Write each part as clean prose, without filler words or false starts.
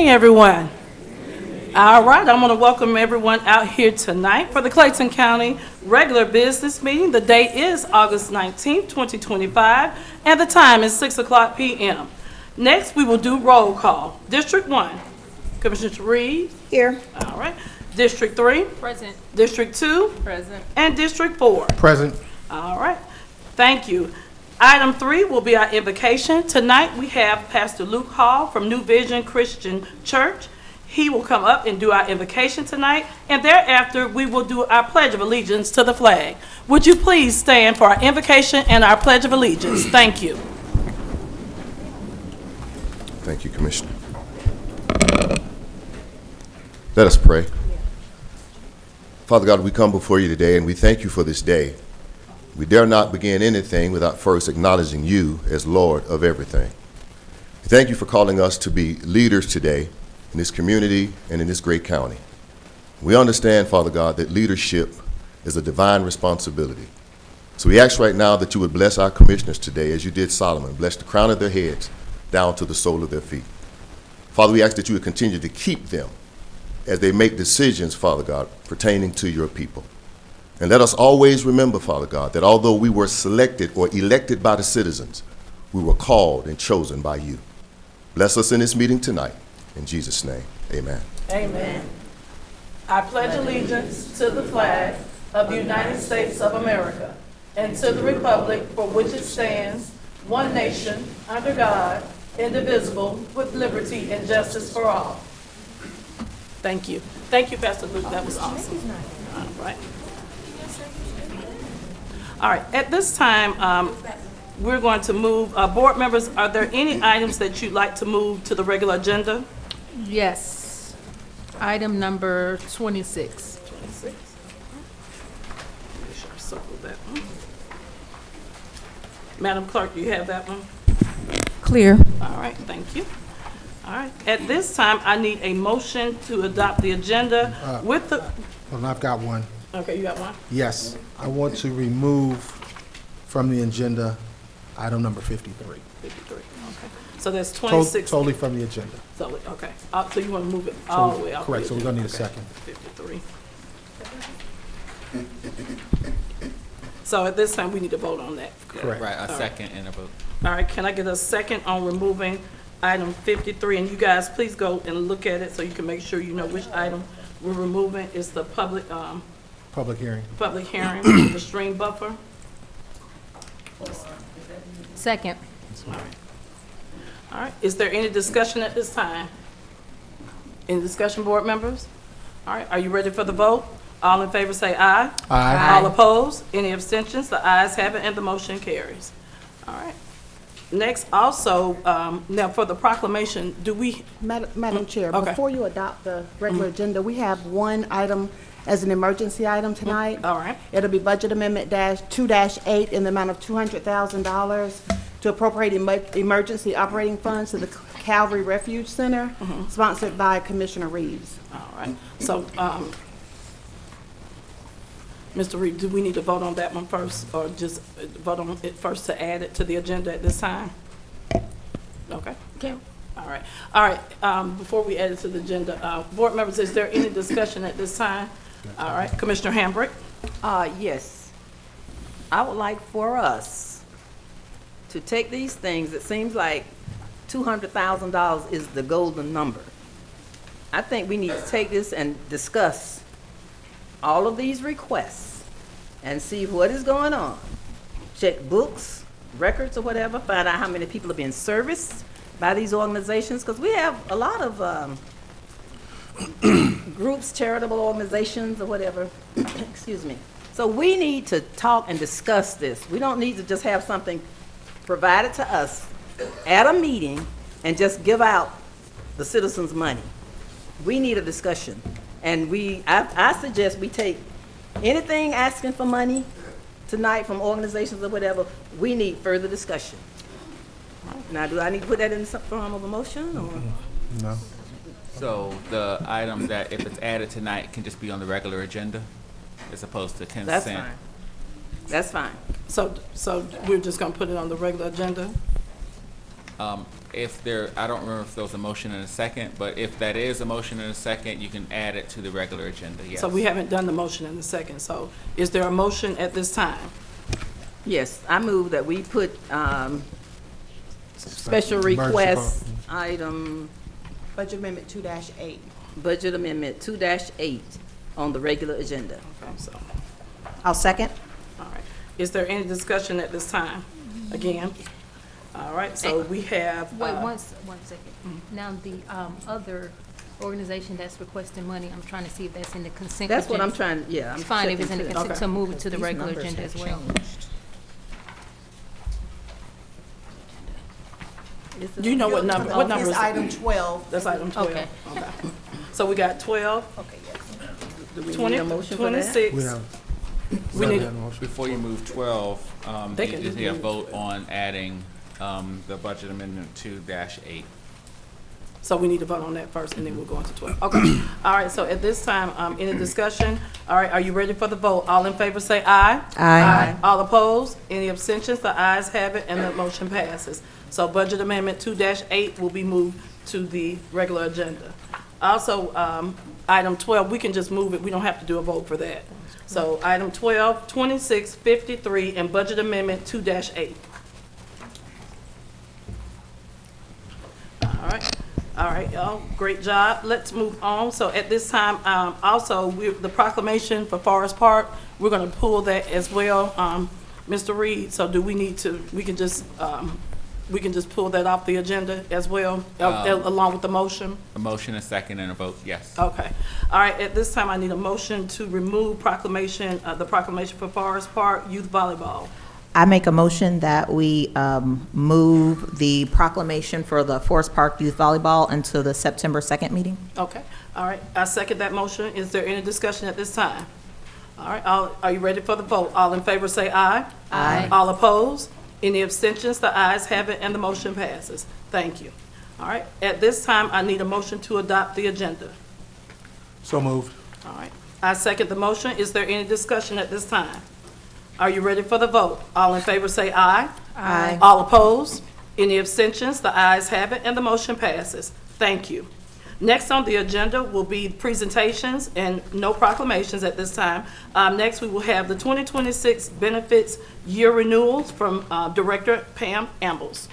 morning, everyone. All right, I'm going to welcome everyone out here tonight for the Clayton County regular business meeting. The date is August 19th, 2025, and the time is 6 o'clock p.m. Next, we will do roll call. District 1, Commissioner Reed. Here. All right. District 3. Present. District 2. Present. And District 4. Present. All right. Thank you. Item 3 will be our invocation. Tonight we have Pastor Luke Hall from New Vision Christian Church. He will come up and do our invocation tonight, and thereafter we will do our Pledge of Allegiance to the flag. Would you please stand for our invocation and our Pledge of Allegiance? Thank you. Thank you, Commissioner. Let us pray. Father God, we come before you today and we thank you for this day. We dare not begin anything without first acknowledging you as Lord of everything. We thank you for calling us to be leaders today in this community and in this great county. We understand, Father God, that leadership is a divine responsibility. So we ask right now that you would bless our commissioners today as you did Solomon. Bless the crown of their heads down to the sole of their feet. Father, we ask that you would continue to keep them as they make decisions, Father God, pertaining to your people. And let us always remember, Father God, that although we were selected or elected by the citizens, we were called and chosen by you. Bless us in this meeting tonight. In Jesus' name, amen. Amen. I pledge allegiance to the flag of the United States of America and to the republic for which it stands, one nation, under God, indivisible, with liberty and justice for all. Thank you. Thank you, Pastor Luke. That was awesome. All right. All right. At this time, we're going to move. Board members, are there any items that you'd like to move to the regular agenda? Yes. Item number 26. 26. Make sure I circle that one. Madam Clerk, do you have that one? Clear. All right, thank you. All right, at this time, I need a motion to adopt the agenda with the, Well, I've got one. okay, you got one? Yes, I want to remove from the agenda item number 53. 53, okay. So that's 26. Totally from the agenda. So, okay, so you want to move it all the way out? Correct, so we're gonna need a Okay, second. 53. So at this time, we need to vote on that. Correct. Right, a second and a vote. All right, can I get a second on removing item 53? And you guys, please go and look at it so you can make sure you know which item we're removing. It's the public Public hearing. hearing, the stream buffer. Second. All right, is there any discussion at this time? Any discussion, board members? All right, are you ready for the vote? All in favor say aye. Aye. All opposed? Any abstentions? The ayes have it and the motion carries. All right. Next, also, now for the proclamation, do we, Madam Chair, Okay. before you adopt the regular agenda, we have one item as an emergency item tonight. all right, It'll be Budget Amendment -2-8 in the amount of $200,000 to appropriate emergency operating funds to the Calvary Refuge Center, sponsored by Commissioner Reeves. all right. So, Mr. Reed, do we need to vote on that one first, or just vote on it first to add it to the agenda at this time? Okay. Okay. All right. All right. Before we add it to the agenda, board members, is there any discussion at this time? All right. Commissioner Hambrick? Yes. I would like for us to take these things, it seems like $200,000 is the golden number. I think we need to take this and discuss all of these requests and see what is going on. Check books, records or whatever, find out how many people are being serviced by these organizations, because we have a lot of groups, charitable organizations or whatever, excuse me. So we need to talk and discuss this. We don't need to just have something provided to us at a meeting and just give out the citizens' money. We need a discussion. And I suggest we take anything asking for money tonight from organizations or whatever, we need further discussion. Now, do I need to put that in some form of a motion or? No. So the item that if it's added tonight can just be on the regular agenda as opposed to consent? That's fine. That's fine. So we're just gonna put it on the regular agenda? if there, I don't remember if there was a motion and a second, but if that is a motion and a second, you can add it to the regular agenda, yes. So we haven't done the motion in the second, so is there a motion at this time? Yes, I move that we put special Emergency request item, Budget Amendment 2-8. Budget Amendment 2-8 on the regular agenda. Okay, so, I'll second. all right. Is there any discussion at this time? Again? All right, so we have. Wait, one second. Now, the other organization that's requesting money, I'm trying to see if that's in the consent. That's what I'm agenda. trying, yeah. I'm It's fine if it's in the checking too. consent, so move it to the regular agenda as well. Do you know what number is It's it? item 12. That's item 12. Okay. Okay. So we got 12, Okay, yes. Do we 20, need a motion for that? 26. We have. We need- have a motion. Before you move 12, They you can just just need a move vote on adding the budget amendment 2-8. So we need to vote on that first, and then we'll go into 12. Okay. All right, so at this time, any discussion? All right, are you ready for the vote? All in favor say aye. Aye. All opposed? Any abstentions? The ayes have it, and the motion passes. So Budget Amendment 2-8 will be moved to the regular agenda. Also, item 12, we can just move it. We don't have to do a vote for that. So item 12, 26, 53, and Budget Amendment 2-8. All right, y'all, great job. Let's move on. So at this time, also, the proclamation for Forest Park, we're gonna pull that as well, Mr. Reed. So do we need to, we can just pull that off the agenda as well, along with the motion? A motion, a second, and a vote, yes. Okay. All right, at this time, I need a motion to remove proclamation, the proclamation for Forest Park Youth Volleyball. I make a motion that we move the proclamation for the Forest Park Youth Volleyball until the September 2nd meeting. Okay, all right, I second that motion. Is there any discussion at this time? All right, are you ready for the vote? All in favor say aye. Aye. All opposed? Any abstentions? The ayes have it, and the motion passes. Thank you. All right, at this time, I need a motion to adopt the agenda. So moved. All right, I second the motion. Is there any discussion at this time? Are you ready for the vote? All in favor say aye. Aye. All opposed? Any abstentions? The ayes have it, and the motion passes. Thank you. Next on the agenda will be presentations and no proclamations at this time. Next, we will have the 2026 benefits year renewals from Director Pam Ambles.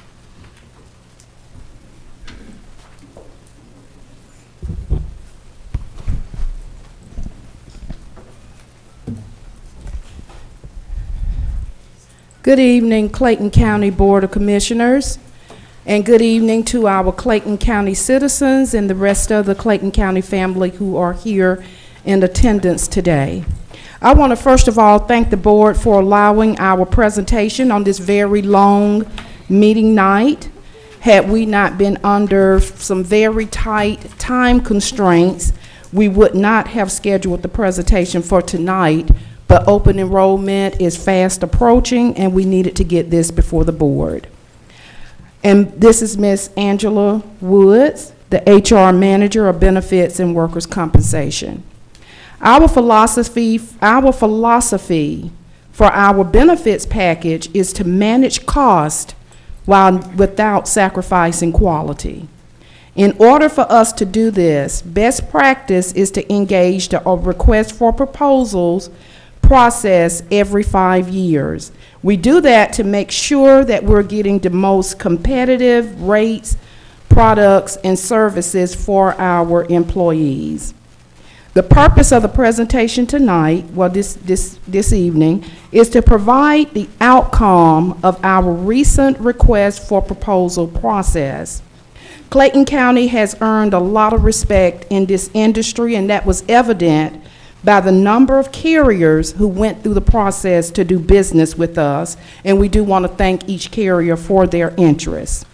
Good evening, Clayton County Board of Commissioners, and good evening to our Clayton County citizens and the rest of the Clayton County family who are here in attendance today. I want to first of all thank the board for allowing our presentation on this very long meeting night. Had we not been under some very tight time constraints, we would not have scheduled the presentation for tonight. But open enrollment is fast approaching, and we needed to get this before the board. And this is Ms. Angela Woods, the HR Manager of Benefits and Workers' Compensation. Our philosophy for our benefits package is to manage cost without sacrificing quality. In order for us to do this, best practice is to engage the request for proposals process every 5 years. We do that to make sure that we're getting the most competitive rates, products, and services for our employees. The purpose of the presentation tonight, well, this evening, is to provide the outcome of our recent request for proposal process. Clayton County has earned a lot of respect in this industry, and that was evident by the number of carriers who went through the process to do business with us, and we do want to thank each carrier for their interest.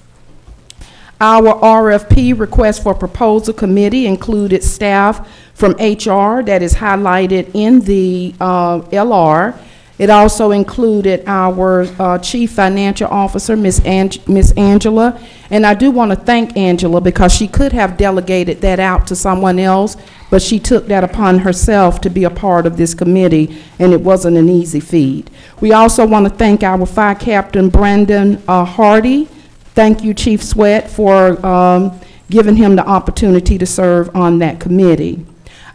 Our RFP request for proposal committee included staff from HR that is highlighted in the LR. It also included our Chief Financial Officer, Miss Angela, and I do want to thank Angela because she could have delegated that out to someone else, but she took that upon herself to be a part of this committee, and it wasn't an easy feat. We also want to thank our Fire Captain Brandon Hardy Thank you, Chief Sweat, for giving him the opportunity to serve on that committee.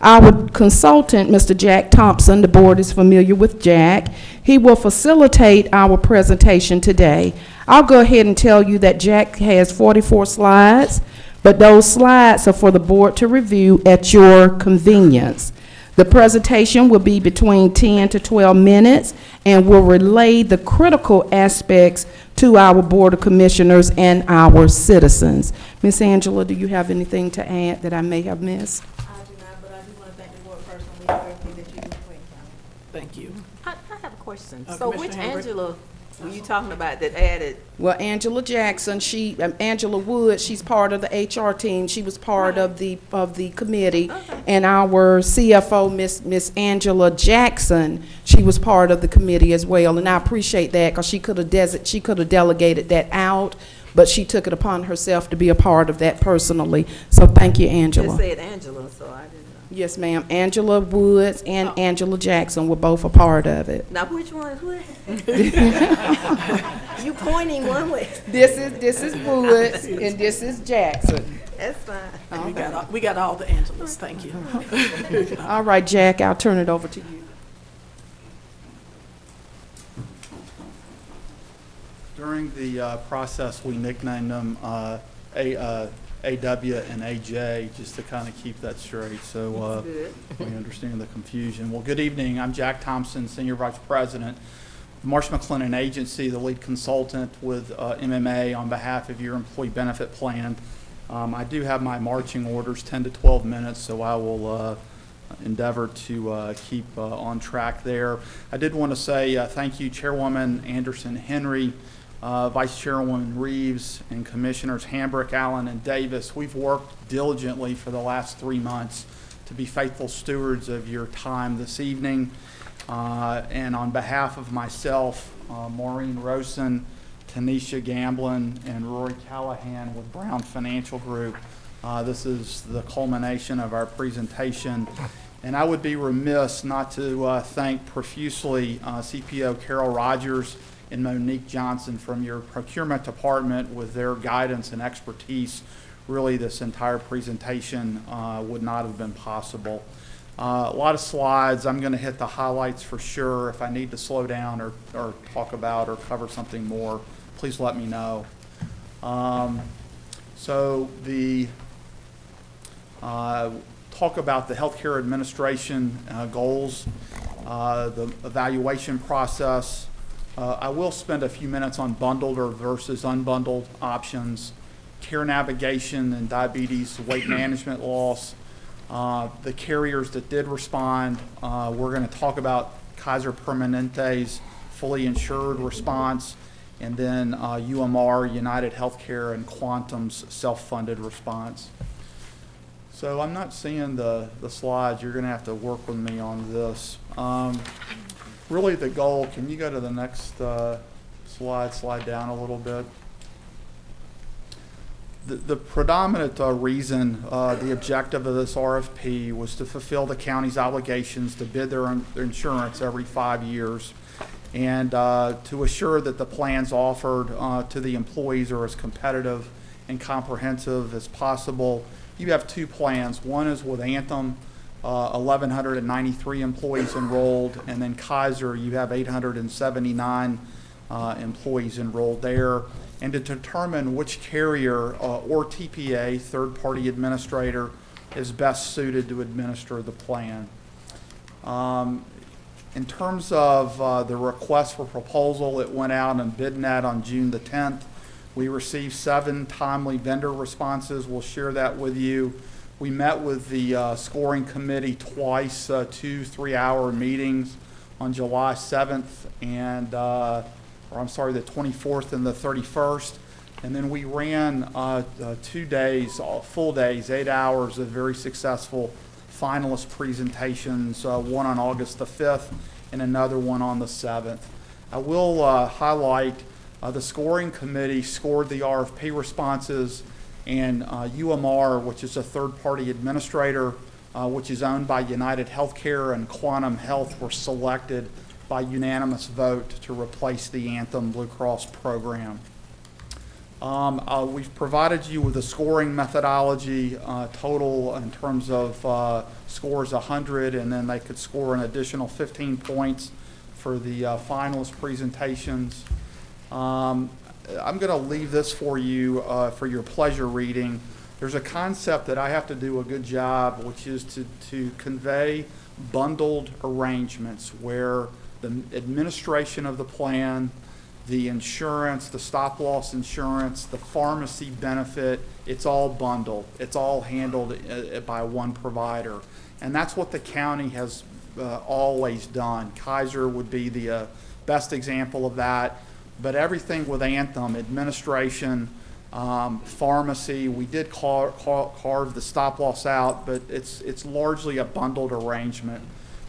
Our consultant, Mr. Jack Thompson, the board is familiar with Jack. He will facilitate our presentation today. I'll go ahead and tell you that Jack has 44 slides, but those slides are for the board to review at your convenience. The presentation will be between 10 to 12 minutes and will relay the critical aspects to our Board of Commissioners and our citizens. Ms. Angela, do you have anything to add that I may have missed? I do not, but I do want to thank the board personally for everything that you do for Clayton County. Thank you. I have a question. So Commissioner which Hambrick? Angela were you talking about that added? Well, Angela Jackson, Angela Wood, she's part of the HR team. She was part of the committee. Okay. And our CFO, Miss Angela Jackson, she was part of the committee as well. And I appreciate that because she could have delegated that out, but she took it upon herself to be a part of that personally. So thank you, Just Angela. said Angela, so I didn't know. Yes, ma'am. Angela Woods and Angela Jackson were both a part of it. Now, which one is what? You pointing one way. This is Woods and this is Jackson. That's fine. We got all the Angelas, thank you. All right, Jack, I'll turn it over to you. During the process, we nicknamed them AW and AJ, just to kind of keep that straight, so Good. we understand the confusion. Well, good evening. I'm Jack Thompson, Senior Vice President, Marsh McLennan Agency, the lead consultant with MMA on behalf of your employee benefit plan. I do have my marching orders, 10 to 12 minutes, so I will endeavor to keep on track there. I did want to say thank you, Chairwoman Anderson Henry, Vice Chairwoman Reeves, and Commissioners Hambrick, Allen, and Davis. We've worked diligently for the last 3 months to be faithful stewards of your time this evening. And on behalf of myself, Maureen Rosen, Tanisha Gamblin, and Rory Callahan with Brown Financial Group, this is the culmination of our presentation. And I would be remiss not to thank profusely CPO Carol Rogers and Monique Johnson from your procurement department. With their guidance and expertise, really this entire presentation would not have been possible. A lot of slides. I'm going to hit the highlights for sure. If I need to slow down or talk about or cover something more, please let me know. So the talk about the healthcare administration goals, the evaluation process. I will spend a few minutes on bundled or versus unbundled options, care navigation and diabetes weight management loss, the carriers that did respond. We're going to talk about Kaiser Permanente's fully insured response, and then UMR, United Healthcare, and Quantum's self-funded response. So I'm not seeing the slides. You're going to have to work with me on this. Really the goal, can you go to the next slide down a little bit? The predominant reason, the objective of this RFP was to fulfill the county's obligations to bid their insurance every 5 years, and to assure that the plans offered to the employees are as competitive and comprehensive as possible. You have 2 plans. One is with Anthem, 1,193 employees enrolled, and then Kaiser, you have 879 employees enrolled there. And to determine which carrier or TPA, third-party administrator, is best suited to administer the plan. In terms of the request for proposal, it went out and BidNet on June the 10th. We received 7 timely vendor responses. We'll share that with you. We met with the scoring committee twice, 2 3-hour meetings on July 7th and, the 24th and the 31st. And then we ran 2 days, full days, 8 hours of very successful finalist presentations, one on August the 5th and another one on the 7th. I will highlight the scoring committee scored the RFP responses, and UMR, which is a third-party administrator, which is owned by United Healthcare, and Quantum Health were selected by unanimous vote to replace the Anthem Blue Cross program. We've provided you with a scoring methodology, total in terms of scores 100, and then they could score an additional 15 points for the finalist presentations. I'm going to leave this for you for your pleasure reading. There's a concept that I have to do a good job, which is to convey bundled arrangements where the administration of the plan, the insurance, the stop-loss insurance, the pharmacy benefit, it's all bundled. It's all handled by one provider. And that's what the county has always done. Kaiser would be the best example of that. But everything with Anthem, administration, pharmacy, we did carve the stop-loss out, but it's largely a bundled arrangement.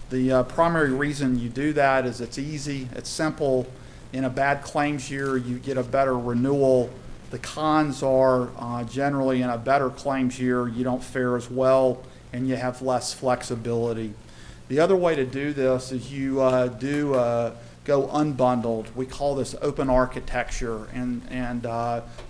The primary reason you do that is it's easy, it's simple. In a bad claims year, you get a better renewal. The cons are generally in a better claims year, you don't fare as well and you have less flexibility. The other way to do this is you go unbundled. We call this open architecture, and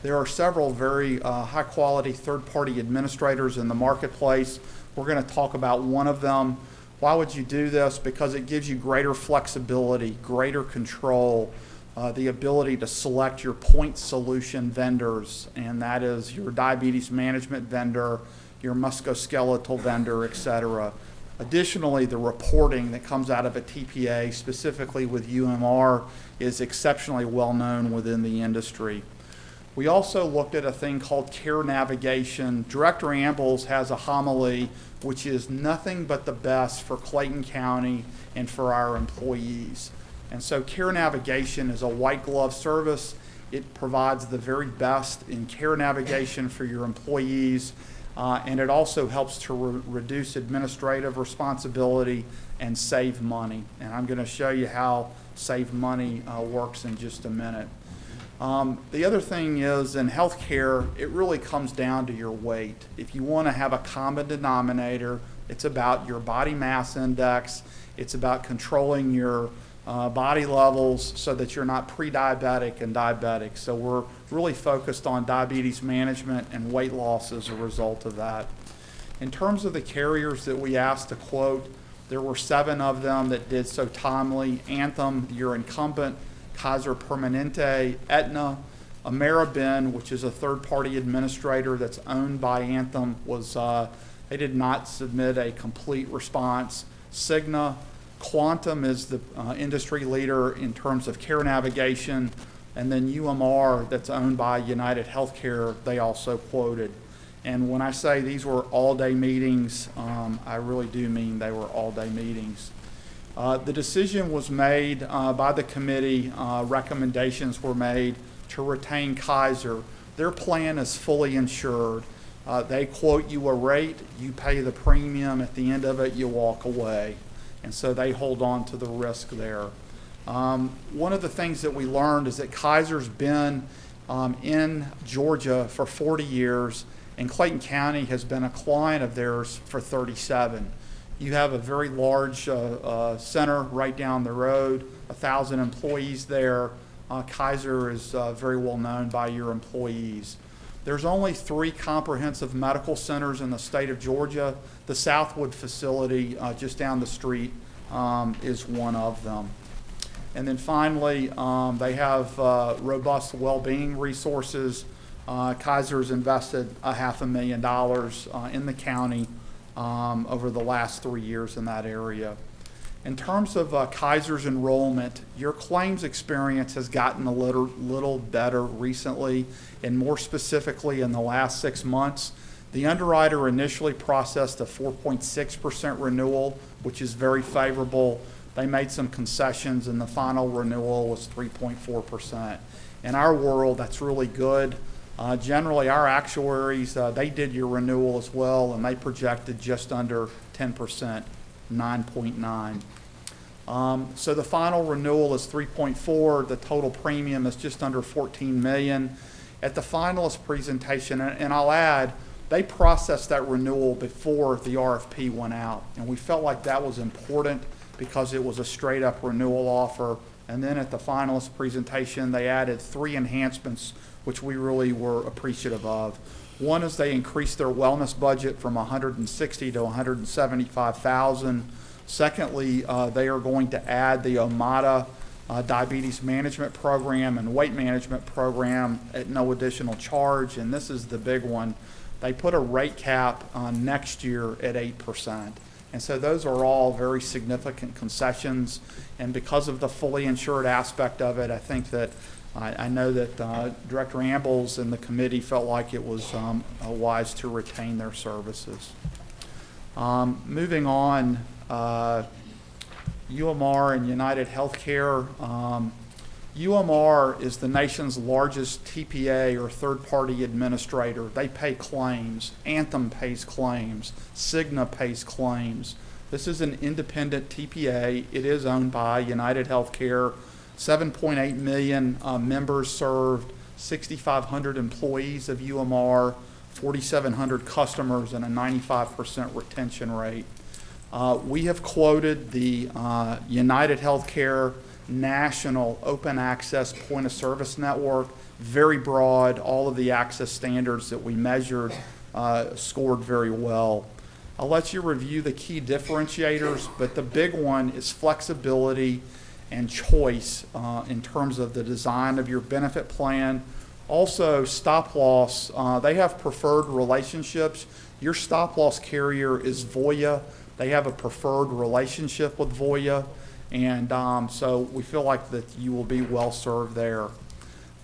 there are several very high quality third-party administrators in the marketplace. We're going to talk about one of them. Why would you do this? Because it gives you greater flexibility, greater control, the ability to select your point solution vendors, and that is your diabetes management vendor, your musculoskeletal vendor, et cetera. Additionally, the reporting that comes out of a TPA, specifically with UMR, is exceptionally well known within the industry. We also looked at a thing called care navigation. Director Ambles has a homily which is nothing but the best for Clayton County and for our employees. And so care navigation is a white glove service. It provides the very best in care navigation for your employees. And it also helps to reduce administrative responsibility and save money. And I'm going to show you how save money works in just a minute. The other thing is in healthcare, it really comes down to your weight. If you want to have a common denominator, it's about your body mass index. It's about controlling your body levels so that you're not pre-diabetic and diabetic. So we're really focused on diabetes management and weight loss as a result of that. In terms of the carriers that we asked to quote, there were 7 of them that did so timely. Anthem, your incumbent, Kaiser Permanente, Aetna, Ameriben, which is a third-party administrator that's owned by Anthem, they did not submit a complete response. Cigna, Quantum is the industry leader in terms of care navigation, and then UMR, that's owned by United Healthcare, they also quoted. And when I say these were all-day meetings, I really do mean they were all-day meetings. The decision was made by the committee, recommendations were made to retain Kaiser. Their plan is fully insured. They quote you a rate, you pay the premium, at the end of it you walk away. And so they hold on to the risk there. One of the things that we learned is that Kaiser's been in Georgia for 40 years, and Clayton County has been a client of theirs for 37. You have a very large center right down the road, 1,000 employees there. Kaiser is very well known by your employees. There's only 3 comprehensive medical centers in the state of Georgia. The Southwood facility just down the street is one of them. And then finally, they have robust well-being resources. Kaiser's invested $500,000 in the county over the last 3 years in that area. In terms of Kaiser's enrollment, your claims experience has gotten a little better recently, and more specifically in the last 6 months. The underwriter initially processed a 4.6% renewal, which is very favorable. They made some concessions, and the final renewal was 3.4%. In our world, that's really good. Generally, our actuaries, they did your renewal as well, and they projected just under 10%, 9.9. So the final renewal is 3.4. The total premium is just under $14 million. At the finalist presentation, and I'll add, they processed that renewal before the RFP went out, and we felt like that was important because it was a straight up renewal offer. And then at the finalist presentation, they added 3 enhancements which we really were appreciative of. One is they increased their wellness budget from 160 to 175,000. Secondly, they are going to add the OMADA diabetes management program and weight management program at no additional charge. And this is the big one. They put a rate cap on next year at 8%. And so those are all very significant concessions. And because of the fully insured aspect of it, I think that I know that Director Ambles and the committee felt like it was wise to retain their services. Moving on, UMR and United Healthcare. UMR is the nation's largest TPA or third-party administrator. They pay claims. Anthem pays claims. Cigna pays claims. This is an independent TPA. It is owned by United Healthcare. 7.8 million members served, 6,500 employees of UMR, 4,700 customers, and a 95% retention rate. We have quoted the United Healthcare National Open Access Point of Service Network, very broad. All of the access standards that we measured scored very well. I'll let you review the key differentiators, but the big one is flexibility and choice in terms of the design of your benefit plan. Also, stop loss. They have preferred relationships. Your stop loss carrier is Voya. They have a preferred relationship with Voya, and so we feel like that you will be well served there.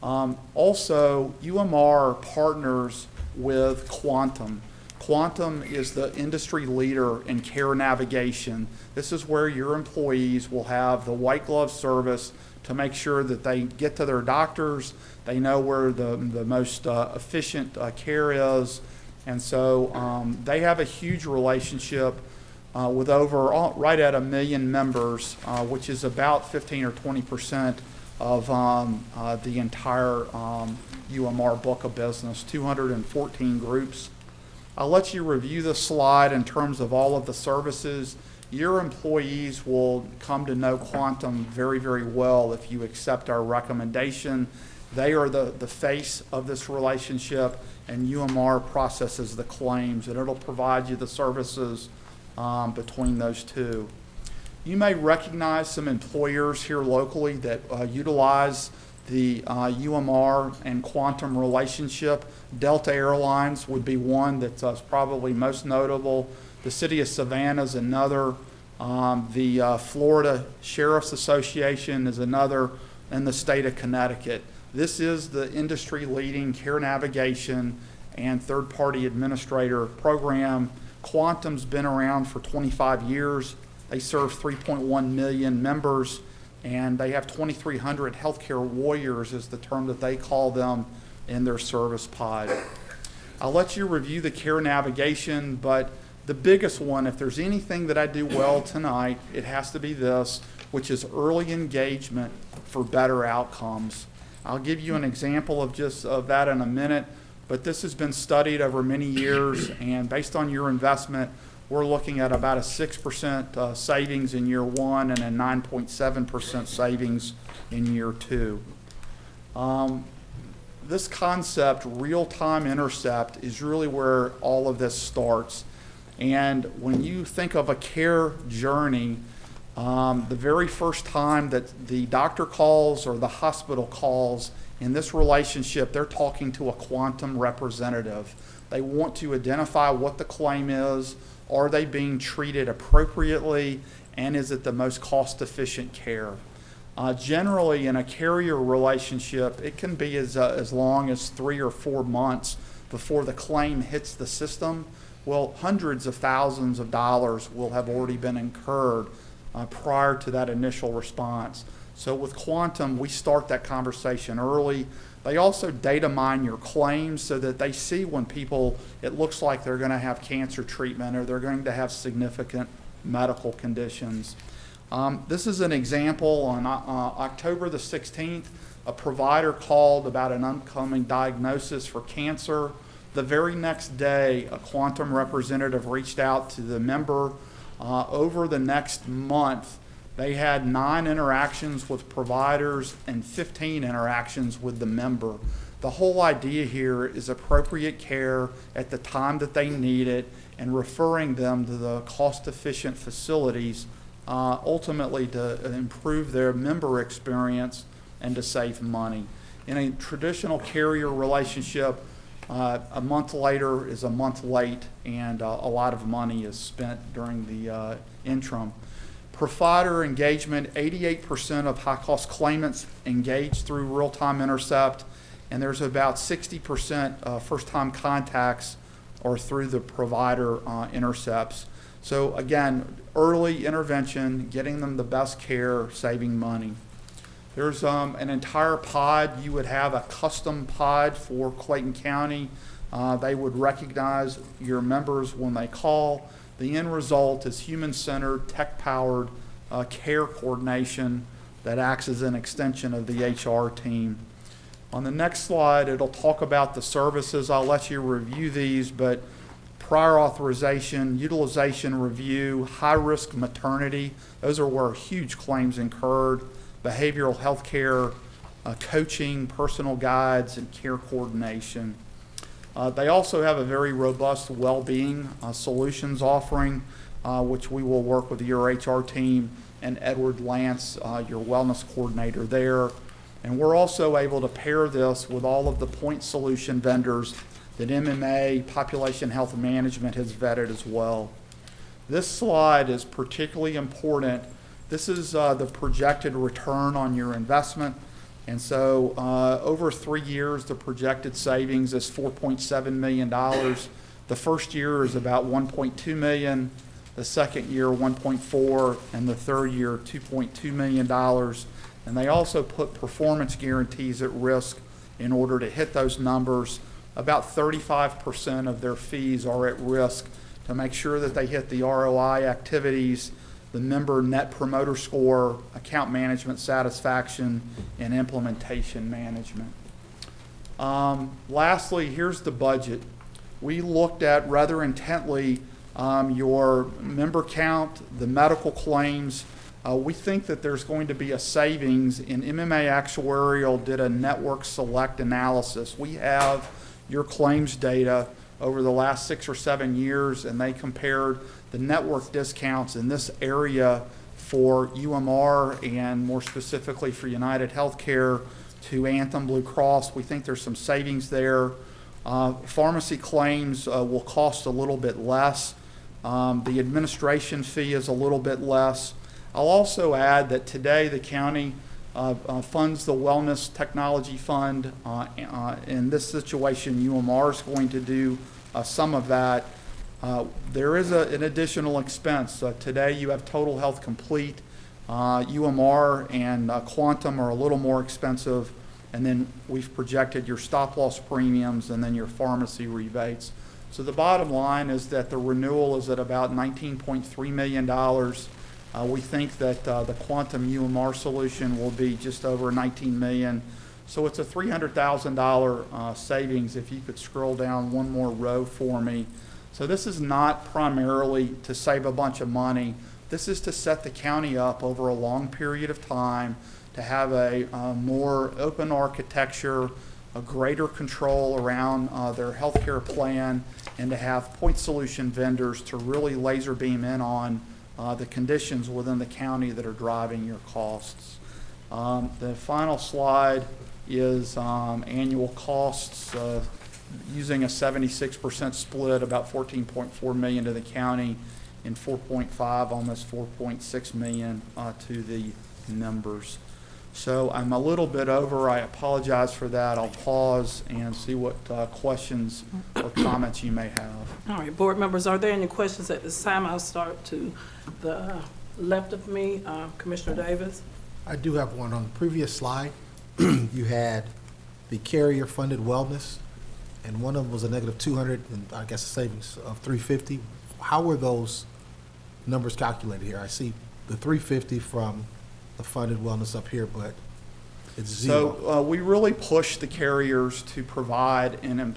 Also, UMR partners with Quantum. Quantum is the industry leader in care navigation. This is where your employees will have the white glove service to make sure that they get to their doctors, they know where the most efficient care is, and so they have a huge relationship with right at 1 million members, which is about 15 or 20% of the entire UMR book of business, 214 groups. I'll let you review the slide in terms of all of the services. Your employees will come to know Quantum very, very well if you accept our recommendation. They are the face of this relationship, and UMR processes the claims, and it'll provide you the services between those two. You may recognize some employers here locally that utilize the UMR and Quantum relationship. Delta Airlines would be one that's probably most notable. The City of Savannah is another. The Florida Sheriff's Association is another, and the state of Connecticut. This is the industry-leading care navigation and third-party administrator program. Quantum's been around for 25 years. They serve 3.1 million members, and they have 2,300 healthcare warriors is the term that they call them in their service pod. I'll let you review the care navigation, but the biggest one, if there's anything that I do well tonight, it has to be this, which is early engagement for better outcomes. I'll give you an example of that in a minute, but this has been studied over many years, and based on your investment, we're looking at about a 6% savings in year one and a 9.7% savings in year two. This concept, real-time intercept, is really where all of this starts. And when you think of a care journey, the very first time that the doctor calls or the hospital calls, in this relationship, they're talking to a Quantum representative. They want to identify what the claim is. Are they being treated appropriately? And is it the most cost-efficient care? Generally, in a carrier relationship, it can be as long as 3 or 4 months before the claim hits the system. Well, hundreds of thousands of dollars will have already been incurred prior to that initial response. So with Quantum, we start that conversation early. They also data mine your claims so that they see when people, it looks like they're going to have cancer treatment or they're going to have significant medical conditions. This is an example. On October the 16th, a provider called about an upcoming diagnosis for cancer. The very next day, a Quantum representative reached out to the member. Over the next month, they had 9 interactions with providers and 15 interactions with the member. The whole idea here is appropriate care at the time that they need it and referring them to the cost-efficient facilities, ultimately to improve their member experience and to save money. In a traditional carrier relationship, a month later is a month late, and a lot of money is spent during the interim. Provider engagement, 88% of high-cost claimants engage through real-time intercept, and there's about 60% first-time contacts or through the provider intercepts. So again, early intervention, getting them the best care, saving money. There's an entire pod. You would have a custom pod for Clayton County. They would recognize your members when they call. The end result is human-centered, tech-powered care coordination that acts as an extension of the HR team. On the next slide, it'll talk about the services. I'll let you review these, but prior authorization, utilization review, high-risk maternity, those are where huge claims incurred, behavioral health care, coaching, personal guides, and care coordination. They also have a very robust well-being solutions offering, which we will work with your HR team and Edward Lance, your wellness coordinator there. And we're also able to pair this with all of the point solution vendors that MMA, Population Health Management, has vetted as well. This slide is particularly important. This is the projected return on your investment. And so over 3 years, the projected savings is $4.7 million. The first year is about $1.2 million. The second year, 1.4, and the third year, $2.2 million. And they also put performance guarantees at risk in order to hit those numbers. About 35% of their fees are at risk to make sure that they hit the ROI activities, the member net promoter score, account management satisfaction, and implementation management. Lastly, here's the budget. We looked at rather intently your member count, the medical claims. We think that there's going to be a savings, and MMA Actuarial did a network select analysis. We have your claims data over the last 6 or 7 years, and they compared the network discounts in this area for UMR and more specifically for United Healthcare to Anthem Blue Cross. We think there's some savings there. Pharmacy claims will cost a little bit less. The administration fee is a little bit less. I'll also add that today the county funds the Wellness Technology Fund. In this situation, UMR is going to do some of that. There is an additional expense. Today you have Total Health Complete. UMR and Quantum are a little more expensive. And then we've projected your stop-loss premiums and then your pharmacy rebates. So the bottom line is that the renewal is at about $19.3 million. We think that the Quantum UMR solution will be just over $19 million. So it's a $300,000 savings if you could scroll down one more row for me. So this is not primarily to save a bunch of money. This is to set the county up over a long period of time to have a more open architecture, a greater control around their healthcare plan, and to have point solution vendors to really laser beam in on the conditions within the county that are driving your costs. The final slide is annual costs. Using a 76% split, about $14.4 million to the county and 4.5, almost 4.6 million to the members. So I'm a little bit over. I apologize for that. I'll pause and see what questions or comments you may have. All right, board members, are there any questions at this time? I'll start to the left of me, Commissioner Davis. I do have one. On the previous slide, you had the carrier-funded wellness, and one of them was a negative 200, and I guess a savings of 350. How were those numbers calculated here? I see the 350 from the funded wellness up here, but it's zero. So we really push the carriers to provide an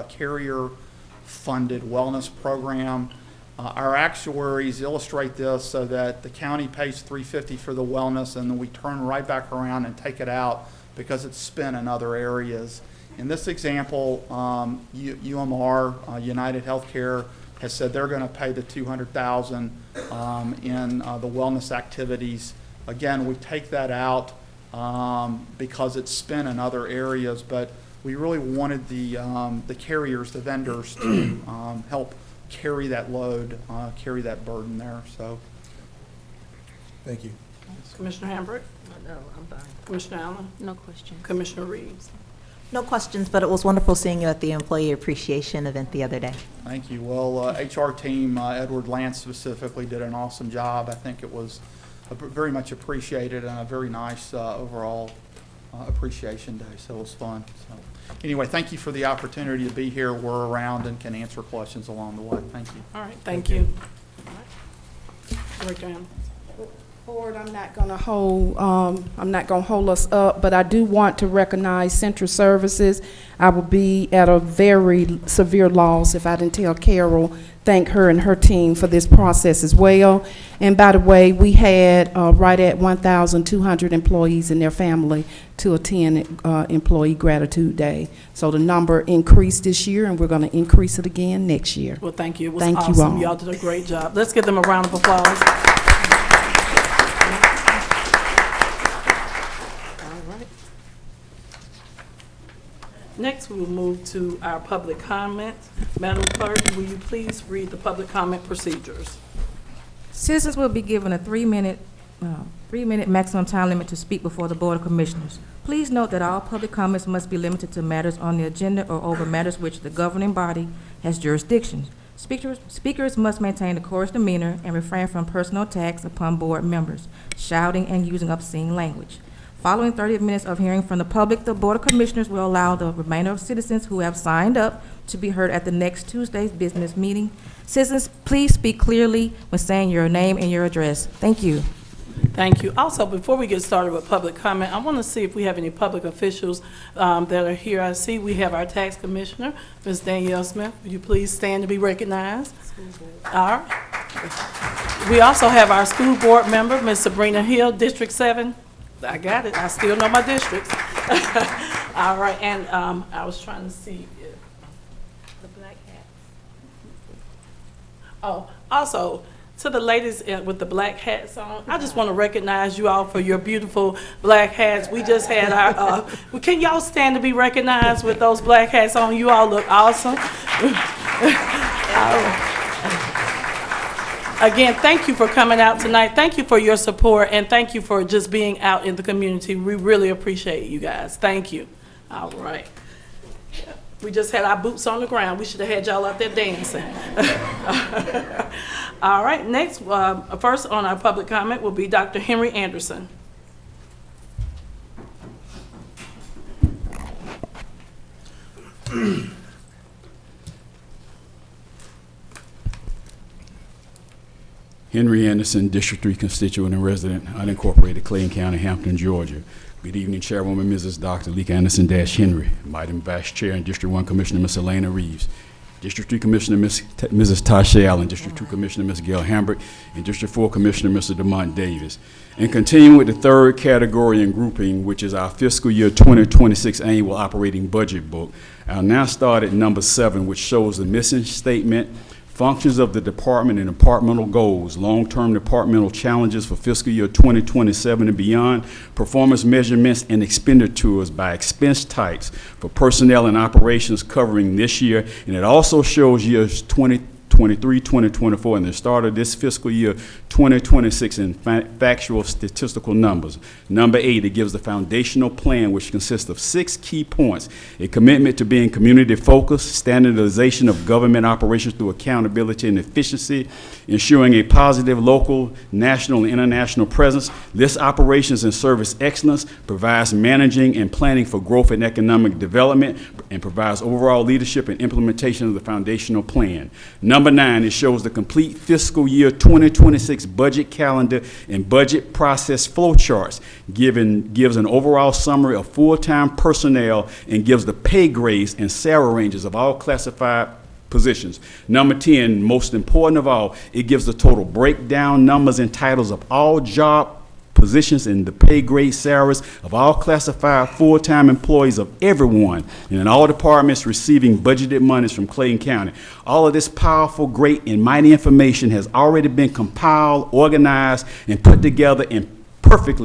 carrier-funded wellness program. Our actuaries illustrate this so that the county pays $350 for the wellness, and then we turn right back around and take it out because it's spent in other areas. In this example, UMR, United Healthcare, has said they're going to pay the $200,000 in the wellness activities. Again, we take that out because it's spent in other areas, but we really wanted the carriers, the vendors, to help carry that load, carry that burden there. So, Thank you. Commissioner Hambrick? No, I'm fine. Commissioner Allen? No question. Commissioner Reeves? No questions, but it was wonderful seeing you at the Employee Appreciation event the other day. thank you. Well, HR team, Edward Lance specifically, did an awesome job. I think it was very much appreciated and a very nice overall appreciation day, so it was fun. So, anyway, thank you for the opportunity to be here. We're around and can answer questions along the way. Thank you. All right, thank you. Director Hambrick? Board, I'm not going to hold us up, but I do want to recognize Central Services. I will be at a very severe loss if I didn't tell Carol, thank her and her team for this process as well. And by the way, we had right at 1,200 employees and their family to attend Employee Gratitude Day. So the number increased this year, and we're going to increase it again next year. Well, thank you. It was Thank you awesome. all. Y'all did a great job. Let's give them a round of applause. Next, we will move to our public comment. Madam Clerk, will you please read the public comment procedures? Citizens will be given a three-minute maximum time limit to speak before the Board of Commissioners. Please note that all public comments must be limited to matters on the agenda or over matters which the governing body has jurisdiction. Speakers must maintain a courteous demeanor and refrain from personal attacks upon board members, shouting, and using obscene language. Following 30 minutes of hearing from the public, the Board of Commissioners will allow the remainder of citizens who have signed up to be heard at the next Tuesday's business meeting. Citizens, please speak clearly when saying your name and your address. Thank you. Thank you. Also, before we get started with public comment, I want to see if we have any public officials that are here. I see we have our tax commissioner, Ms. Danielle Smith. Would you please stand to be recognized? All right. We also have our school board member, Ms. Sabrina Hill, District 7. I got it. I still know my districts. All right, and I was trying to see if the black hat. Oh, also, to the ladies with the black hats on, I just want to recognize you all for your beautiful black hats. We just had our, can y'all stand to be recognized with those black hats on? You all look awesome. Again, thank you for coming out tonight. Thank you for your support, and thank you for just being out in the community. We really appreciate you guys. Thank you. All right. We just had our boots on the ground. We should have had y'all out there dancing. All right, next, first on our public comment will be Dr. Henry Anderson. Henry Anderson, District 3 constituent and resident, unincorporated, Clayton County, Hampton, Georgia. Good evening, Chairwoman Mrs. Dr. Leka Anderson-Henry, Item Vice Chair and District 1 Commissioner Ms. Elena Reeves, District 3 Commissioner Mrs. Tasha Allen, District 2 Commissioner Ms. Gail Hambrick, and District 4 Commissioner Mr. DeMont Davis. And continuing with the third category and grouping, which is our fiscal year 2026 annual operating budget book, I'll now start at number 7, which shows the mission statement, functions of the department and departmental goals, long-term departmental challenges for fiscal year 2027 and beyond, performance measurements and expenditures by expense types for personnel and operations covering this year. And it also shows years 2023, 2024, and the start of this fiscal year 2026 in factual statistical numbers. Number 8, it gives the foundational plan, which consists of 6 key points: a commitment to being community focused, standardization of government operations through accountability and efficiency, ensuring a positive local, national, and international presence, lists operations and service excellence, provides managing and planning for growth and economic development, and provides overall leadership and implementation of the foundational plan. Number 9, it shows the complete fiscal year 2026 budget calendar and budget process flow charts, gives an overall summary of full-time personnel, and gives the pay grades and salary ranges of all classified positions. Number 10, most important of all, it gives the total breakdown, numbers, and titles of all job positions and the pay grade salaries of all classified full-time employees of everyone and in all departments receiving budgeted monies from Clayton County. All of this powerful, great, and mighty information has already been compiled, organized, and put together in perfect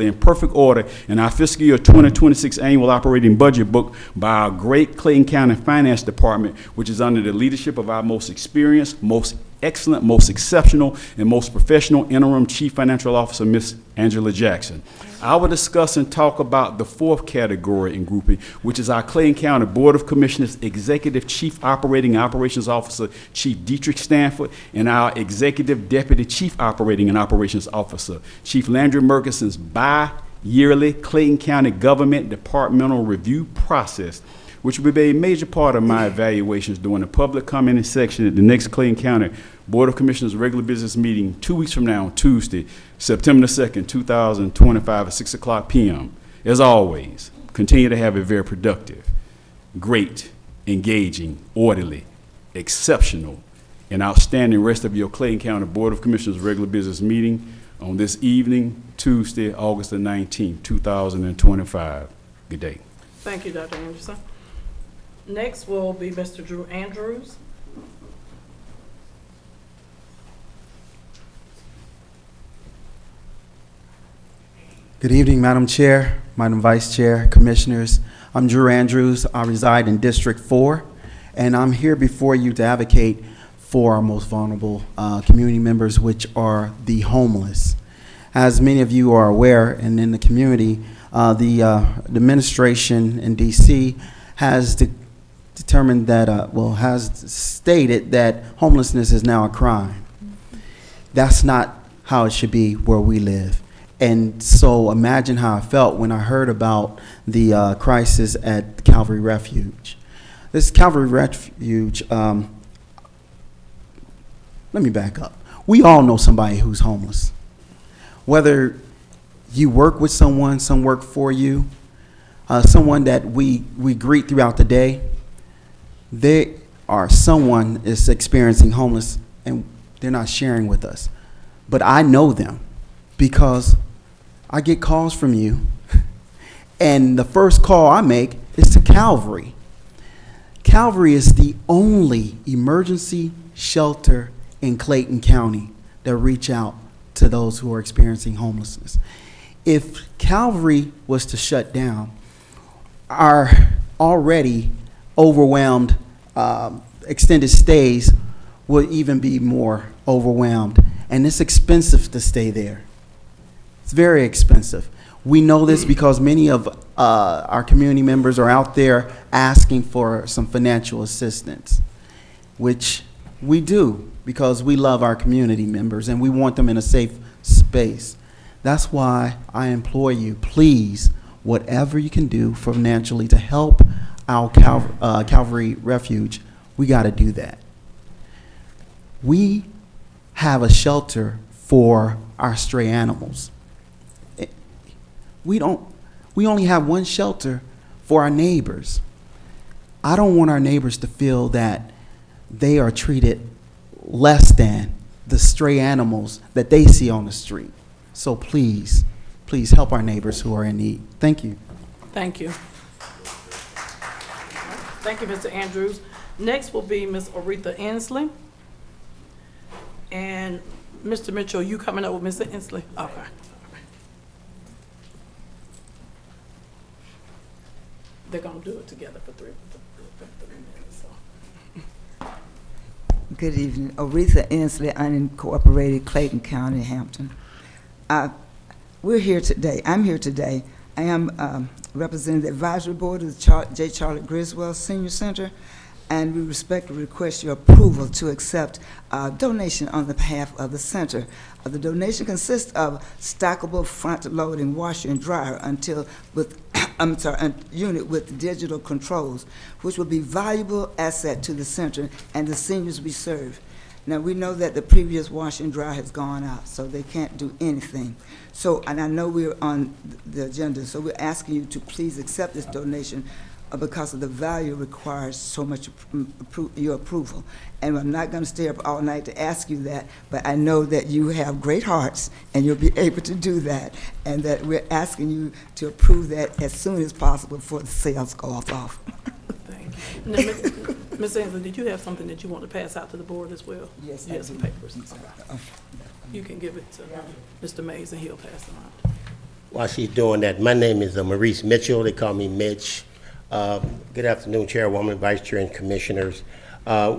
order in our fiscal year 2026 annual operating budget book by our great Clayton County Finance Department, which is under the leadership of our most experienced, most excellent, most exceptional, and most professional interim Chief Financial Officer, Ms. Angela Jackson. I will discuss and talk about the fourth category and grouping, which is our Clayton County Board of Commissioners Executive Chief Operating and Operations Officer, Chief Dietrich Stanford, and our Executive Deputy Chief Operating and Operations Officer, Chief Landry Murkison's bi-yearly Clayton County Government Departmental Review process, which will be a major part of my evaluations during the public commenting section at the next Clayton County Board of Commissioners regular business meeting 2 weeks from now on Tuesday, September the 2nd, 2025 at 6 o'clock p.m. As always, continue to have a very productive, great, engaging, orderly, exceptional, and outstanding rest of your Clayton County Board of Commissioners regular business meeting on this evening, Tuesday, August the 19th, 2025. Good day. Thank you, Dr. Anderson. Next will be Mr. Drew Andrews. Good evening, Madam Chair, Madam Vice Chair, Commissioners. I'm Drew Andrews. I reside in District 4, and I'm here before you to advocate for our most vulnerable community members, which are the homeless. As many of you are aware, and in the community, the administration in D.C. has determined that, has stated that homelessness is now a crime. That's not how it should be where we live. And so imagine how I felt when I heard about the crisis at Calvary Refuge. This Calvary Refuge, let me back up. We all know somebody who's homeless. Whether you work with someone, some work for you, someone that we greet throughout the day, they are someone is experiencing homeless and they're not sharing with us. But I know them because I get calls from you, and the first call I make is to Calvary. Calvary is the only emergency shelter in Clayton County that reach out to those who are experiencing homelessness. If Calvary was to shut down, our already overwhelmed extended stays would even be more overwhelmed, and it's expensive to stay there. It's very expensive. We know this because many of our community members are out there asking for some financial assistance, which we do because we love our community members and we want them in a safe space. That's why I implore you, please, whatever you can do financially to help our Calvary Refuge, we got to do that. We have a shelter for our stray animals. We only have one shelter for our neighbors. I don't want our neighbors to feel that they are treated less than the stray animals that they see on the street. So please, please help our neighbors who are in need. Thank you. Thank you. Thank you, Mr. Andrews. Next will be Ms. Aretha Inslee. And Mr. Mitchell, you coming up with Mr. Inslee? Okay. They're gonna do it together for three minutes. So. Good evening. Aretha Inslee, unincorporated, Clayton County, Hampton. We're here today. I'm here today. I am representing the advisory board of the J. Charlotte Griswold Senior Center, and we respectfully request your approval to accept a donation on the behalf of the center. The donation consists of stackable front-loading washer and dryer unit with digital controls, which will be valuable asset to the center and the seniors we serve. Now, we know that the previous washer and dryer has gone out, so they can't do anything. So, and I know we're on the agenda, so we're asking you to please accept this donation because of the value requires so much your approval. And I'm not going to stay up all night to ask you that, but I know that you have great hearts and you'll be able to do that, and that we're asking you to approve that as soon as possible before the sales go off. Thank you. Now, Ms. Ainsley, did you have something that you want to pass out to the board as well? Yes, You I have some do. papers. You can give it to Mr. Mays and he'll pass them out. While she's doing that, my name is Maurice Mitchell. They call me Mitch. Good afternoon, Chairwoman, Vice Chair, and Commissioners.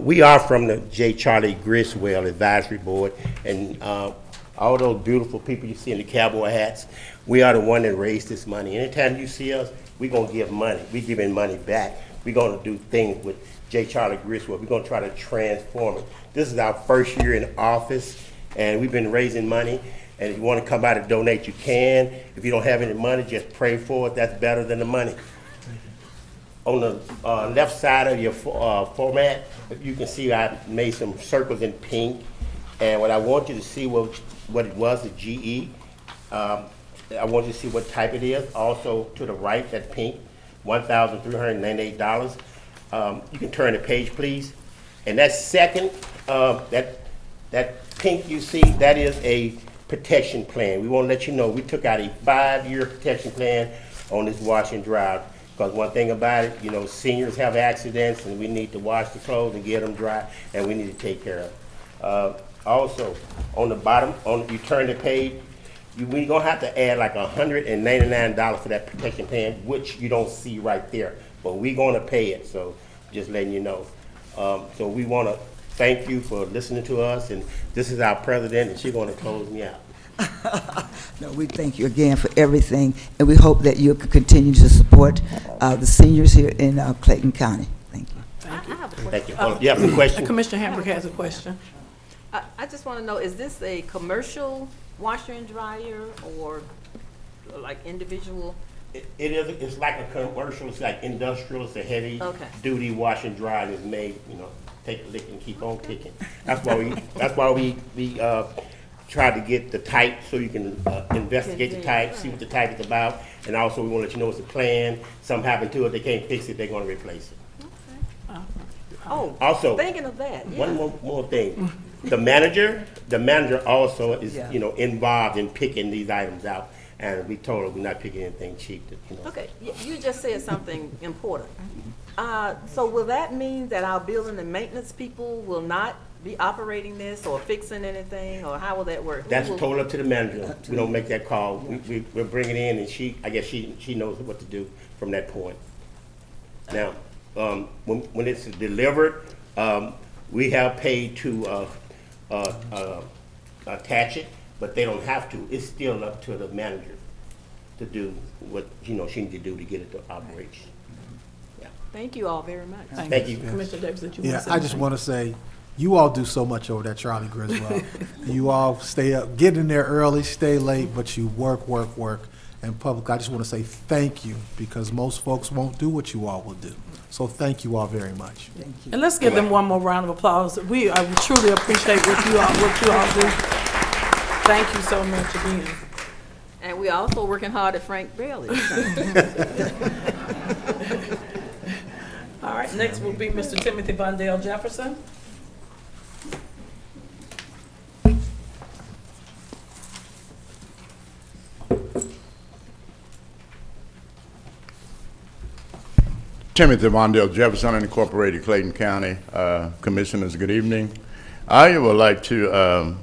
We are from the J. Charlie Griswold Advisory Board, and all those beautiful people you see in the cowboy hats, we are the one that raised this money. Anytime you see us, we're going to give money. We're giving money back. We're going to do things with J. Charlie Griswold. We're going to try to transform it. This is our first year in office, and we've been raising money. And if you want to come out and donate, you can. If you don't have any money, just pray for it. That's better than the money. On the left side of your format, you can see I made some circles in pink. And what I want you to see what it was, the GE. I want you to see what type it is. Also to the right, that pink, $1,398. You can turn the page, please. And that second, that pink you see, that is a protection plan. We want to let you know we took out a 5-year protection plan on this wash and dry. Because one thing about it, you know, seniors have accidents and we need to wash the clothes and get them dry, and we need to take care of. Also, on the bottom, you turn the page, we're going to have to add like $199 for that protection plan, which you don't see right there. But we're going to pay it, so just letting you know. So we want to thank you for listening to us, and this is our president, and she's going to close me out. No, we thank you again for everything, and we hope that you can continue to support the seniors here in Clayton County. Thank you. Thank you. I have a question. Thank you. You have a question? Commissioner Hamburg has a question. I just want to know, is this a commercial washer and dryer or like individual? It is. It's like a commercial. It's like industrial. It's a heavy duty wash and dry, and it's made. You know, take a lick and keep on kicking. That's why we try to get the type so you can investigate the type, see what the type is about, and also we want to let you know it's a plan. Something happened to it, they can't fix it, they're going to replace it. Oh, Also, thinking of that. Yeah. one more thing. The manager also is involved in picking these items out, and we told her we're not picking anything cheap. Okay, you just said something important. So will that mean that our building and maintenance people will not be operating this or fixing anything, or how will that work? That's totally up to the manager. We don't make that call. We're bringing in, and I guess she knows what to do from that point. Now, when it's delivered, we have paid to attach it, but they don't have to. It's still up to the manager to do what she needs to do to get it to operate. Yeah. Thank you all very much. Thank you. Commissioner Davis, did you want to say I just want to say, you all do so much over there, Charlie Griswold. You all stay up, get in there early, stay late, but you work. And public, I just want to say thank you, because most folks won't do what you all will do. So thank you all very much. Thank you. And let's give them one more round of applause. We truly appreciate what you all do. Thank you so much again. And we're also working hard at Frank Bailey. All right, next will be Mr. Timothy Vondell Jefferson. Timothy Vondell Jefferson, Incorporated, Clayton County. Commissioners, good evening. I would like to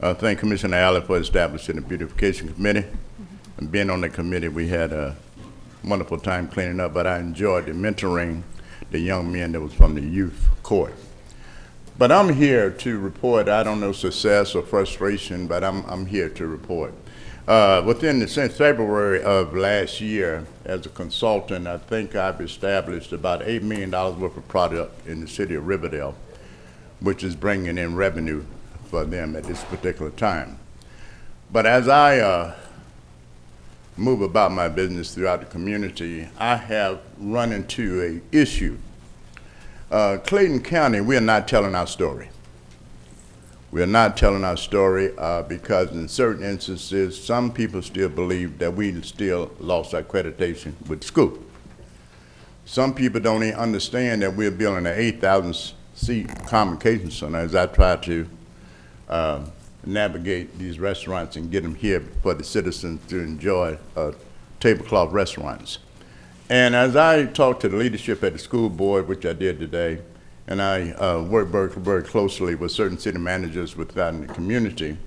thank Commissioner Alley for establishing the Beautification Committee. And being on the committee, we had a wonderful time cleaning up, but I enjoyed the mentoring the young men that was from the youth court. But I'm here to report, I don't know success or frustration, but I'm here to report. Since February of last year, as a consultant, I think I've established about $8 million worth of product in the city of Riverdale, which is bringing in revenue for them at this particular time. But as I move about my business throughout the community, I have run into an issue. Clayton County, we are not telling our story. We are not telling our story because in certain instances, some people still believe that we still lost accreditation with school. Some people don't even understand that we're building an 8,000-seat convocation center as I try to navigate these restaurants and get them here for the citizens to enjoy tablecloth restaurants. And as I talked to the leadership at the school board, which I did today, and I work very closely with certain city managers within the community,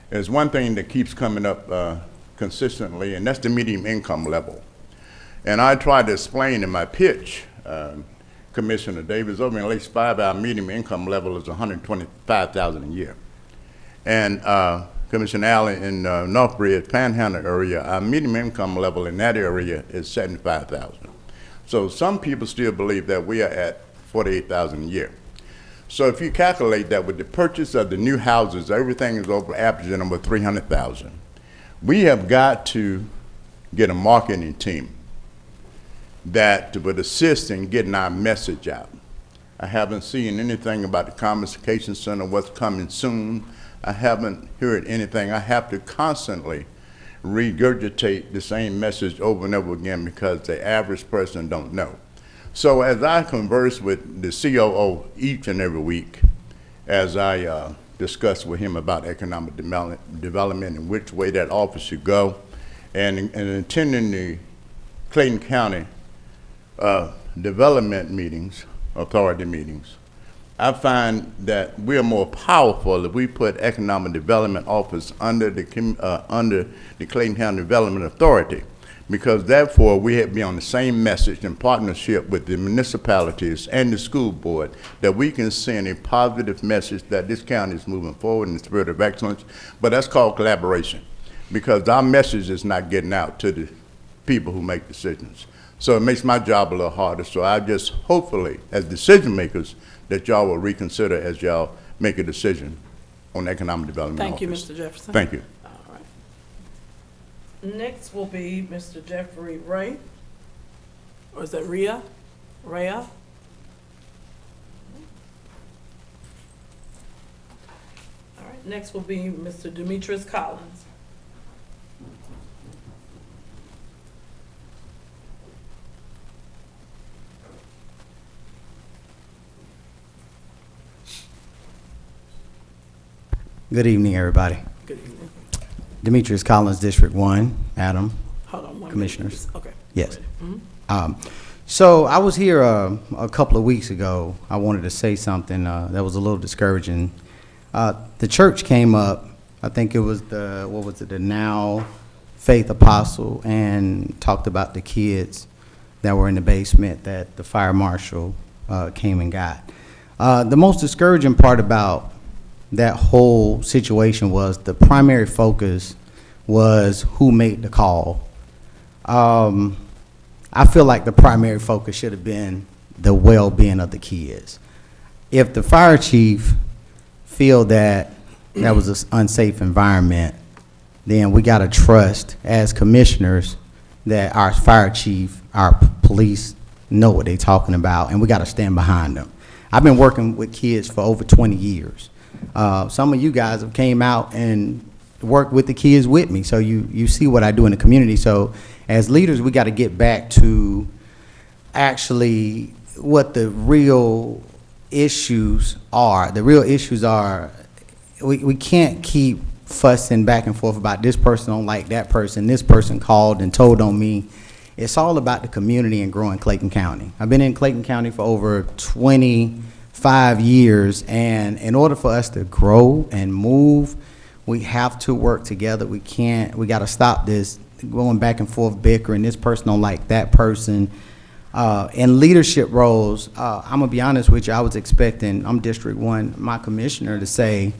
there's one thing that keeps coming up consistently, and that's the median income level. And I tried to explain in my pitch, Commissioner Davis, over in Lake 5, our median income level is $125,000 a year. And Commissioner Allen, in Northbridge, Panhandle area, our median income level in that area is $75,000. So some people still believe that we are at $48,000 a year. So if you calculate that with the purchase of the new houses, everything is over averaging over $300,000. We have got to get a marketing team that would assist in getting our message out. I haven't seen anything about the Convocation Center, what's coming soon. I haven't heard anything. I have to constantly regurgitate the same message over and over again because the average person don't know. So as I converse with the COO each and every week, as I discuss with him about economic development and which way that office should go, and attending the Clayton County development meetings, authority meetings, I find that we are more powerful if we put Economic Development Office under the Clayton County Development Authority, because therefore we have to be on the same message in partnership with the municipalities and the school board, that we can send a positive message that this county is moving forward in the spirit of excellence. But that's called collaboration, because our message is not getting out to the people who make decisions. So it makes my job a little harder. So I just hopefully, as decision makers, that y'all will reconsider as y'all make a decision on economic development. Thank you, office. Mr. Jefferson. Thank you. All right. Next will be Mr. Jeffrey Ray. Or is that Rhea? Rhea? All right. Next will be Mr. Demetrius Collins. Good evening, everybody. Good evening. Demetrius Collins, District 1, Adam. Hold on one Commissioners. minute. Okay. Yes. Mhm. So I was here a couple of weeks ago. I wanted to say something that was a little discouraging. The church came up, I think it was the Now Faith Apostle, and talked about the kids that were in the basement that the fire marshal came and got. The most discouraging part about that whole situation was the primary focus was who made the call. I feel like the primary focus should have been the well-being of the kids. If the fire chief feel that that was an unsafe environment, then we got to trust as commissioners that our fire chief, our police know what they're talking about, and we got to stand behind them. I've been working with kids for over 20 years. Some of you guys have came out and worked with the kids with me, so you see what I do in the community. So as leaders, we got to get back to actually what the real issues are. The real issues are, we can't keep fussing back and forth about this person don't like that person, this person called and told on me. It's all about the community and growing Clayton County. I've been in Clayton County for over 25 years, and in order for us to grow and move, we have to work together. We got to stop this going back and forth bickering, this person don't like that person. In leadership roles, I'm gonna be honest with you, I was expecting, I'm District 1, my commissioner to say,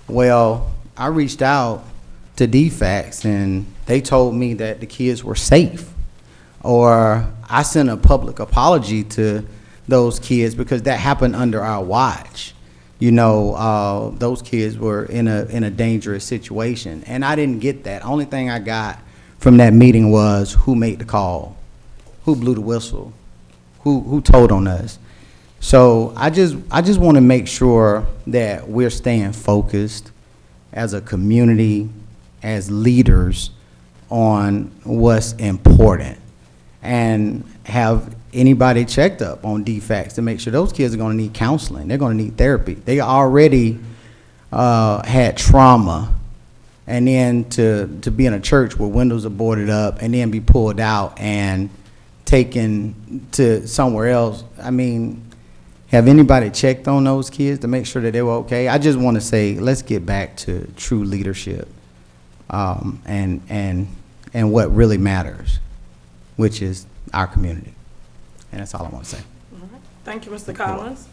well, I reached out to DFACS and they told me that the kids were safe. Or I sent a public apology to those kids because that happened under our watch. You know, those kids were in a dangerous situation, and I didn't get that. Only thing I got from that meeting was who made the call, who blew the whistle, who told on us. So I just want to make sure that we're staying focused as a community, as leaders, on what's important. and have anybody checked up on defects to make sure those kids are going to need counseling. They're going to need therapy. They already had trauma, and then to be in a church where windows are boarded up and then be pulled out and taken to somewhere else. I mean, have anybody checked on those kids to make sure that they were okay? I just want to say, let's get back to true leadership, and what really matters, which is our community. And that's all I want to say. All right. Thank you, Mr. Collins.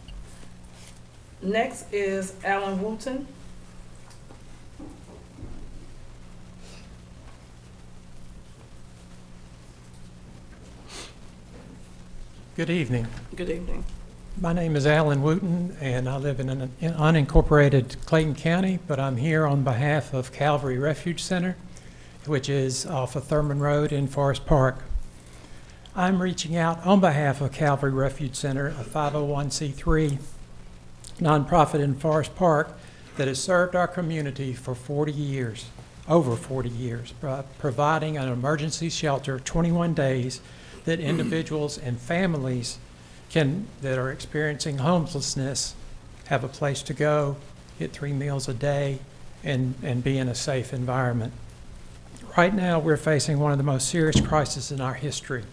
Next is Alan Wooten. Good evening. Good evening. My name is Alan Wooten, and I live in an unincorporated Clayton County, but I'm here on behalf of Calvary Refuge Center, which is off of Thurman Road in Forest Park. I'm reaching out on behalf of Calvary Refuge Center, a 501c3 nonprofit in Forest Park that has served our community for 40 years, over 40 years, providing an emergency shelter 21 days that individuals and families that are experiencing homelessness have a place to go, get 3 meals a day, and be in a safe environment. Right now, we're facing one of the most serious crises in our history.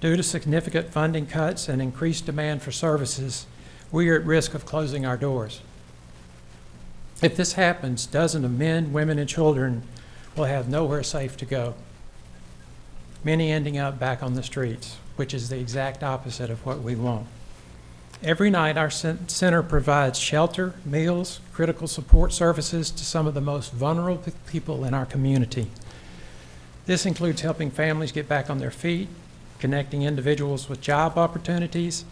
Due to significant funding cuts and increased demand for services, we are at risk of closing our doors. If this happens, dozens of men, women, and children will have nowhere safe to go, many ending up back on the streets, which is the exact opposite of what we want. Every night, our center provides shelter, meals, critical support services to some of the most vulnerable people in our community. This includes helping families get back on their feet, connecting individuals with job opportunities,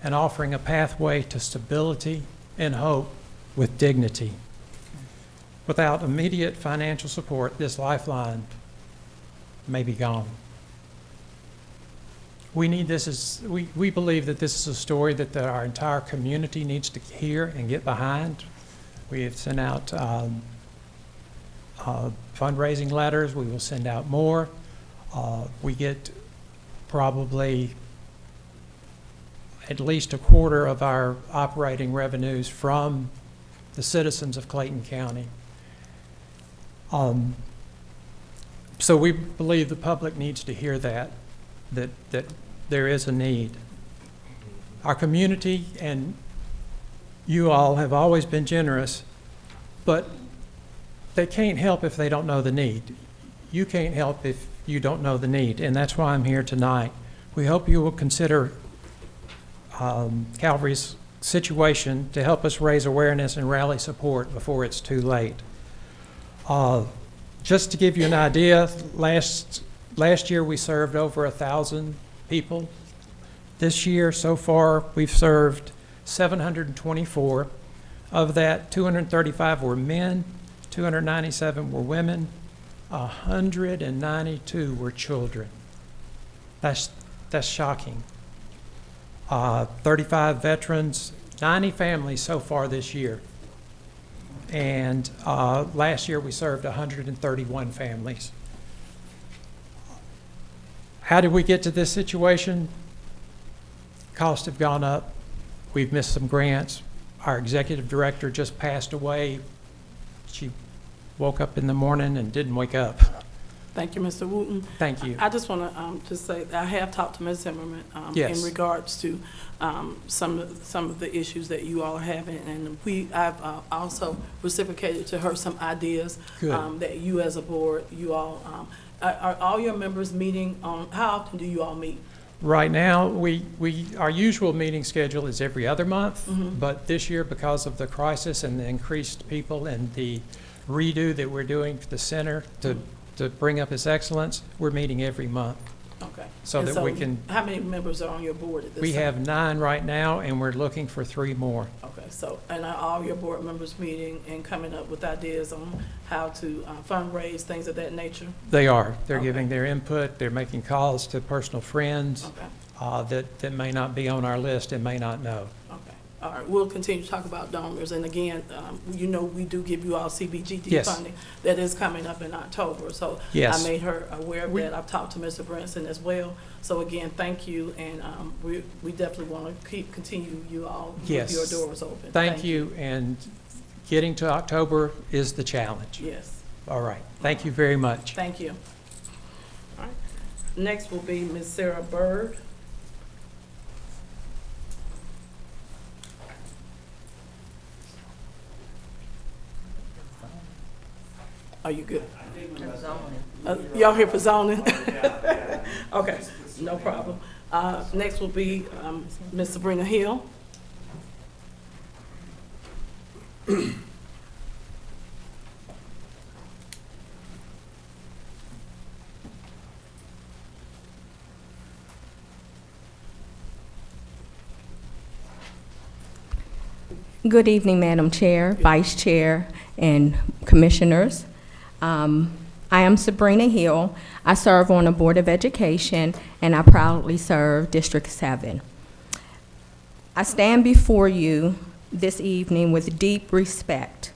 and offering a pathway to stability and hope with dignity. Without immediate financial support, this lifeline may be gone. We believe that this is a story that our entire community needs to hear and get behind. We have sent out fundraising letters. We will send out more. We get probably at least a quarter of our operating revenues from the citizens of Clayton County. So we believe the public needs to hear that there is a need. Our community and you all have always been generous, but they can't help if they don't know the need. You can't help if you don't know the need, and that's why I'm here tonight. We hope you will consider Calvary's situation to help us raise awareness and rally support before it's too late. Just to give you an idea, last year we served over 1,000 people. This year so far we've served 724. Of that, 235 were men, 297 were women, 192 were children. That's shocking. 35 veterans, 90 families so far this year. And last year we served 131 families. How did we get to this situation? Costs have gone up. We've missed some grants. Our executive director just passed away. She woke up in the morning and didn't wake up. Thank you, Mr. Wooten. Thank you. I just want to just say I have talked to Ms. Zimmerman Yes. in regards to some of the issues that you all are having, and I've also reciprocated to her some ideas that you as a board, you all are all your members meeting on. How often do you all meet? Right now, our usual meeting schedule is every other month, but this year, because of the crisis and the increased people and the redo that we're doing for the center to bring up its excellence, we're meeting every month. Okay. So that we can. How many members are on your board at this time? We have 9 right now, and we're looking for 3 more. Okay, so, and are all your board members meeting and coming up with ideas on how to fundraise, things of that nature? They are. They're giving their input. They're making calls to personal friends that may not be on our list and may not know. Okay. All right, we'll continue to talk about donors, and again, you know, we do give you all CBGD Yes. funding that is coming up in October, so Yes. I made her aware of that. I've talked to Mr. Brinson as well, so again, thank you, and we definitely want to continue you all with Yes. your doors open. Thank you, and getting to October is the challenge. Yes, All right, thank you very much. thank you. All right, next will be Ms. Sarah Bird. Are you good? Y'all here for zoning? Okay, no problem. Next will be Ms. Sabrina Hill. Good evening, Madam Chair, Vice Chair, and Commissioners. I am Sabrina Hill. I serve on the Board of Education, and I proudly serve District 7. I stand before you this evening with deep respect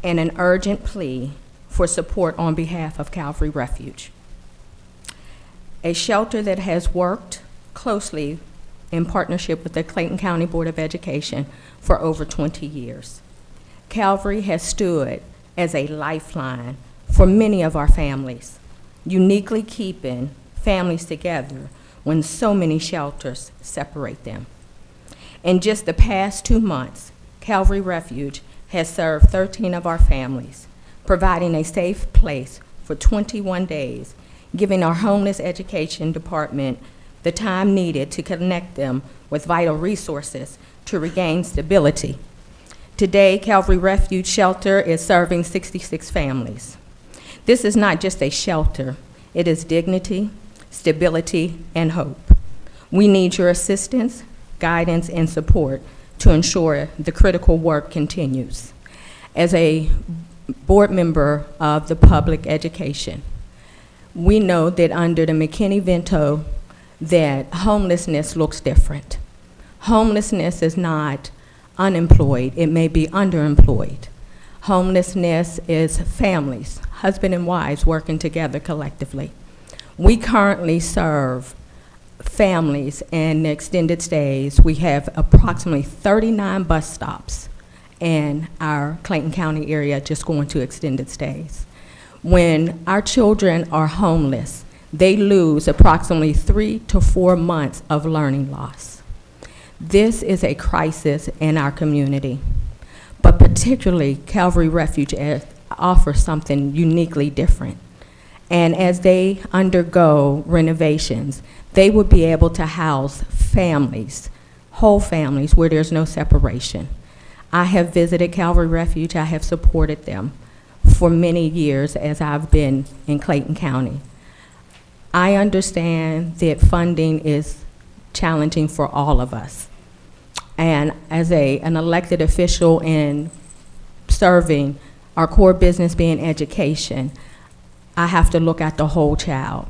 and an urgent plea for support on behalf of Calvary Refuge, a shelter that has worked closely in partnership with the Clayton County Board of Education for over 20 years. Calvary has stood as a lifeline for many of our families, uniquely keeping families together when so many shelters separate them. In just the past 2 months, Calvary Refuge has served 13 of our families, providing a safe place for 21 days, giving our homeless education department the time needed to connect them with vital resources to regain stability. Today, Calvary Refuge Shelter is serving 66 families. This is not just a shelter, it is dignity, stability, and hope. We need your assistance, guidance, and support to ensure the critical work continues. As a board member of the public education, we know that under the McKinney-Vento that homelessness looks different. Homelessness is not unemployed, it may be underemployed. Homelessness is families, husband and wives working together collectively. We currently serve families in extended stays. We have approximately 39 bus stops in our Clayton County area just going to extended stays. When our children are homeless, they lose approximately 3 to 4 months of learning loss. This is a crisis in our community, but particularly Calvary Refuge offers something uniquely different. And as they undergo renovations, they will be able to house families, whole families, where there's no separation. I have visited Calvary Refuge. I have supported them for many years as I've been in Clayton County. I understand that funding is challenging for all of us. And as an elected official in serving our core business being education, I have to look at the whole child.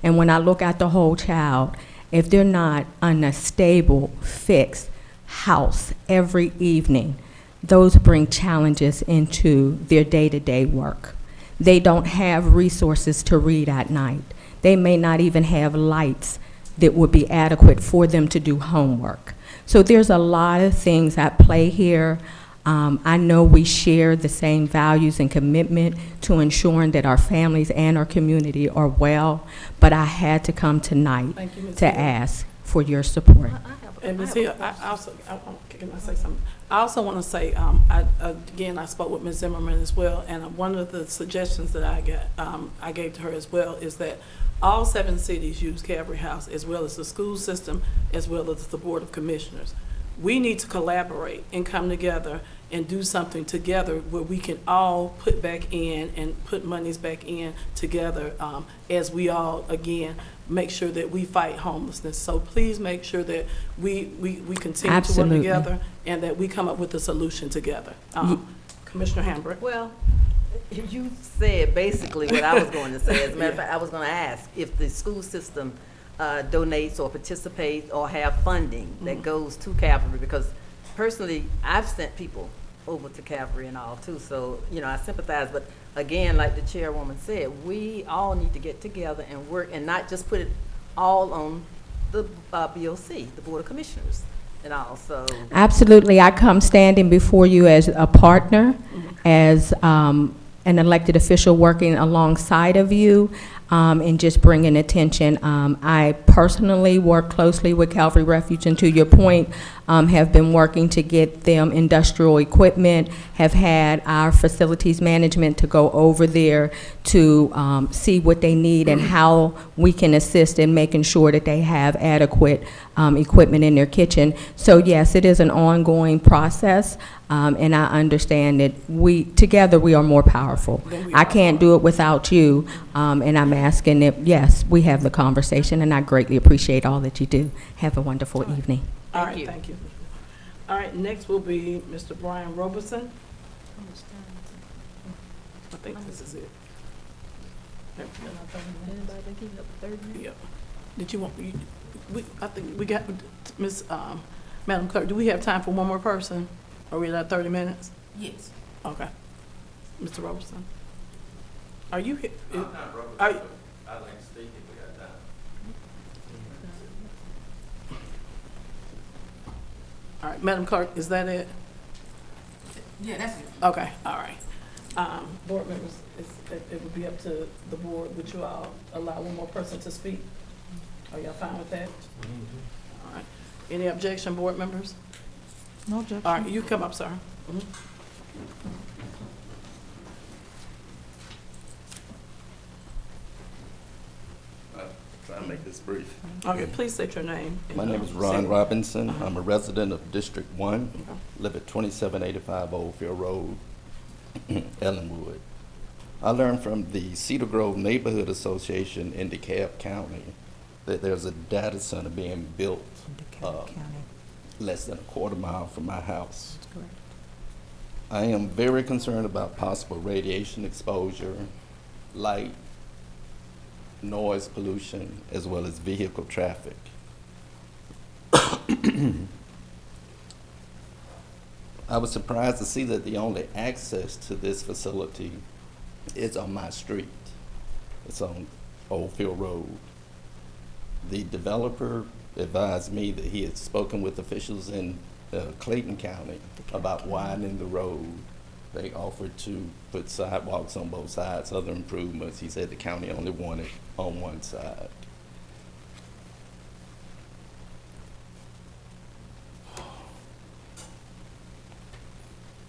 And when I look at the whole child, if they're not on a stable, fixed house every evening, those bring challenges into their day-to-day work. They don't have resources to read at night. They may not even have lights that would be adequate for them to do homework. So there's a lot of things at play here. I know we share the same values and commitment to ensuring that our families and our community are well, but I had to come tonight to ask for your support. And Ms. Hill, can I say something? I also want to say, again, I spoke with Ms. Zimmerman as well, and one of the suggestions that I gave to her as well is that all 7 cities use Calvary House, as well as the school system, as well as the Board of Commissioners. We need to collaborate and come together and do something together where we can all put back in and put monies back in together as we all, again, make sure that we fight homelessness. So please make sure that we continue Absolutely. to work together and that we come up with a solution together. Commissioner Hambrick. Well, you said basically what I was going to say. As a matter of fact, I was going to ask if the school system donates or participates or have funding that goes to Calvary, because personally, I've sent people over to Calvary and all too, so, I sympathize, but again, like the chairwoman said, we all need to get together and work and not just put it all on the BOC, the Board of Commissioners and all, so. Absolutely. I come standing before you as a partner, as an elected official working alongside of you, and just bringing attention. I personally work closely with Calvary Refuge, and to your point, have been working to get them industrial equipment, have had our facilities management to go over there to see what they need and how we can assist in making sure that they have adequate equipment in their kitchen. So yes, it is an ongoing process, and I understand that together we are more powerful. I can't do it without you, and I'm asking that, yes, we have the conversation, and I greatly appreciate all that you do. Have a wonderful evening. All right, thank you. All right, next will be Mr. Brian Roberson. I think this is it. Yep. Did you want, I think we got, Madam Clerk, do we have time for one more person? Are we at 30 minutes? Yes. Okay. Mr. Roberson, are you here? I'm not Roberson, Are, but I'd like to speak if we got time. all right, Madam Clerk, is that it? Yeah, that's it. Okay, all right. Board members, it would be up to the board. Would you all allow one more person to speak? Are y'all fine with that? All right. Any objection, board members? No objection. All right, you come up, sir. Try to make this brief. Okay, please state your name. My name is Ron Robinson. I'm a resident of District 1, live at 2785 Oldfield Road, Ellenwood. I learned from the Cedar Grove Neighborhood Association in DeKalb County that there's a data center being built less than a quarter mile from my house. I am very concerned about possible radiation exposure, light, noise pollution, as well as vehicle traffic. I was surprised to see that the only access to this facility is on my street. It's on Oldfield Road. The developer advised me that he had spoken with officials in Clayton County about widening the road. They offered to put sidewalks on both sides, other improvements. He said the county only wanted on one side.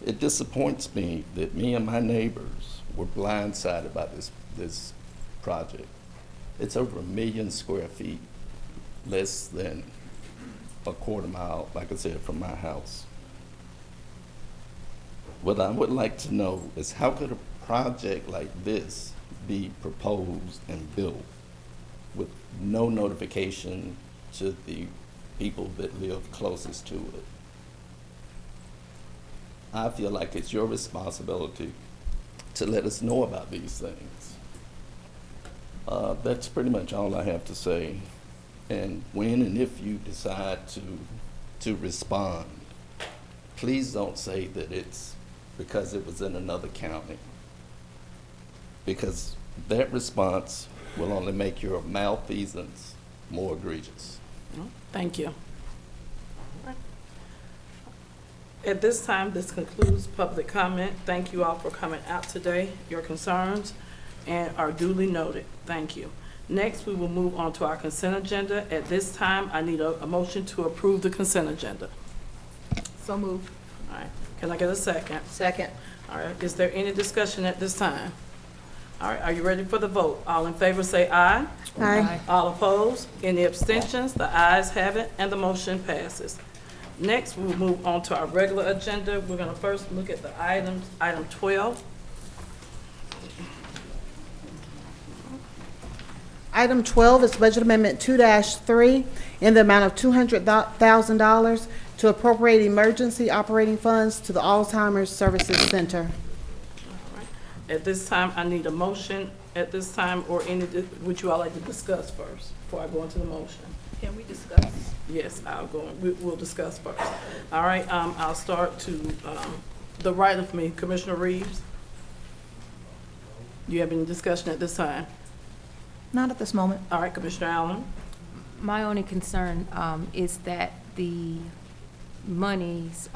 It disappoints me that me and my neighbors were blindsided by this project. It's over 1 million square feet, less than a quarter mile, like I said, from my house. What I would like to know is how could a project like this be proposed and built with no notification to the people that live closest to it? I feel like it's your responsibility to let us know about these things. That's pretty much all I have to say. And when and if you decide to respond, please don't say that it's because it was in another county, because that response will only make your malfeasance more egregious. Thank you. At this time, this concludes public comment. Thank you all for coming out today. Your concerns are duly noted. Thank you. Next, we will move on to our consent agenda. At this time, I need a motion to approve the consent agenda. So moved. All right. Can I get a second? Second. All right. Is there any discussion at this time? All right. Are you ready for the vote? All in favor say aye. Aye. All opposed? Any abstentions? The ayes have it, and the motion passes. Next, we'll move on to our regular agenda. We're going to first look at the items, item 12. Item 12 is Budget Amendment 2-3 in the amount of $200,000 to appropriate emergency operating funds to the Alzheimer's Services Center. At this time, I need a motion at this time, or would you all like to discuss first before I go into the motion? Can we discuss? Yes, we'll discuss first. All right, I'll start to the right of me, Commissioner Reeves. Do you have any discussion at this time? Not at this moment. All right, Commissioner Allen. My only concern is that the monies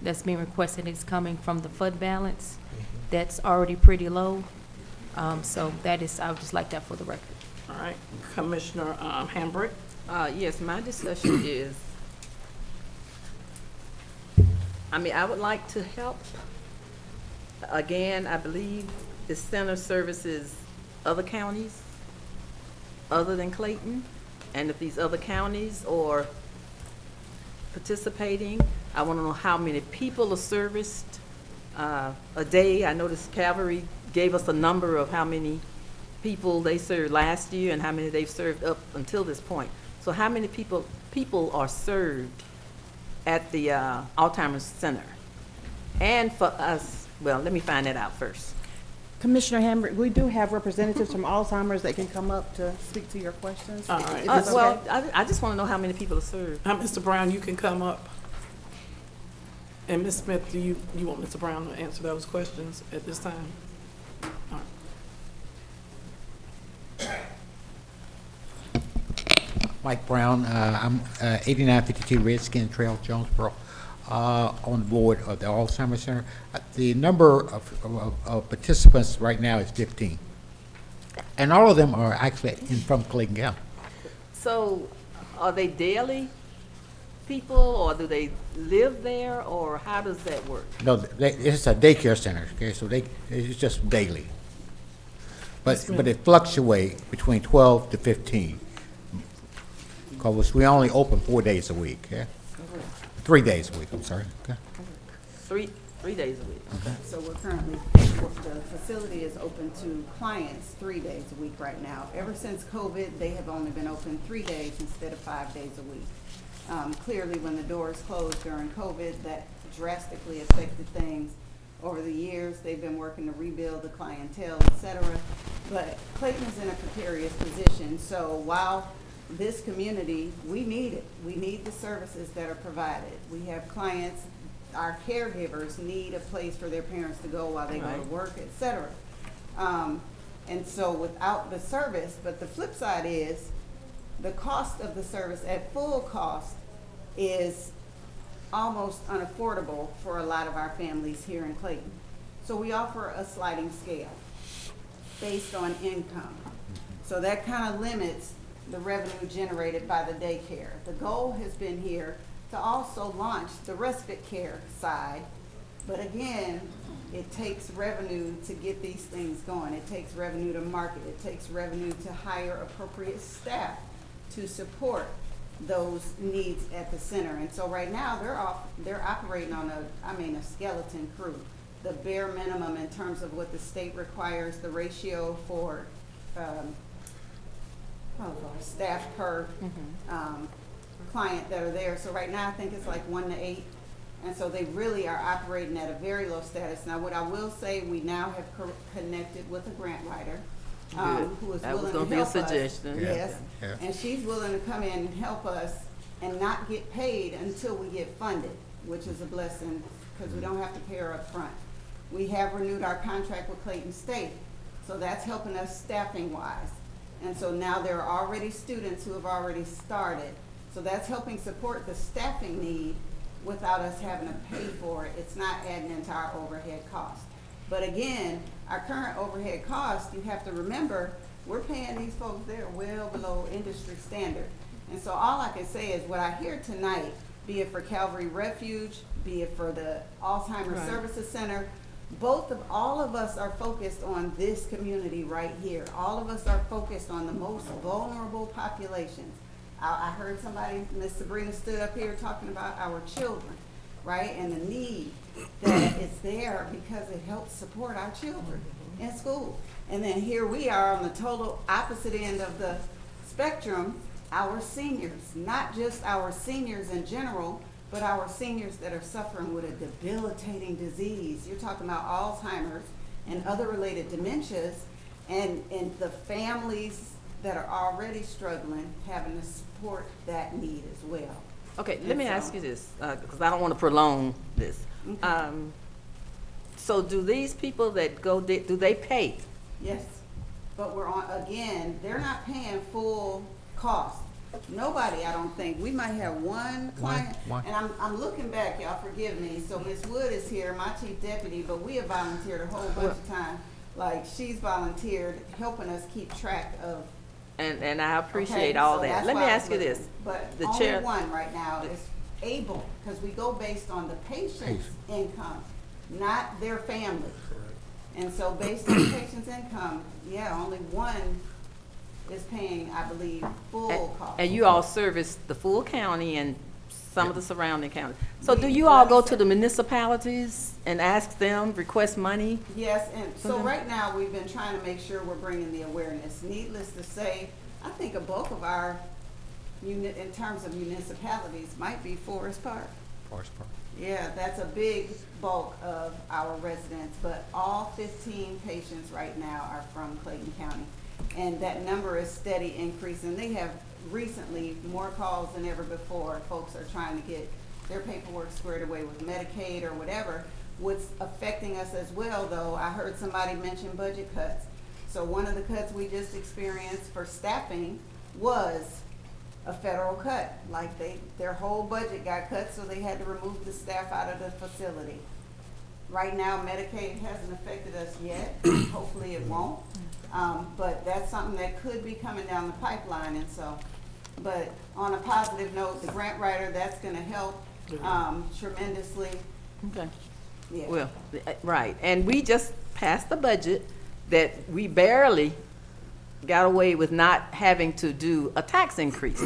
that's being requested is coming from the fund balance that's already pretty low. So that is, I would just like that for the record. All right, Commissioner Hambrick. Yes, my discussion is, I would like to help. Again, I believe the center services other counties other than Clayton. And if these other counties are participating, I want to know how many people are serviced a day. I noticed Calvary gave us a number of how many people they served last year and how many they've served up until this point. So how many people are served at the Alzheimer's Center? And for us, well, let me find that out first. Commissioner Hambrick, we do have representatives from Alzheimer's that can come up to speak to your questions. All right. Well, I just want to know how many people are served. Mr. Brown, you can come up. And Ms. Smith, do you want Mr. Brown to answer those questions at this time? All right. Mike Brown, I'm 8952 Redskin Trail, Jonesboro, on the board of the Alzheimer's Center. The number of participants right now is 15. And all of them are actually from Clayton County. So are they daily people, or do they live there, or how does that work? No, it's a daycare center, okay, so it's just daily. But it fluctuates between 12 to 15. Because we only open 4 days a week, yeah? 3 days a week, I'm sorry. Okay. Three days a week. Okay. So we're currently, the facility is open to clients 3 days a week right now. Ever since COVID, they have only been open 3 days instead of 5 days a week. Clearly, when the doors closed during COVID, that drastically affected things. Over the years, they've been working to rebuild the clientele, et cetera. But Clayton is in a precarious position. So while this community, we need it. We need the services that are provided. We have clients, our caregivers need a place for their parents to go while they go to work, et cetera. And so without the service, but the flip side is the cost of the service at full cost is almost unaffordable for a lot of our families here in Clayton. So we offer a sliding scale based on income. So that kind of limits the revenue generated by the daycare. The goal has been here to also launch the respite care side, but again, it takes revenue to get these things going. It takes revenue to market. It takes revenue to hire appropriate staff to support those needs at the center. And so right now, they're operating on a skeleton crew. The bare minimum in terms of what the state requires, the ratio for staff per client that are there. So right now, I think it's like 1 to 8. And so they really are operating at a very low status. Now, what I will say, we now have connected with a grant writer who is willing to help us. Yes, and she's willing to come in and help us and not get paid until we get funded, which is a blessing because we don't have to pay her up front. We have renewed our contract with Clayton State, so that's helping us staffing-wise. And so now there are already students who have already started. So that's helping support the staffing need without us having to pay for it. It's not adding into our overhead costs. But again, our current overhead costs, you have to remember, we're paying these folks, they're well below industry standard. And so all I can say is what I hear tonight, be it for Calvary Refuge, be it for the Alzheimer's Services Center, all of us are focused on this community right here. All of us are focused on the most vulnerable populations. I heard somebody, Ms. Sabrina stood up here talking about our children, right? And the need that is there because it helps support our children in school. And then here we are on the total opposite end of the spectrum, our seniors, not just our seniors in general, but our seniors that are suffering with a debilitating disease. You're talking about Alzheimer's and other related dementias, and the families that are already struggling, having to support that need as well. Okay, let And me so- ask you this, because I don't want to prolong this. Okay. So do these people that go, do they pay? Yes, but we're on, again, they're not paying full cost. Nobody, I don't think, we might have one client, one. and I'm looking back, y'all forgive me, so Ms. Wood is here, my chief deputy, but we have volunteered a whole bunch of time. Like, she's volunteered, helping us keep track of. And I appreciate Okay, all so that. that's Let me why I ask you was this. looking. But The only chair- one right now is able, because we go based on the patient's income, not their family. And so based on the patient's income, yeah, only one is paying, I believe, full cost. And you all service the full county and some of the surrounding counties. So do We- you all go to the municipalities and ask them, request money? Yes, and so Mhm. right now, we've been trying to make sure we're bringing the awareness. Needless to say, I think a bulk of our in terms of municipalities, might be Forest Park. Forest Park. Yeah, that's a big bulk of our residents, but all 15 patients right now are from Clayton County. And that number is steady increasing. They have recently more calls than ever before. Folks are trying to get their paperwork squared away with Medicaid or whatever. What's affecting us as well, though, I heard somebody mention budget cuts. So one of the cuts we just experienced for staffing was a federal cut. Like their whole budget got cut, so they had to remove the staff out of the facility. Right now, Medicaid hasn't affected us yet. Hopefully it won't. But that's something that could be coming down the pipeline, and so, but on a positive note, the grant writer, that's gonna help, tremendously. Okay. Yeah. Well, right, and we just passed a budget that we barely got away with not having to do a tax increase.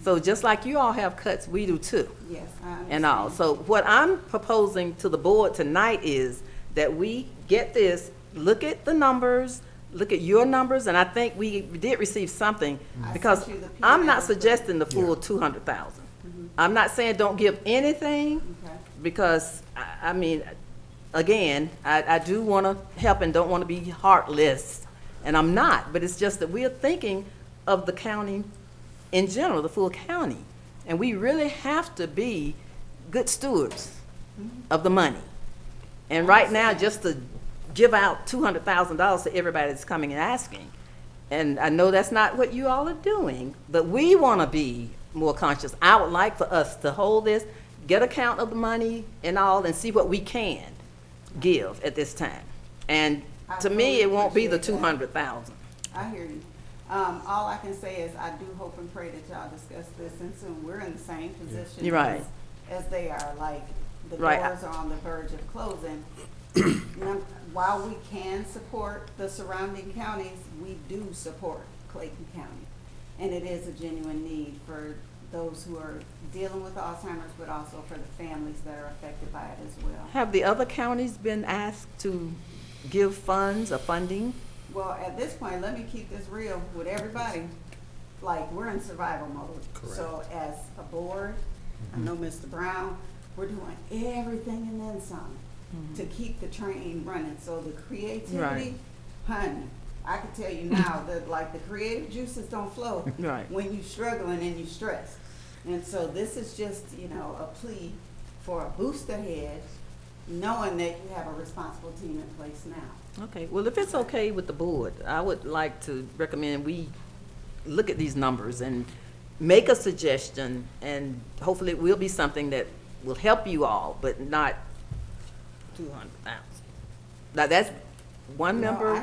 So just like you all have cuts, we do too. Yes, I understand. And all. So what I'm proposing to the board tonight is that we get this, look at the numbers, look at your numbers, and I think we did receive something, I because sent you the I'm not P&L. suggesting the full 200,000. I'm not saying don't give anything, Okay. because, I mean, again, I do want to help and don't want to be heartless, and I'm not, but it's just that we're thinking of the county in general, the full county, and we really have to be good stewards of the money. And right now, just to give out $200,000 to everybody that's coming and asking, and I know that's not what you all are doing, but we want to be more conscious. I would like for us to hold this, get a count of the money and all, and see what we can give at this time. And to me, it won't be the 200,000. I hear you. All I can say is I do hope and pray that y'all discuss this, and soon we're in the same position. You're right. As they are, like, the Right. doors are on the verge of closing. While we can support the surrounding counties, we do support Clayton County. And it is a genuine need for those who are dealing with Alzheimer's, but also for the families that are affected by it as well. Have the other counties been asked to give funds or funding? Well, at this point, let me keep this real with everybody. Like, we're in survival mode. Correct. So as a board, I know Mr. Brown, we're doing everything and then some to keep the train running. So the creativity, Right. honey, I can tell you now that like the creative juices don't flow Right. when you're struggling and you're stressed. And so this is just, a plea for a boost ahead, knowing that you have a responsible team in place now. Okay, well, if it's okay with the board, I would like to recommend we look at these numbers and make a suggestion, and hopefully it will be something that will help you all, but not 200,000. Now, that's one No, member,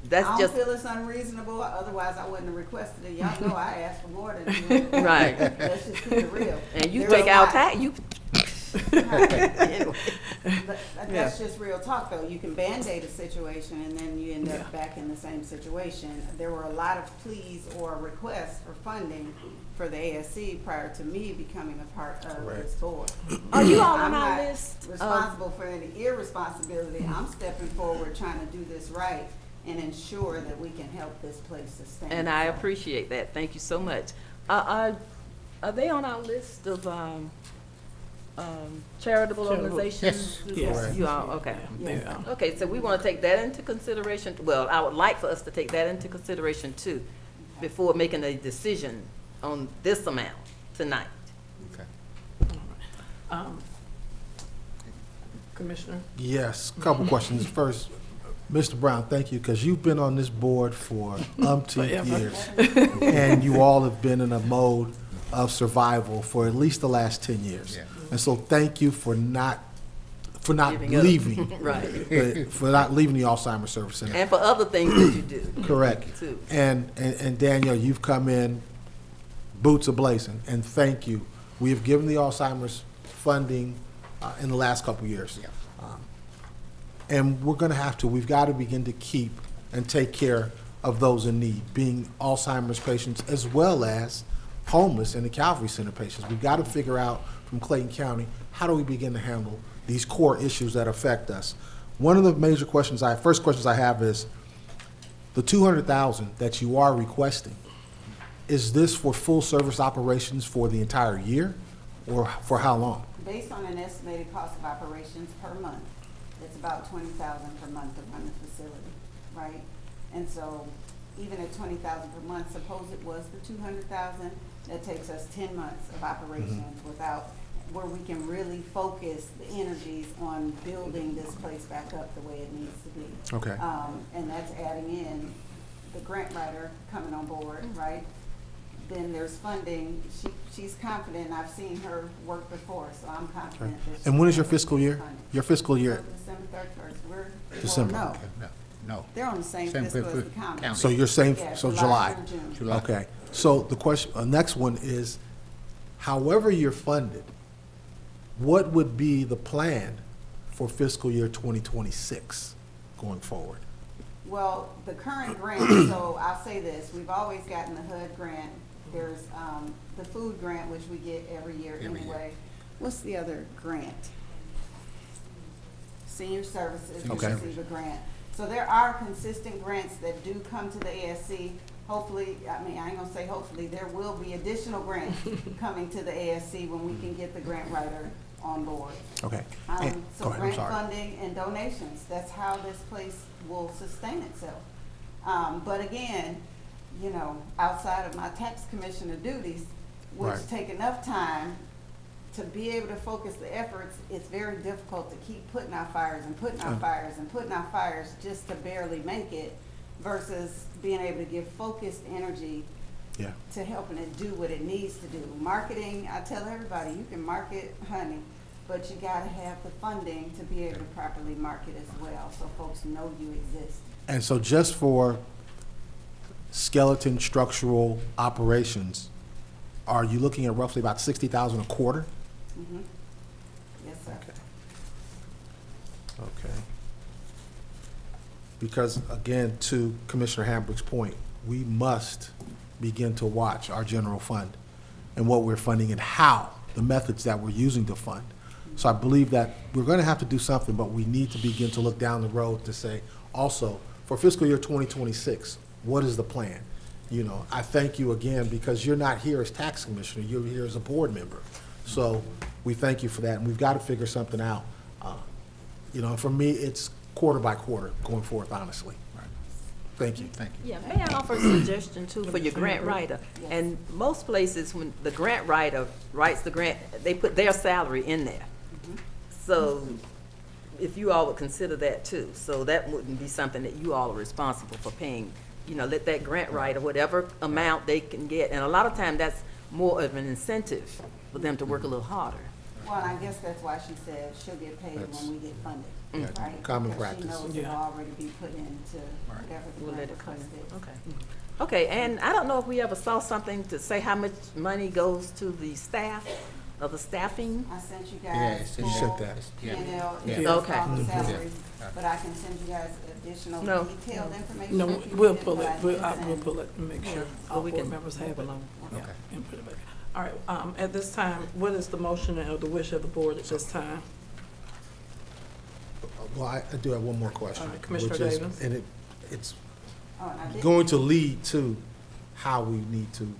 that's I don't just, feel it's unreasonable, otherwise I wouldn't have requested it. Y'all know I asked for more than Right. Let's just keep it real. and you There's take a out lot. tax, you. Anyway. That's just real talk, though. You can Band-Aid a situation, and then you end up back in the same situation. There were a lot of pleas or requests for funding for the ASC prior to me becoming a part of this board. Are you all I'm on our not list? responsible for any irresponsibility. I'm stepping forward, trying to do this right and ensure that we can help this place sustain. And I itself. appreciate that. Thank you so much. Are they on our list of charitable organizations? Yes. You all, okay. Yes. Okay, so we want to take that into consideration. Well, I would like for us to take that into consideration too. before making a decision on this amount tonight. Commissioner? Yes, a couple questions. First, Mr. Brown, thank you, because you've been on this board for umpteen Forever. years. And you all have been in a mode of survival for at least the last 10 years. And so thank you for not Giving up. leaving. Right. For not leaving the Alzheimer's Service Center. And for other things that you do. Correct. Too. And Danielle, you've come in boots a-blazing, and thank you. We have given the Alzheimer's funding in the last couple of years. And we've got to begin to keep and take care of those in need, being Alzheimer's patients as well as homeless and the Calvary Center patients. We've got to figure out from Clayton County, how do we begin to handle these core issues that affect us? One of the major first questions I have is, the $200,000 that you are requesting, is this for full service operations for the entire year, or for how long? Based on an estimated cost of operations per month, it's about $20,000 per month to run the facility, right? And so even at $20,000 per month, suppose it was the $200,000, that takes us 10 months of operations without, where we can really focus the energies on building this place back up the way it needs to be. Okay. And that's adding in the grant writer coming on board, right? Then there's funding. She's confident. I've seen her work before, so I'm confident. That And when is your she's fiscal year? funded. Your fiscal year? December 31st. We're, December. Well, Okay. no. No. They're on the same fiscal as the county. So you're saying, Yeah, so July? through June. Okay. So the question, next one is, however you're funded, what would be the plan for fiscal year 2026 going forward? Well, the current grant, so I'll say this, we've always gotten the HUD grant. There's the food grant, which we get every year anyway. What's the other grant? Senior Services, we Okay. receive a grant. So there are consistent grants that do come to the ASC. Hopefully, I mean, I ain't gonna say hopefully, there will be additional grants coming to the ASC when we can get the grant writer on board. Okay. So Go ahead, I'm grant sorry. funding and donations, that's how this place will sustain itself. But again, you know, outside of my tax commissioner duties, which Right. take enough time to be able to focus the efforts, it's very difficult to keep putting out fires and putting out fires and putting out fires just to barely make it, versus being able to give focused energy Yeah. to helping it do what it needs to do. Marketing, I tell everybody, you can market honey, but you gotta have the funding to be able to properly market as well, so folks know you exist. And so just for skeleton structural operations, are you looking at roughly about 60,000 a quarter? Mhm. Yes, sir. Okay. Because again, to Commissioner Hambrick's point, we must begin to watch our general fund and what we're funding and how, the methods that we're using to fund. So I believe that we're going to have to do something, but we need to begin to look down the road to say, also, for fiscal year 2026, what is the plan? You know, I thank you again, because you're not here as tax commissioner, you're here as a board member. So we thank you for that, and we've got to figure something out. You know, for me, it's quarter by quarter going forth, honestly. Thank you. Thank you. Yeah, may I offer a suggestion too for your grant writer? And most places, when the grant writer writes the grant, they put their salary in there. So if you all would consider that too, so that wouldn't be something that you all are responsible for paying. You know, let that grant writer, whatever amount they can get, and a lot of time that's more of an incentive for them to work a little harder. Well, and I guess that's why she said she'll get paid when we get funded, right? Common Because practice. she knows it'll already be put into whatever the We'll grant let it come request is. Okay. Okay, and I don't know if we ever saw something to say how much money goes to the staff, of the staffing. I sent you Yeah, guys you full sent that. P&L, Yeah. it lists Okay. all the Mhm. salaries, but I can send you guys additional No. detailed information. No, if you we'll need pull but it, I we'll, can we'll send- pull it and make sure Well, all we board can members have move it. along. Yeah, and put it back. All right, at this time, what is the motion or the wish of the board at this time? Well, I do have one more question. All right, Commissioner which is- Davis. And it's Oh, and I did- going to lead to how we need to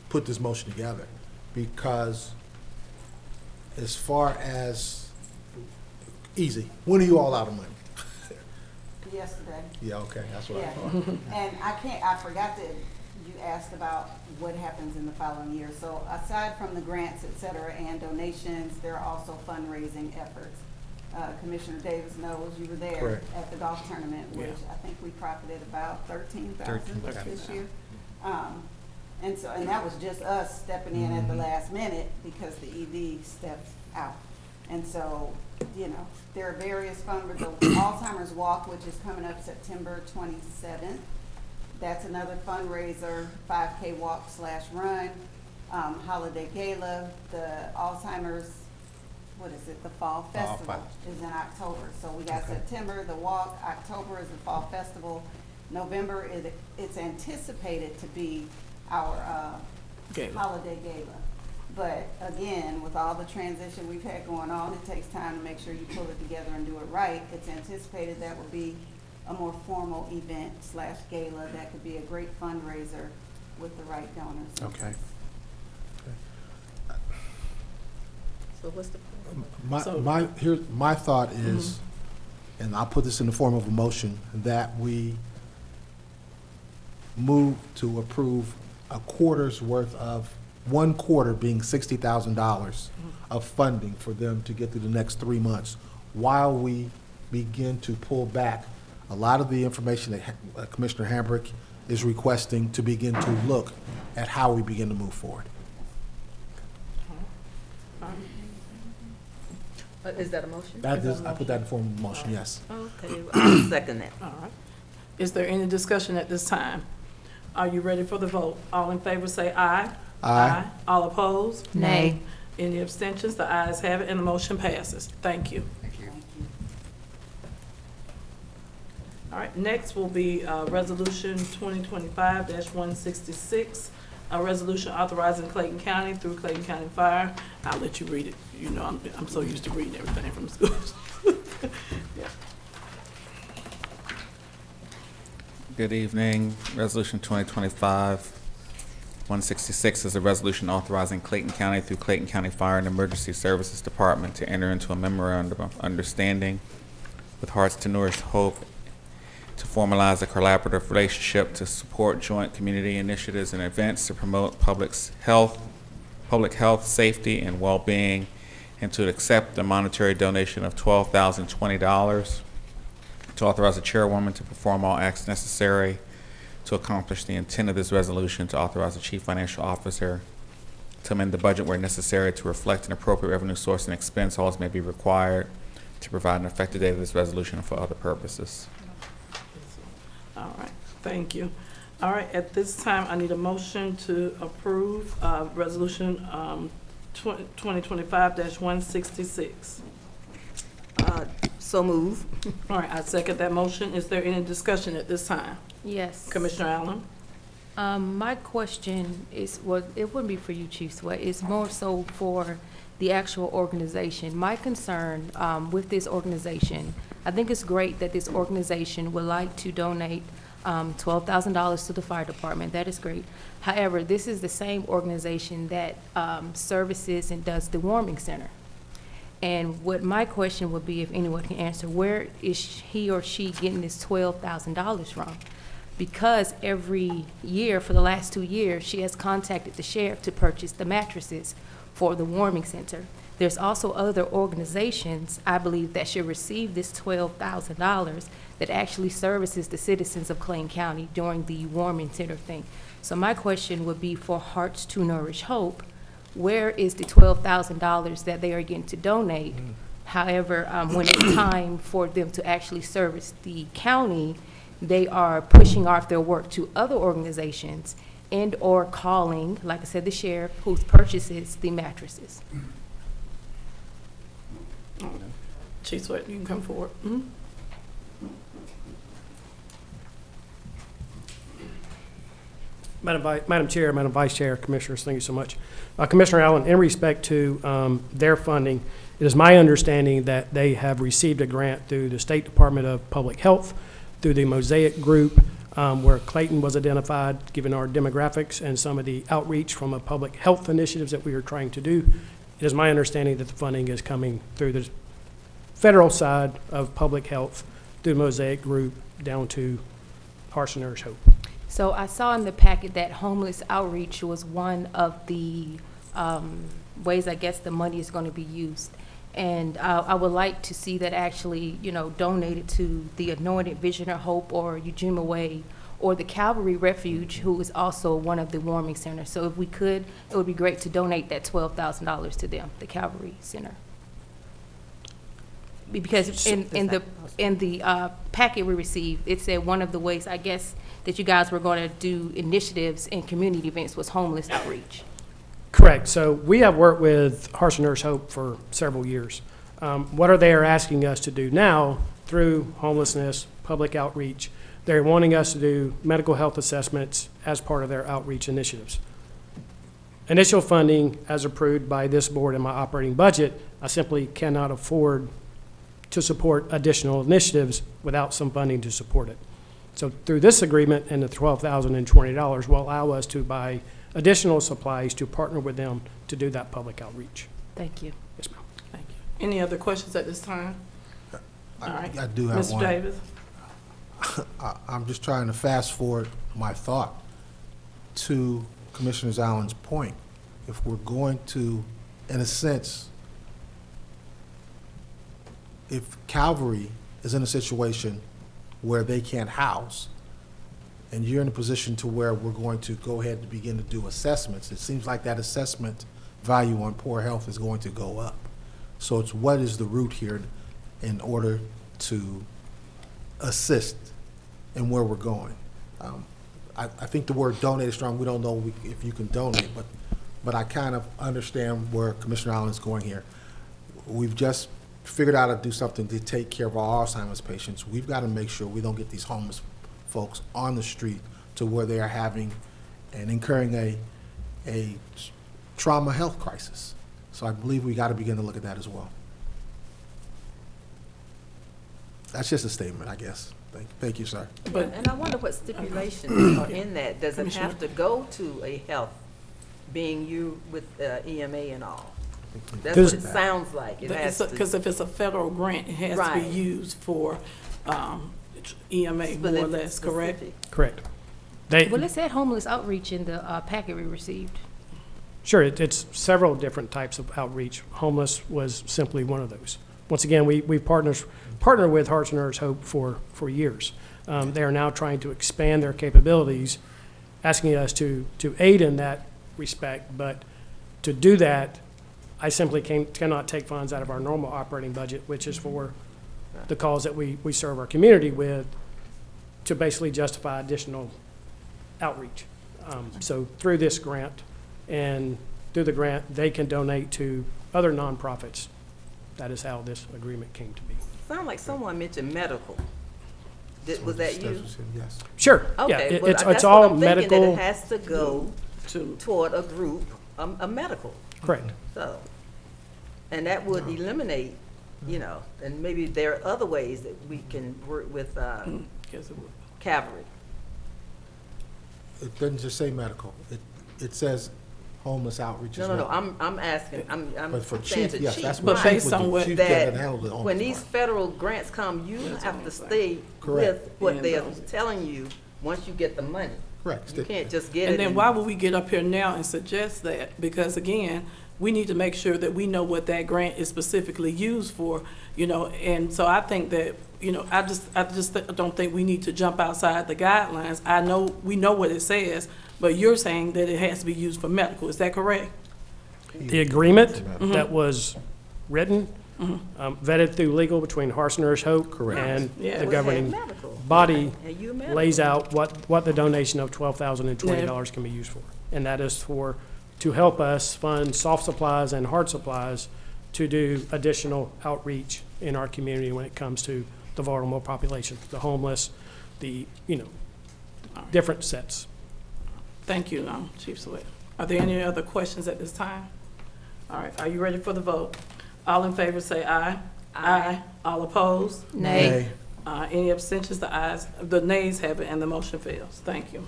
put this motion together. Because as far as, easy, when are you all out of money? yesterday. Yeah, okay, that's what I Yeah. thought. And I forgot that you asked about what happens in the following year. So aside from the grants, et cetera, and donations, there are also fundraising efforts. Commissioner Davis knows you were there Correct. at the golf tournament, which Yeah. I think we profited about 13,000 this 13,000. year. And that was just us stepping in at the last minute because the ED stepped out. And so, you know, there are various fundraisers. The Alzheimer's Walk, which is coming up September 27th. That's another fundraiser, 5K walk/run, holiday gala, the Alzheimer's, what is it, the Fall Festival is in October. So we got September, the walk, October is the Fall Festival. November, it's anticipated to be our holiday gala. But again, with all the transition we've had going on, it takes time to make sure you pull it together and do it right. It's anticipated that will be a more formal event/gala that could be a great fundraiser with the right donors. Okay. So what's the? My thought is, and I'll put this in the form of a motion, that we move to approve a quarter's worth of, 1 quarter being $60,000 of funding for them to get through the next 3 months, while we begin to pull back a lot of the information that Commissioner Hambrick is requesting, to begin to look at how we begin to move forward. Is that a motion? That is, I put that in form of a motion, yes. Okay, I'll second that. All right. Is there any discussion at this time? Are you ready for the vote? All in favor say aye. Aye. All opposed? Nay. Any abstentions? The ayes have it and the motion passes. Thank you. Thank you. All right, next will be Resolution 2025-166, a resolution authorizing Clayton County through Clayton County Fire. I'll let you read it. You know, I'm so used to reading everything from school. Yeah. Good evening. Resolution 2025-166 is a resolution authorizing Clayton County through Clayton County Fire and Emergency Services Department to enter into a memorandum of understanding with Hearts to Nourish Hope to formalize a collaborative relationship to support joint community initiatives and events to promote public health, safety, and well-being, and to accept a monetary donation of $12,020, to authorize the chairwoman to perform all acts necessary to accomplish the intent of this resolution, to authorize the chief financial officer to amend the budget where necessary to reflect an appropriate revenue source and expense all as may be required, to provide an effective date of this resolution for other purposes. All right, thank you. All right, at this time, I need a motion to approve Resolution 2025-166. So move. All right, I second that motion. Is there any discussion at this time? Yes. Commissioner Allen? My question is, well, it wouldn't be for you, Chief Sweat. It's more so for the actual organization. My concern with this organization, I think it's great that this organization would like to donate $12,000 to the fire department. That is great. However, this is the same organization that services and does the warming center. And what my question would be, if anyone can answer, where is he or she getting this $12,000 from? Because every year, for the last 2 years, she has contacted the sheriff to purchase the mattresses for the warming center. There's also other organizations, I believe, that should receive this $12,000 that actually services the citizens of Clayton County during the warming center thing. So my question would be for Hearts to Nourish Hope, where is the $12,000 that they are getting to donate? However, when it's time for them to actually service the county, they are pushing off their work to other organizations and or calling, like I said, the sheriff who purchases the mattresses. Chief Sweat, you can come forward. Madam Chair, Madam Vice Chair, Commissioners, thank you so much. Commissioner Allen, in respect to their funding, it is my understanding that they have received a grant through the State Department of Public Health, through the Mosaic Group, where Clayton was identified, given our demographics and some of the outreach from a public health initiatives that we are trying to do. It is my understanding that the funding is coming through the federal side of public health through the Mosaic Group down to Hearts and Nourish Hope. So I saw in the packet that homeless outreach was one of the ways I guess the money is going to be used. And I would like to see that actually, you know, donated to the Anointed Vision of Hope or Ujima Way or the Calvary Refuge, who is also one of the warming centers. So if we could, it would be great to donate that $12,000 to them, the Calvary Center. Because in the packet we received, it said one of the ways, I guess, that you guys were going to do initiatives and community events was homeless outreach. Correct. So we have worked with Hearts and Nourish Hope for several years. What they are asking us to do now through homelessness, public outreach, they're wanting us to do medical health assessments as part of their outreach initiatives. Initial funding, as approved by this board in my operating budget, I simply cannot afford to support additional initiatives without some funding to support it. So through this agreement and the $12,020 will allow us to buy additional supplies to partner with them to do that public outreach. Thank you. Yes, ma'am. Thank you. Any other questions at this time? All right. I do have Mr. one. Davis? I'm just trying to fast forward my thought to Commissioner Allen's point. If we're going to, in a sense, if Calvary is in a situation where they can't house, and you're in a position to where we're going to go ahead and begin to do assessments, it seems like that assessment value on poor health is going to go up. So it's what is the route here in order to assist in where we're going. I think the word donate is strong. We don't know if you can donate, but I kind of understand where Commissioner Allen is going here. We've just figured out how to do something to take care of our Alzheimer's patients. We've got to make sure we don't get these homeless folks on the street to where they are having and incurring a trauma health crisis. So I believe we got to begin to look at that as well. That's just a statement, I guess. Thank you, sir. And I wonder what stipulations are in that. Does it have to go to a health, being you with EMA and all? That's what it sounds like. It has to. Because if it's a federal grant, it has to be used for EMA, more or less, correct? Correct. Well, it said homeless outreach in the packet we received. Sure, it's several different types of outreach. Homeless was simply one of those. Once again, we partner with Hearts and Nourish Hope for years. They are now trying to expand their capabilities, asking us to aid in that respect. But to do that, I simply cannot take funds out of our normal operating budget, which is for the cause that we serve our community with, to basically justify additional outreach. So through this grant, and through the grant, they can donate to other nonprofits. That is how this agreement came to be. Sound like someone mentioned medical. Was that you? Yes. Sure. Okay, Yeah, well, it's that's all what I'm thinking, medical. that it has to go toward a group, a medical. Correct. So, and that would eliminate, you know, and maybe there are other ways that we can work with Calvary. It doesn't just say medical. It says homeless outreach as well. No, I'm asking, I'm But for saying chief, to yes, chief, that's what But chief based would on do. what- Chief that doesn't handle the homeless when these part. federal grants come, you have to stay Correct. with what And, they are telling you once you get the money. Correct. You can't just get it. And then why would we get up here now and suggest that? Because again, we need to make sure that we know what that grant is specifically used for, you know, and so I think that, you know, I just don't think we need to jump outside the guidelines. I know, we know what it says, but you're saying that it has to be used for medical, is that correct? The agreement that was written, vetted through legal between Hearts and Nourish Hope and Yeah. the Well, governing medical. body And you medical. lays out what the donation of $12,020 can be used for. And that is to help us fund soft supplies and hard supplies to do additional outreach in our community when it comes to the vulnerable population, the homeless, the, different sets. Thank you, Chief Sweat. Are there any other questions at this time? All right, are you ready for the vote? All in favor say aye. Aye. All opposed? Nay. Any abstentions? The nays have it and the motion fails. Thank you.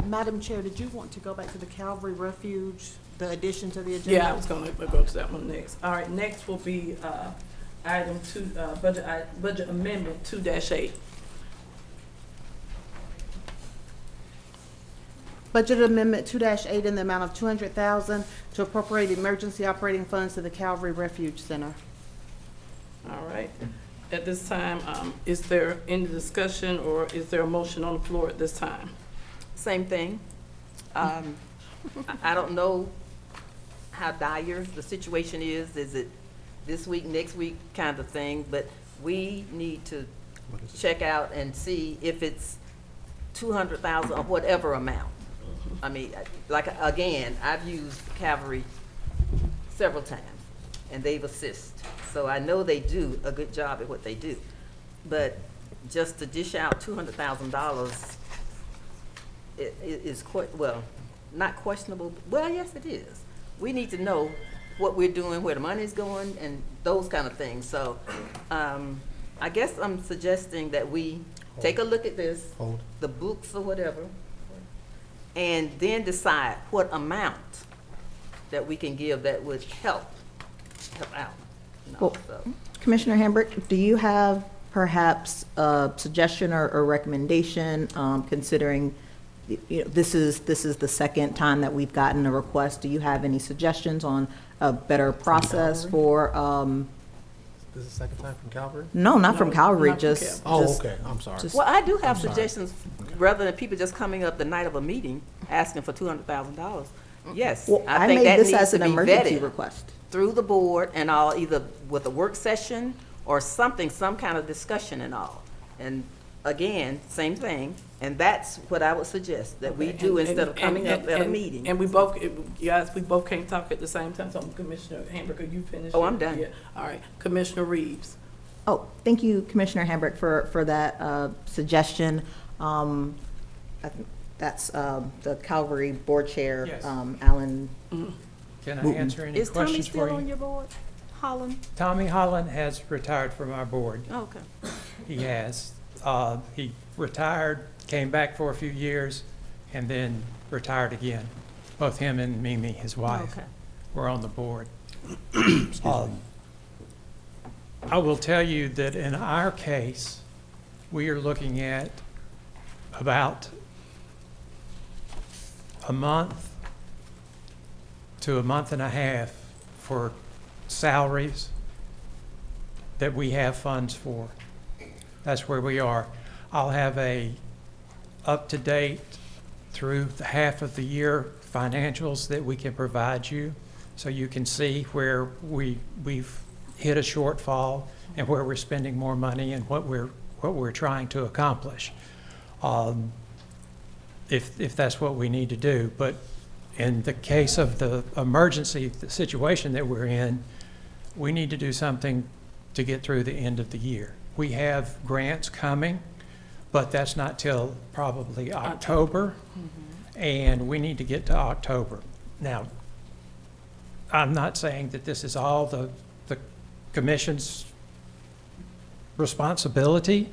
Madam Chair, did you want to go back to the Calvary Refuge, the addition to the agenda? Yeah, I was gonna go to that one next. All right, next will be item two, budget amendment 2-8. Budget Amendment 2-8 in the amount of $200,000 to appropriate emergency operating funds to the Calvary Refuge Center. All right. At this time, is there any discussion or is there a motion on the floor at this time? Same thing. I don't know how dire the situation is. Is it this week, next week kind of thing? But we need to check out and see if it's 200,000 or whatever amount. I mean, like, again, I've used Cavalry several times, and they've assisted. So I know they do a good job at what they do. But just to dish out $200,000 is quite, well, not questionable. Well, yes, it is. We need to know what we're doing, where the money's going, and those kind of things. So I guess I'm suggesting that we take a look at this, the books or whatever, and then decide what amount that we can give that would help out. You know, Well, so. Commissioner Hambrick, do you have perhaps a suggestion or recommendation, considering this is the second time that we've gotten a request? Do you have any suggestions on a better process for? This is the second time from Calvary? No, not from Calvary. not from Just. Oh, just- okay, I'm sorry. just- Well, I do have I'm sorry. suggestions, rather than people just coming up the night of a meeting asking for $200,000. Yes, Well, I think made that this needs as to an be emergency vetted request. through the board and all, either with a work session or something, some kind of discussion and all. And again, same thing, and that's what I would suggest that we do instead of coming up at a meeting. And we both, guys, we both can't talk at the same time. So Commissioner Hambrick, are you finished? Oh, I'm done. Yeah. All right. Commissioner Reeves. Oh, thank you, Commissioner Hambrick, for that suggestion. I think that's the Calvary Board Chair, Yes. Alan. Can I answer any Is Tommy questions still for on you? your board? Holland? Tommy Holland has retired from our board. Oh, okay. He has. He retired, came back for a few years, and then retired again. Both him and Mimi, his wife, Okay. were on the board. I will tell you that in our case, we are looking at about a month to a month and a half for salaries that we have funds for. That's where we are. I'll have a up-to-date through the half of the year financials that we can provide you, so you can see where we've hit a shortfall and where we're spending more money and what we're trying to accomplish. If that's what we need to do. But in the case of the emergency situation that we're in, we need to do something to get through the end of the year. We have grants coming, but that's not till probably October, and we need to get to October. Now, I'm not saying that this is all the commission's responsibility,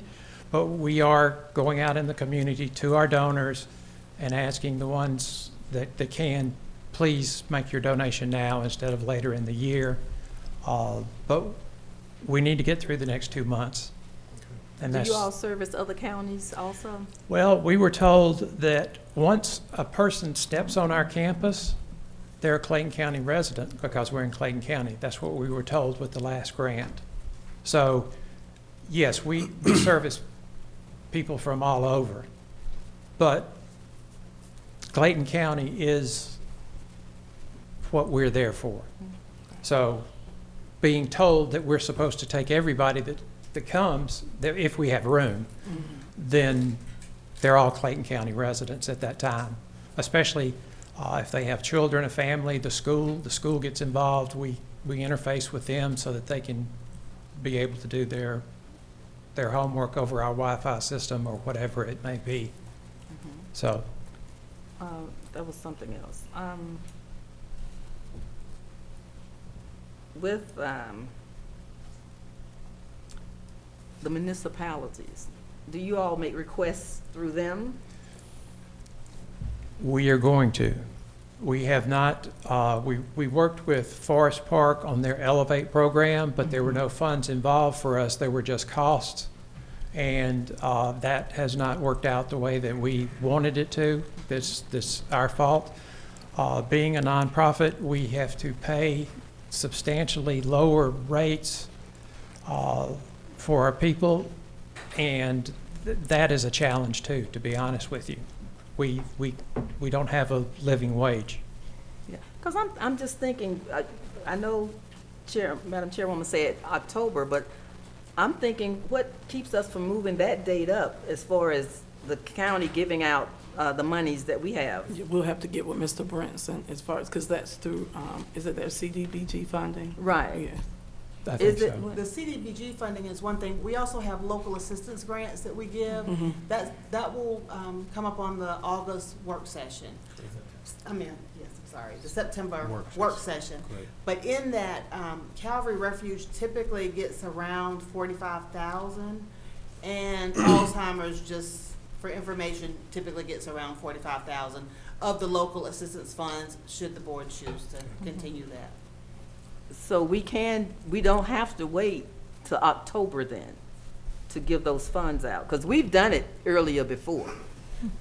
but we are going out in the community to our donors and asking the ones that can, please make your donation now instead of later in the year. But we need to get through the next 2 months. And Do that's, you all service other counties also? well, we were told that once a person steps on our campus, they're a Clayton County resident because we're in Clayton County. That's what we were told with the last grant. So, yes, we service people from all over, but Clayton County is what we're there for. So, being told that we're supposed to take everybody that comes, that if we have room, then they're all Clayton County residents at that time, especially if they have children, a family, the school gets involved. We interface with them so that they can be able to do their homework over our Wi-Fi system or whatever it may be. So. That was something else. With the municipalities, do you all make requests through them? We are going to. We have not, we worked with Forest Park on their Elevate program, but there were no funds involved for us. There were just costs. And that has not worked out the way that we wanted it to. This our fault. Being a nonprofit, we have to pay substantially lower rates for our people, and that is a challenge too, to be honest with you. We don't have a living wage. Yeah, because I'm just thinking, I know Madam Chairwoman said October, but I'm thinking what keeps us from moving that date up as far as the county giving out the monies that we have? We'll have to get with Mr. Brinson as far as, because that's through, is it their CDBG funding? Right. Yeah. I think so. The CDBG funding is one thing. We also have local assistance grants that we give. Mhm. That will come up on the August work session. The September work session. Great. But in that, Calvary Refuge typically gets around 45,000, and Alzheimer's, just for information, typically gets around 45,000 of the local assistance funds, should the board choose to continue that. So we don't have to wait till October then to give those funds out, because we've done it earlier before.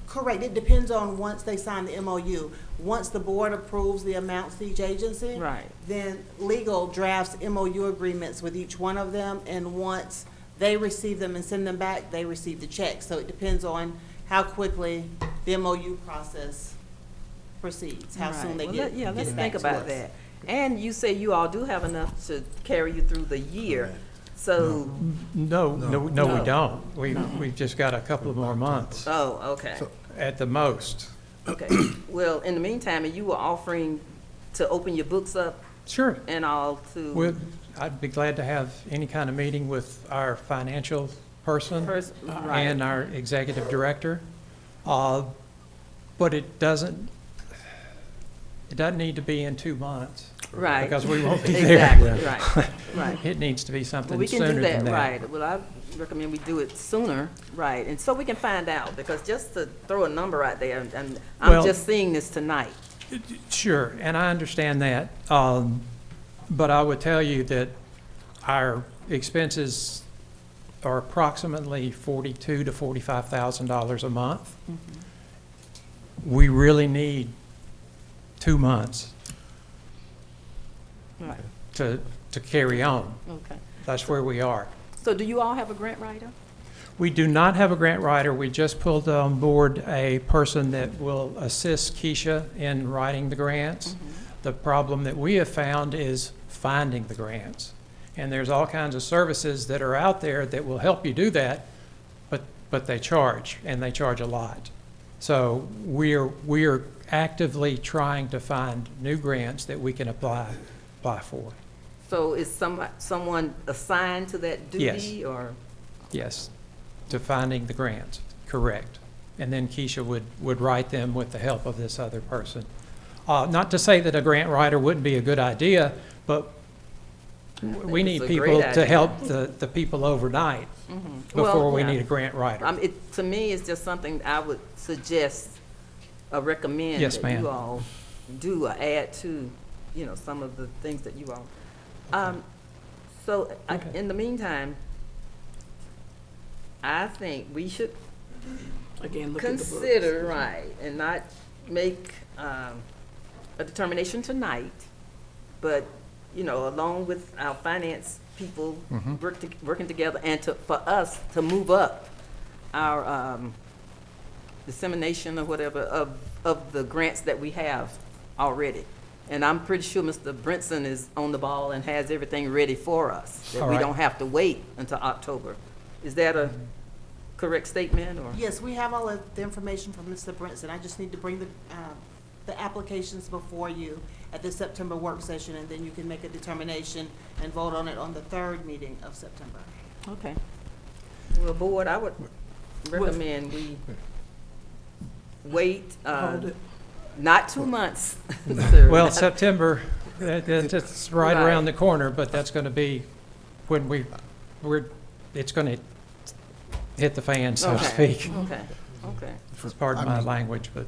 Correct. It depends on once they sign the MOU. Once the board approves the amounts to each agency, Right. then legal drafts MOU agreements with each one of them, and once they receive them and send them back, they receive the check. So it depends on how quickly the MOU process proceeds, how soon they get Yeah, let's it back think to about us. that. And you say you all do have enough to carry you through the year. So, No, we don't. We've just got a couple of more months oh, okay. at the most. Okay. Well, in the meantime, you were offering to open your books up Sure. and all to. I'd be glad to have any kind of meeting with our financial person Right. and our executive director. But it doesn't need to be in 2 months. Right. Because we won't be there. Exactly, right, right. It needs to be Well, something we can sooner do than that, that. right. Well, I recommend we do it sooner, right, and so we can find out, because just to throw a number out there, and I'm Well- just seeing this tonight. Sure, and I understand that. But I would tell you that our expenses are approximately $42,000 to $45,000 a month. We really need 2 months Right. to carry on. Okay. That's where we are. So do you all have a grant writer? We do not have a grant writer. We just pulled on board a person that will assist Keisha in writing the grants. The problem that we have found is finding the grants. And there's all kinds of services that are out there that will help you do that, but they charge, and they charge a lot. So we're actively trying to find new grants that we can apply for. So is someone assigned to that duty? Yes. Or? Yes, to finding the grants, correct. And then Keisha would write them with the help of this other person. Not to say that a grant writer wouldn't be a good idea, but we need it's a great people to idea. help the people overnight before Well, we yeah. need a grant writer. To me, it's just something I would suggest, recommend Yes, that ma'am. you all do or add to, some of the things that you all. In the meantime, I think we should Again, look at the books. consider, right, and not make a determination tonight, but, along with our finance people working together, and for us to move up our dissemination or whatever of the grants that we have already. And I'm pretty sure Mr. Brinson is on the ball and has everything ready for us, that All we right. don't have to wait until October. Is that a correct statement, or? Yes, we have all of the information from Mr. Brinson. I just need to bring the applications before you at the September work session, and then you can make a determination and vote on it on the 3rd meeting of September. Okay. Well, board, I would recommend we wait, Hold it. not 2 months. sir. Well, September, it's right Right. around the corner, but that's going to be when it's going to hit the fan, so to Okay. speak. Okay, okay. It's pardon my language, but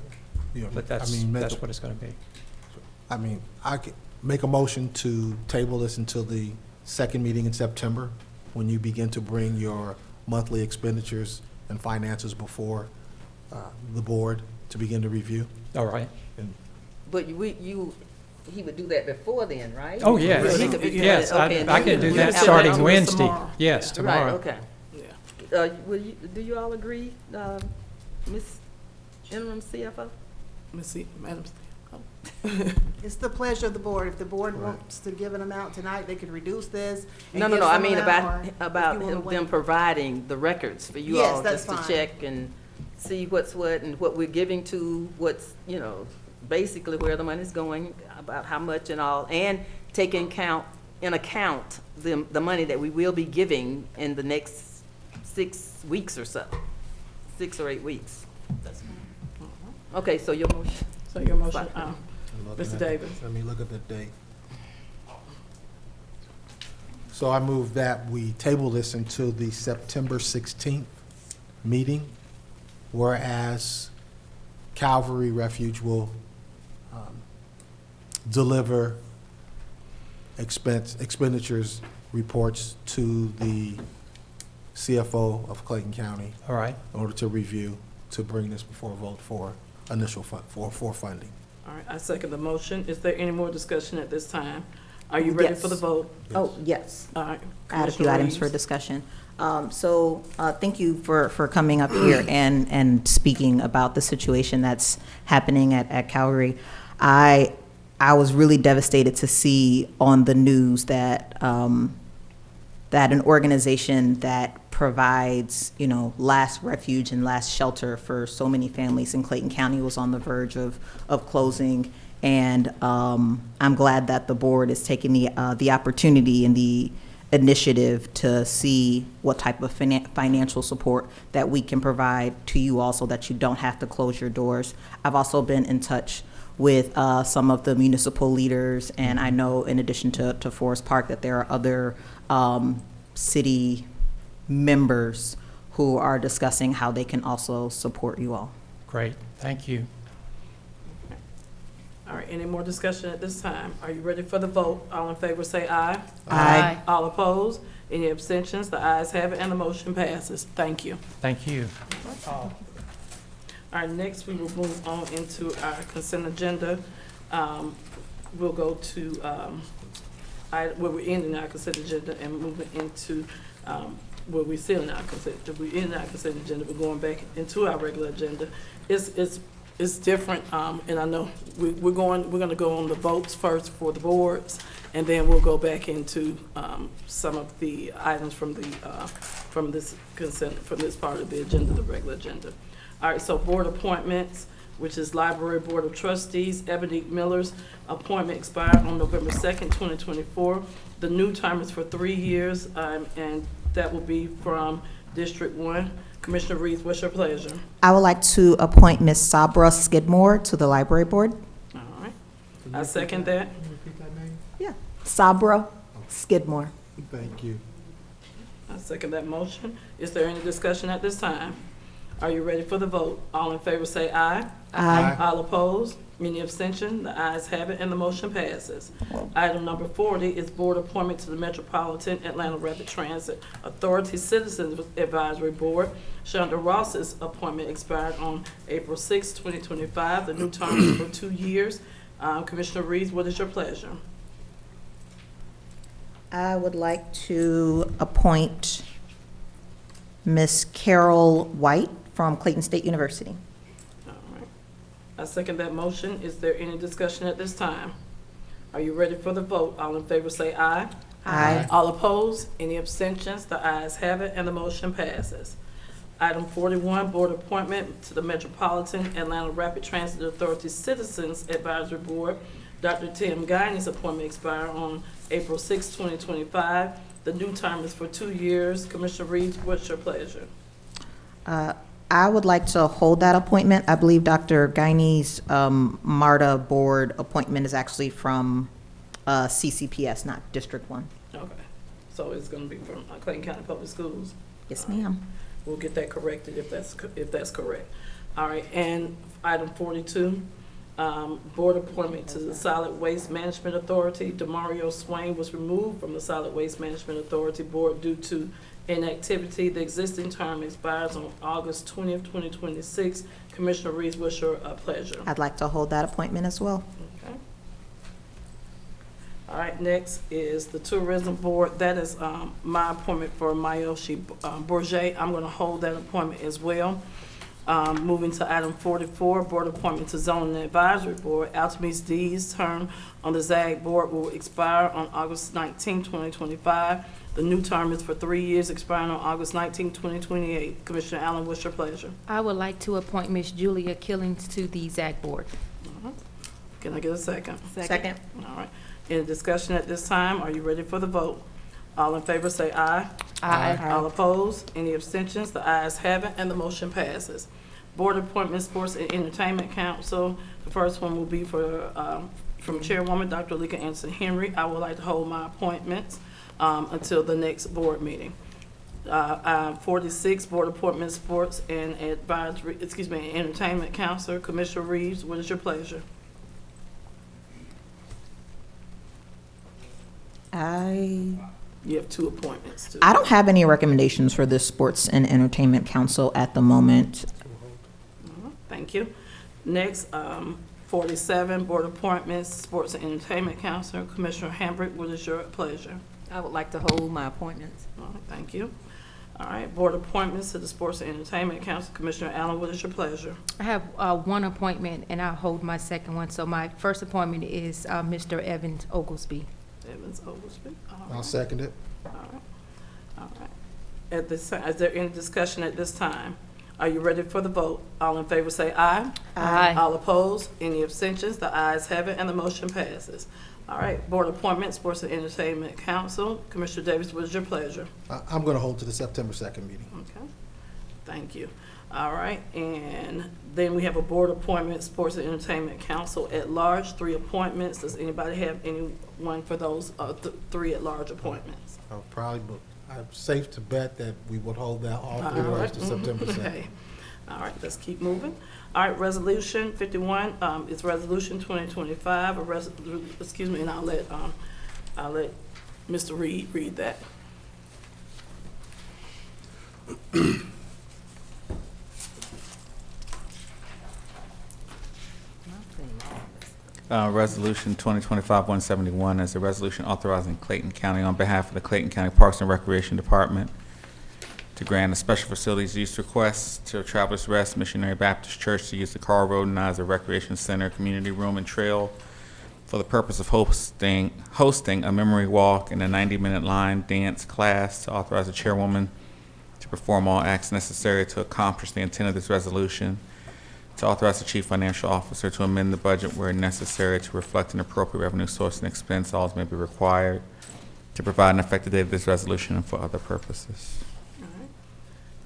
Yeah, But I that's, mean, that's what it's gonna be. I mean, I could make a motion to table this until the second meeting in September, when you begin to bring your monthly expenditures and finances before the board to begin to review. All right. But he would do that before then, right? Oh, yes. He could be doing Yes, it, okay, and I then can do we'll that have starting on Wednesday. tomorrow. Yes, tomorrow. Right, okay. Do you all agree, Ms. Interim CFO? Let's see, Madam. It's the pleasure of the board. If the board wants to give an amount tonight, they could reduce this. and No, give I some mean amount, or about if you wanna them wait. providing the records for you Yes, all that's just to fine. check and see what's what and what we're giving to, what's, basically where the money's going, about how much and all, and take in account the money that we will be giving in the next 6 weeks or so, 6 or 8 weeks. Okay, so your motion. So your motion, Mr. Davis. Let me look at the date. So I move that we table this until the September 16th meeting, whereas Calvary Refuge will deliver expenditures reports to the CFO of Clayton County. All right. In order to review, to bring this before a vote for initial for funding. All right, I second the motion. Is there any more discussion at this time? Are you ready for the vote? Oh, yes. All right. I had a few Commissioner items for Reeves. discussion. Thank you for coming up here and speaking about the situation that's happening at Calgary. I was really devastated to see on the news that that an organization that provides, last refuge and last shelter for so many families in Clayton County was on the verge of closing. And I'm glad that the board is taking the opportunity and the initiative to see what type of financial support that we can provide to you all so that you don't have to close your doors. I've also been in touch with some of the municipal leaders, and I know in addition to Forest Park that there are other city members who are discussing how they can also support you all. Great, thank you. All right, any more discussion at this time? Are you ready for the vote? All in favor say aye. Aye. All opposed? Any abstentions? The ayes have it and the motion passes. Thank you. Thank you. All right, next we will move on into our consent agenda. We'll go to, where we're ending our consent agenda and moving into, where we're still in our consent, we're in our consent agenda, we're going back into our regular agenda. It's different, and I know we're gonna go on the votes first for the boards, and then we'll go back into, some of the items from this consent, from this part of the agenda, the regular agenda. All right, so board appointments, which is Library Board of Trustees, Ebony Miller's appointment expired on November 2nd, 2024. The new term is for 3 years, and that will be from District 1. Commissioner Reeves, what's your pleasure? I would like to appoint Ms. Sabra Skidmore to the Library Board. All right, I second that. Yeah. Sabra Skidmore. Thank you. I second that motion. Is there any discussion at this time? Are you ready for the vote? All in favor say aye. Aye. All opposed? Any abstention? The ayes have it and the motion passes. Item number 40 is board appointment to the Metropolitan Atlanta Rapid Transit Authority Citizens Advisory Board. Shonda Ross's appointment expired on April 6, 2025. The new term is for 2 years. Commissioner Reeves, what is your pleasure? I would like to appoint Ms. Carol White from Clayton State University. All right. I second that motion. Is there any discussion at this time? Are you ready for the vote? All in favor say aye. Aye. All opposed? Any abstentions? The ayes have it and the motion passes. Item 41, board appointment to the Metropolitan Atlanta Rapid Transit Authority Citizens Advisory Board. Dr. Tim Guiney's appointment expired on April 6, 2025. The new term is for 2 years. Commissioner Reeves, what's your pleasure? I would like to hold that appointment. I believe Dr. Guiney's MARTA board appointment is actually from CCPS, not District 1. Okay. So it's going to be from Clayton County Public Schools? Yes, ma'am. We'll get that corrected if that's correct. All right, and item 42, board appointment to the Solid Waste Management Authority. Demario Swain was removed from the Solid Waste Management Authority Board due to inactivity. The existing term expires on August 20th, 2026. Commissioner Reeves, what's your pleasure? I'd like to hold that appointment as well. Okay. All right, next is the Tourism Board. That is my appointment for Mayoshi Bourget. I'm going to hold that appointment as well. Moving to item 44, board appointment to Zoning Advisory Board. Altemis D's term on the ZAG board will expire on August 19, 2025. The new term is for 3 years, expiring on August 19, 2028. Commissioner Allen, what's your pleasure? I would like to appoint Ms. Julia Killings to the ZAC board. Can I get a second? Second. All right. Any discussion at this time? Are you ready for the vote? All in favor say aye. Aye. All opposed? Any abstentions? The ayes have it, and the motion passes. Board appointment, Sports and Entertainment Council. The first one will be for from Chairwoman Dr. Lika Anderson Henry. I would like to hold my appointments until the next board meeting. 46, board appointment, Sports and Entertainment Council. Commissioner Reeves, what is your pleasure? You have 2 appointments too. I don't have any recommendations for this Sports and Entertainment Council at the moment. Thank you. Next, 47, board appointments, Sports and Entertainment Council. Commissioner Hambrick, what is your pleasure? I would like to hold my appointments. All right, thank you. All right, board appointments to the Sports and Entertainment Council. Commissioner Allen, what is your pleasure? I have one appointment, and I'll hold my second one. So my first appointment is Mr. Evans Oglesby. Evans Oglesby. I'll second it. All right. All right. At this time, is there any discussion at this time? Are you ready for the vote? All in favor say aye. Aye. All opposed? Any abstentions? The ayes have it, and the motion passes. All right, board appointment, Sports and Entertainment Council. Commissioner Davis, what is your pleasure? I'm going to hold to the September 2nd meeting. Okay, thank you. All right, and then we have a board appointment, Sports and Entertainment Council at large, 3 appointments. Does anybody have anyone for those 3 at large appointments? I'm safe to bet that we would hold that all 3 of those to September 2nd. Okay. All right, let's keep moving. All right, resolution 51 is resolution 2025. Excuse me, and I'll let Mr. Reed read that. Resolution 2025-171 is a resolution authorizing Clayton County on behalf of the Clayton County Parks and Recreation Department to grant a special facilities use request to Travelers Rest Missionary Baptist Church to use the Carl Road and as a recreation center, community room, and trail for the purpose of hosting a memory walk and a 90-minute line dance class, to authorize the chairwoman to perform all acts necessary to accomplish the intent of this resolution, to authorize the chief financial officer to amend the budget where necessary to reflect an appropriate revenue source and expense, all as may be required, to provide an effective date of this resolution and for other purposes.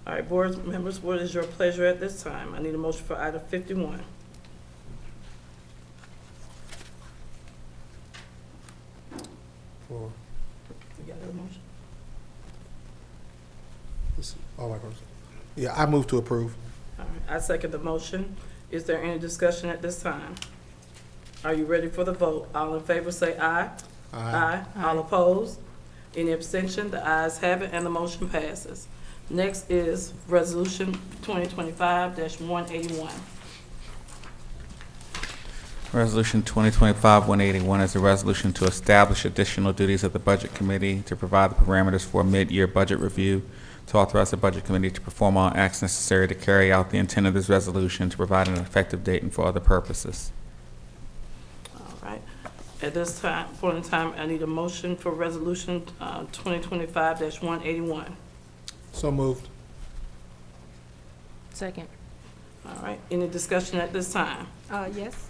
All right, board members, what is your pleasure at this time? I need a motion for item 51. For You got a motion? Yeah, I move to approve. All right, I second the motion. Is there any discussion at this time? Are you ready for the vote? All in favor say aye. Aye. All opposed? Any abstention? The ayes have it, and the motion passes. Next is resolution 2025-181. Resolution 2025-181 is a resolution to establish additional duties of the Budget Committee to provide the parameters for a mid-year budget review, to authorize the Budget Committee to perform all acts necessary to carry out the intent of this resolution, to provide an effective date and for other purposes. All right. At this point in time, I need a motion for resolution 2025-181. So moved. Second. All right. Any discussion at this time? Yes.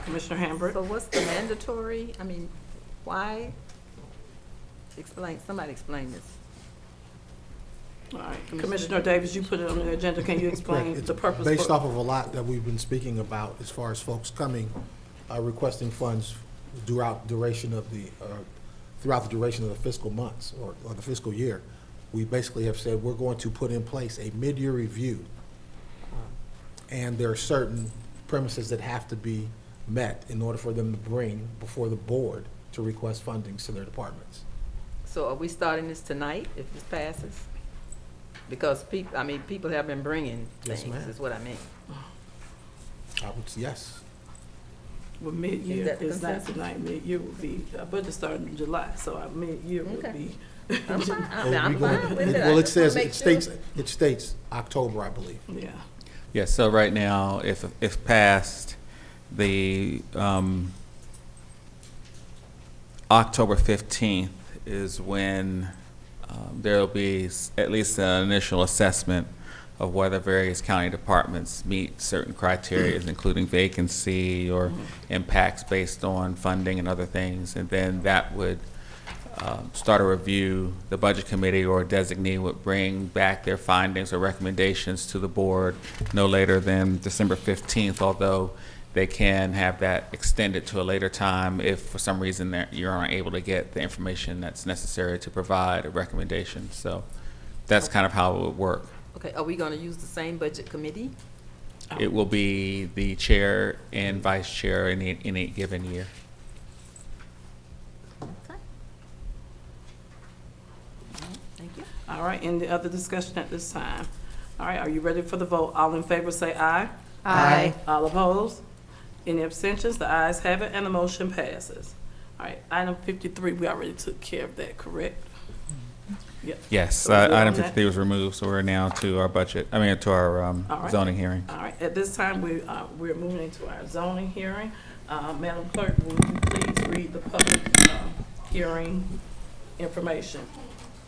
Commissioner Hambrick? So what's the mandatory, why? Somebody explain this. All right. Commissioner Davis, you put it on the agenda. Can you explain Correct. the purpose? Based off of a lot that we've been speaking about as far as folks coming, requesting funds throughout the duration of the fiscal months or the fiscal year, we basically have said we're going to put in place a mid-year review and there are certain premises that have to be met in order for them to bring before the board to request fundings to their departments. So are we starting this tonight if this passes? Because people have been bringing Yes, things, ma'am. is what I mean. I would, yes. Well, mid-year Is that is not consensus? tonight, mid-year will be, our budget starting in July, so our mid-year will Okay. be. I'm fine, Well, I'm we go- fine with it. I Well, it just wanna says, make sure. it states October, I believe. Yeah. Yes, so right now, if passed, the October 15th is when there will be at least an initial assessment of whether various county departments meet certain criteria, including vacancy or impacts based on funding and other things. And then that would start a review. The budget committee or designee would bring back their findings or recommendations to the board no later than December 15th, although they can have that extended to a later time if for some reason you aren't able to get the information that's necessary to provide a recommendation. So that's kind of how it would work. Okay, are we gonna use the same budget committee? It will be the chair and vice chair in any given year. Thank you. All right, any other discussion at this time? All right, are you ready for the vote? All in favor say aye. Aye. All opposed? Any abstentions? The ayes have it, and the motion passes. All right, item 53, we already took care of that, correct? Yep. Yes, So we're item on that? 53 was removed, so we're now to our budget, to our All right. zoning hearing. All right, at this time, we're moving into our zoning hearing. Madam Clerk, will you please read the public hearing information?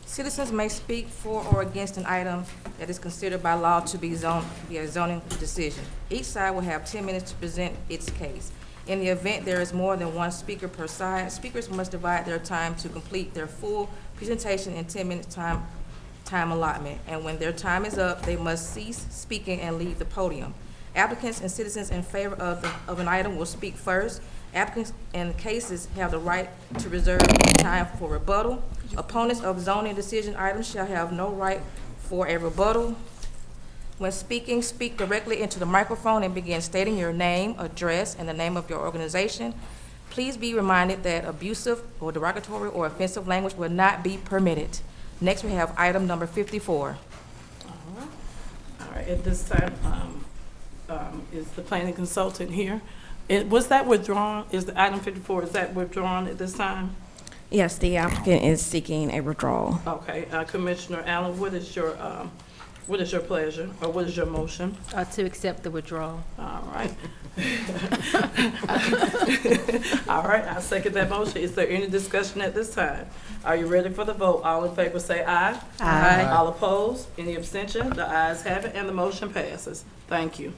Citizens may speak for or against an item that is considered by law to be a zoning decision. Each side will have 10 minutes to present its case. In the event there is more than one speaker per side, speakers must divide their time to complete their full presentation in 10 minutes time allotment. And when their time is up, they must cease speaking and leave the podium. Applicants and citizens in favor of an item will speak first. Applicants and cases have the right to reserve time for rebuttal. Opponents of zoning decision items shall have no right for a rebuttal. When speaking, speak directly into the microphone and begin stating your name, address, and the name of your organization. Please be reminded that abusive or derogatory or offensive language will not be permitted. Next, we have item number 54. All right, at this time, is the planning consultant here? Was that withdrawn? Is the item 54, is that withdrawn at this time? Yes, the applicant is seeking a withdrawal. Okay, Commissioner Allen, what is your pleasure, or what is your motion? To accept the withdrawal. All right. All right, I second that motion. Is there any discussion at this time? Are you ready for the vote? All in favor say aye. Aye. All opposed? Any abstention? The ayes have it, and the motion passes. Thank you.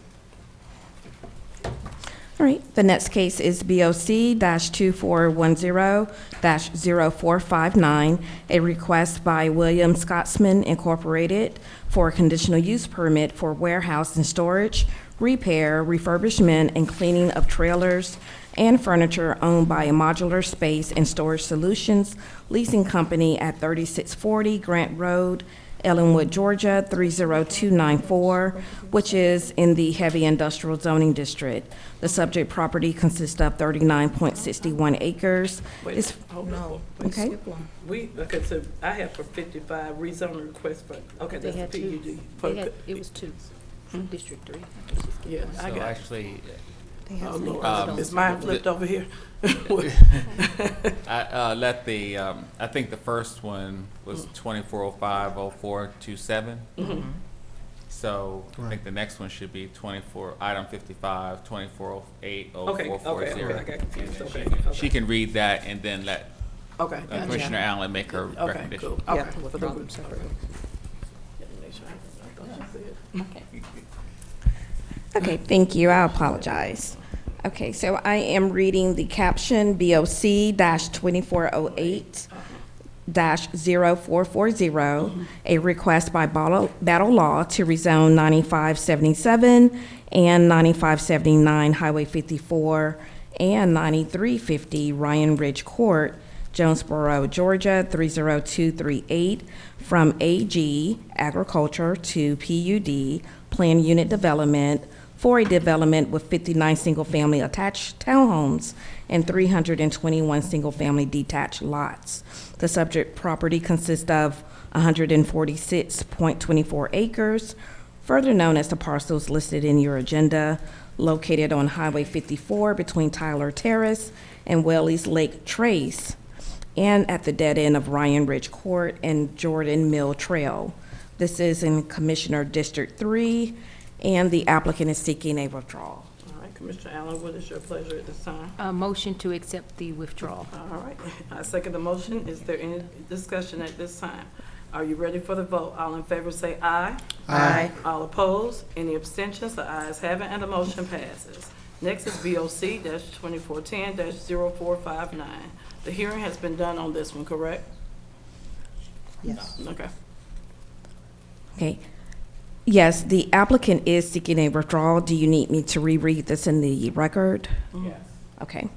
All right, the next case is BOC-2410-0459, a request by William Scotsman Incorporated for a conditional use permit for warehouse and storage, repair, refurbishment, and cleaning of trailers and furniture owned by a Modular Space and Storage Solutions leasing company at 3640 Grant Road, Ellenwood, Georgia, 30294, which is in the heavy industrial zoning district. The subject property consists of 39.61 acres. Wait, hold on. Okay. Okay, so I have for 55 rezoning request for, okay, They that's the had two. PUD. They had, it was two. District 3. Yeah, I So got it. actually, Oh, Lord, is mine flipped over here? I think the first one was 24050427. So I think the next one should be item 55, 24080440. Okay, I got confused, okay. She can read that and then let Okay. gotcha. Commissioner Allen make her Okay, recommendation. cool. Yeah, Okay. withdraw them separately. Okay, thank you. I apologize. Okay, so I am reading the caption BOC-2408-0440, a request by Battle Law to rezone 9577 and 9579 Highway 54 and 9350 Ryan Ridge Court, Jonesboro, Georgia, 30238, from AG, Agriculture, to PUD, Plan Unit Development, for a development with 59 single-family attached townhomes and 321 single-family detached lots. The subject property consists of 146.24 acres, further known as the parcels listed in your agenda, located on Highway 54 between Tyler Terrace and Whaley's Lake Trace, and at the dead end of Ryan Ridge Court and Jordan Mill Trail. This is in Commissioner District 3, and the applicant is seeking a withdrawal. All right, Commissioner Allen, what is your pleasure at this time? A motion to accept the withdrawal. All right, I second the motion. Is there any discussion at this time? Are you ready for the vote? All in favor say aye. Aye. All opposed? Any abstentions? The ayes have it, and the motion passes. Next is BOC-2410-0459. The hearing has been done on this one, correct? Yes. Okay. Okay. Yes, the applicant is seeking a withdrawal. Do you need me to reread this in the record? Yes. Okay.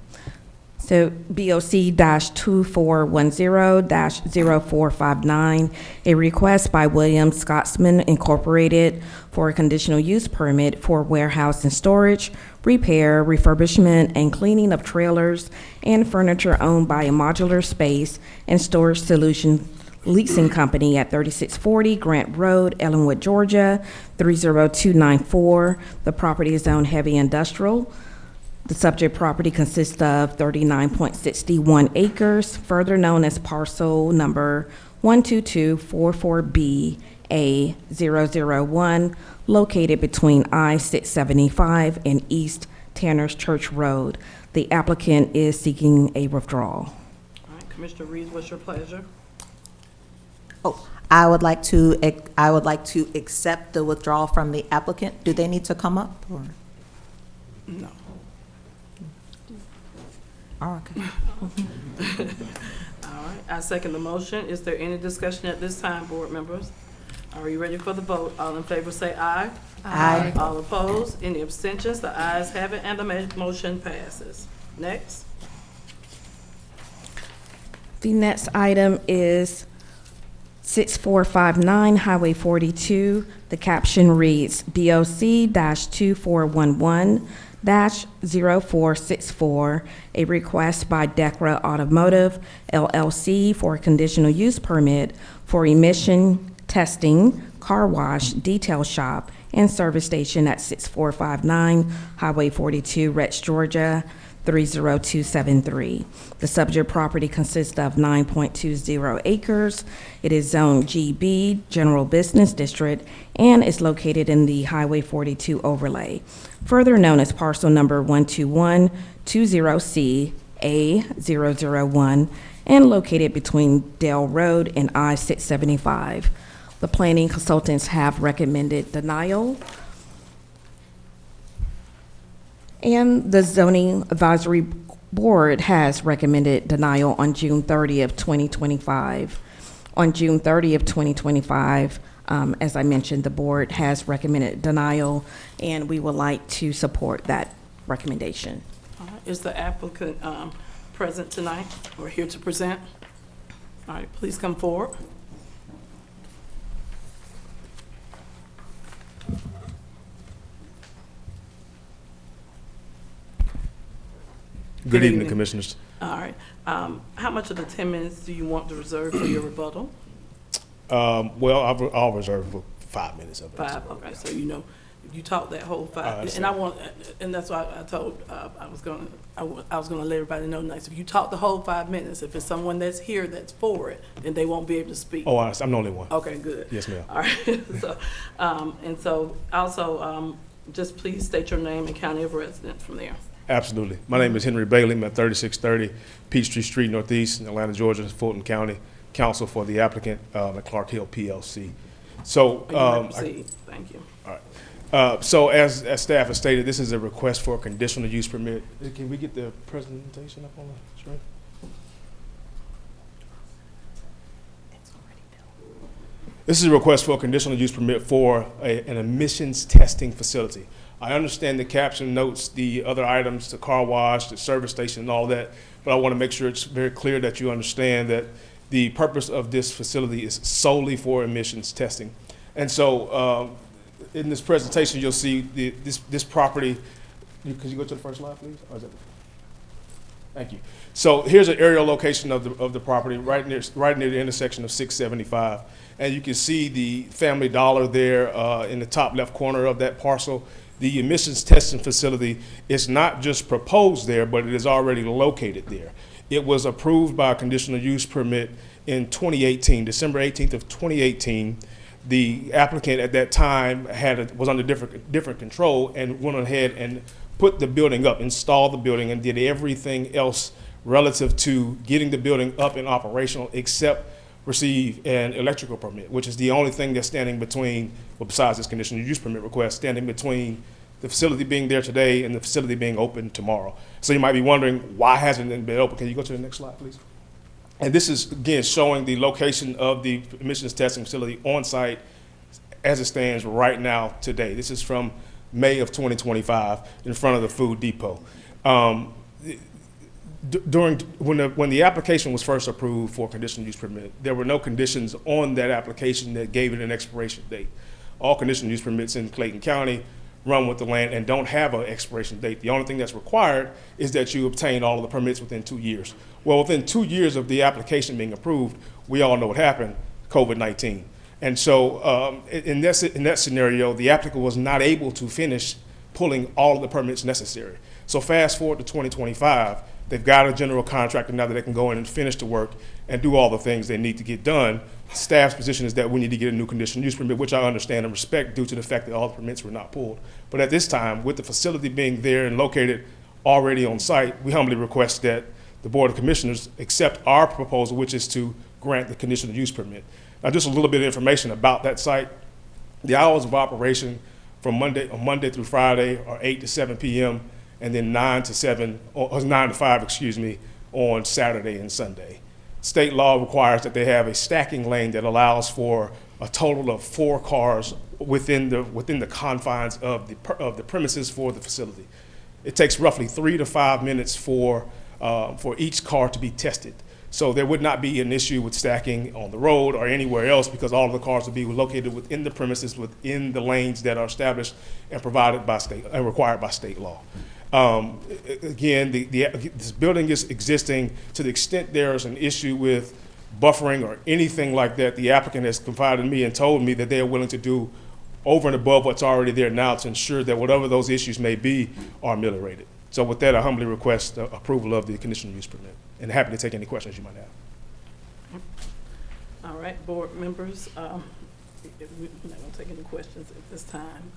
So BOC-2410-0459, a request by William Scotsman Incorporated for a conditional use permit for warehouse and storage, repair, refurbishment, and cleaning of trailers and furniture owned by a modular space and storage solution leasing company at 3640 Grant Road, Ellenwood, Georgia, 30294. The property is zoned heavy industrial. The subject property consists of 39.61 acres, further known as parcel number 12244B-A001, located between I-675 and East Tanner's Church Road. The applicant is seeking a withdrawal. All right, Commissioner Reeves, what's your pleasure? Oh, I would like to accept the withdrawal from the applicant. Do they need to come up, or? No. Oh, okay. All right, I second the motion. Is there any discussion at this time, board members? Are you ready for the vote? All in favor say aye. Aye. All opposed? Any abstentions? The ayes have it, and the motion passes. Next. The next item is 6459 Highway 42. The caption reads BOC-2411-0464, a request by Decra Automotive LLC for a conditional use permit for emission testing, car wash, detail shop, and service station at 6459 Highway 42, Rex, Georgia, 30273. The subject property consists of 9.20 acres. It is Zone GB, General Business District, and is located in the Highway 42 overlay, further known as parcel number 12120C-A001, and located between Dale Road and I-675. The planning consultants have recommended denial. And the Zoning Advisory Board has recommended denial on June 30th, 2025. On June 30th, 2025, as I mentioned, the board has recommended denial, and we would like to support that recommendation. All right, is the applicant present tonight or here to present? All right, please come forward. Good evening, Commissioners. All right. How much of the 10 minutes do you want to reserve for your rebuttal? Well, I'll reserve for 5 minutes of it. 5, okay, so you know, if you talk that whole 5, and that's why I told, I was gonna let everybody know next, if you talk the whole 5 minutes, if it's someone that's here that's for it, then they won't be able to speak. Oh, I'm the only one. Okay, good. Yes, ma'am. All right, so, and so, also, just please state your name and county of residence from there. Absolutely. My name is Henry Bailey. I'm at 3630 Peachtree Street Northeast in Atlanta, Georgia, Fulton County, counsel for the applicant at Clark Hill PLC. So, Thank you. All right. So as staff has stated, this is a request for a conditional use permit. Can we get the presentation up on the screen? This is a request for a conditional use permit for an emissions testing facility. I understand the caption notes the other items, the car wash, the service station, and all that, but I want to make sure it's very clear that you understand that the purpose of this facility is solely for emissions testing. And so in this presentation, you'll see this property. Could you go to the first slide, please? Or is that, thank you. So here's an aerial location of the property right near the intersection of 675. And you can see the Family Dollar there in the top left corner of that parcel. The emissions testing facility is not just proposed there, but it is already located there. It was approved by a conditional use permit in 2018, December 18th of 2018. The applicant at that time was under different control and went ahead and put the building up, installed the building, and did everything else relative to getting the building up and operational except receive an electrical permit, which is the only thing that's standing between, well, besides this conditional use permit request, standing between the facility being there today and the facility being open tomorrow. So you might be wondering, why hasn't it been open? Can you go to the next slide, please? And this is, again, showing the location of the emissions testing facility on site as it stands right now today. This is from May of 2025 in front of the food depot. When the application was first approved for conditional use permit, there were no conditions on that application that gave it an expiration date. All conditional use permits in Clayton County run with the land and don't have an expiration date. The only thing that's required is that you obtain all of the permits within 2 years. Well, within 2 years of the application being approved, we all know what happened, COVID-19. And so in that scenario, the applicant was not able to finish pulling all of the permits necessary. So fast forward to 2025, they've got a general contractor now that they can go in and finish the work and do all the things they need to get done. Staff's position is that we need to get a new conditional use permit, which I understand and respect due to the fact that all the permits were not pulled. But at this time, with the facility being there and located already on site, we humbly request that the Board of Commissioners accept our proposal, which is to grant the conditional use permit. Now, just a little bit of information about that site. The hours of operation from Monday through Friday are 8 to 7 p.m. and then 9 to 5, excuse me, on Saturday and Sunday. State law requires that they have a stacking lane that allows for a total of 4 cars within the confines of the premises for the facility. It takes roughly 3 to 5 minutes for each car to be tested. So there would not be an issue with stacking on the road or anywhere else because all of the cars would be located within the premises, within the lanes that are established and provided by state and required by state law. Again, this building is existing. To the extent there is an issue with buffering or anything like that, the applicant has confided in me and told me that they are willing to do over and above what's already there now to ensure that whatever those issues may be are ameliorated. So with that, I humbly request approval of the conditional use permit, and happy to take any questions you might have. All right, board members, we're not gonna take any questions at this time.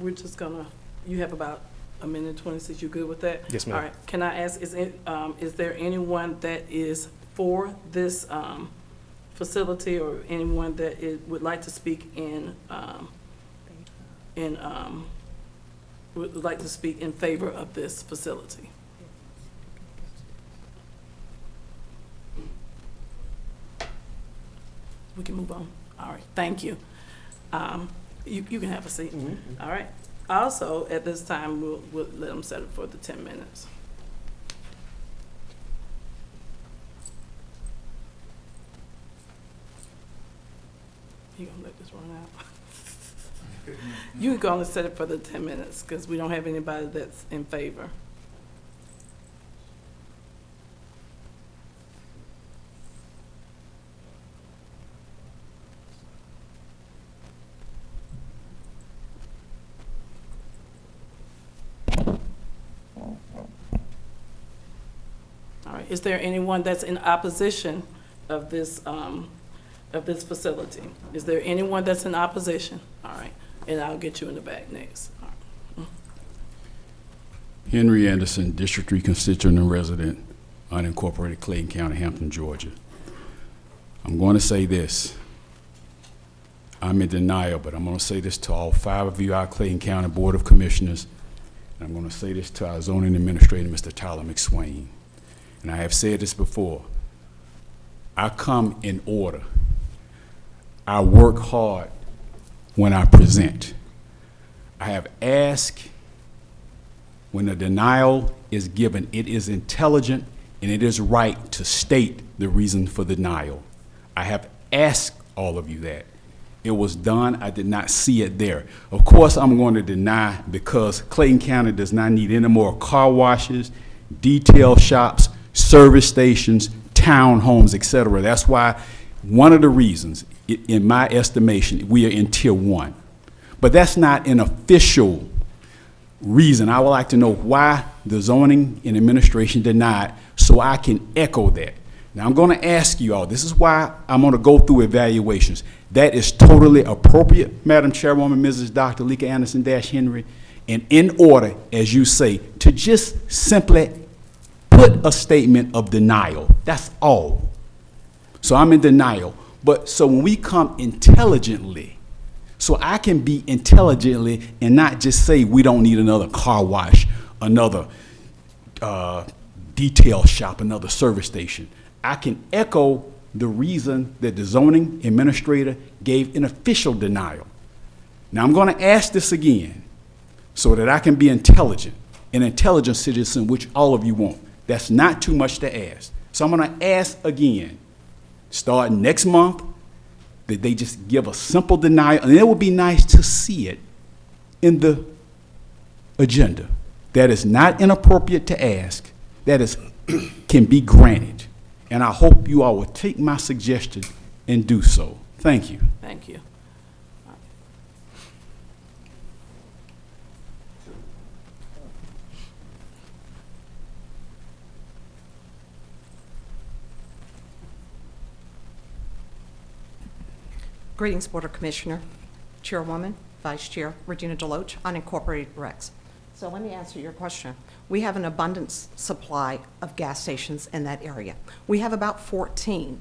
We're just gonna, you have about a minute 26, you good with that? Yes, ma'am. All right, can I ask, is there anyone that is for this facility or anyone that would like to speak would like to speak in favor of this facility? We can move on. All right, thank you. You can have a seat. All right. Also, at this time, we'll let them set it for the 10 minutes. You gonna let this run out? You can go and set it for the 10 minutes because we don't have anybody that's in favor. All right, is there anyone that's in opposition of this facility? Is there anyone that's in opposition? All right, and I'll get you in the back next. All right. Henry Anderson, District 3 constituent and resident, unincorporated Clayton County, Hampton, Georgia. I'm going to say this. I'm in denial, but I'm going to say this to all 5 of you, our Clayton County Board of Commissioners, and I'm going to say this to our zoning administrator, Mr. Tyler McSwain. And I have said this before. I come in order. I work hard when I present. I have asked when a denial is given, it is intelligent and it is right to state the reason for the denial. I have asked all of you that. It was done. I did not see it there. Of course, I'm going to deny because Clayton County does not need any more car washes, detail shops, service stations, townhomes, etc. That's why one of the reasons, in my estimation, we are in Tier 1. But that's not an official reason. I would like to know why the zoning and administration denied, so I can echo that. Now, I'm going to ask you all, this is why I'm going to go through evaluations. That is totally appropriate, Madam Chairwoman, Mrs. Dr. Leka Anderson-Henry, and in order, as you say, to just simply put a statement of denial. That's all. So I'm in denial. But so when we come intelligently, so I can be intelligently and not just say we don't need another car wash, another detail shop, another service station. I can echo the reason that the zoning administrator gave an official denial. Now I'm going to ask this again so that I can be intelligent, an intelligent citizen, which all of you want. That's not too much to ask. So I'm going to ask again, starting next month, that they just give a simple denial, and it would be nice to see it in the agenda. That is not inappropriate to ask. That is can be granted. And I hope you all will take my suggestion and do so. Thank you. Thank you. Greetings, Board of Commissioner, Chairwoman, Vice Chair, Regina DeLoach, unincorporated Rex. So let me answer your question. We have an abundant supply of gas stations in that area. We have about 14,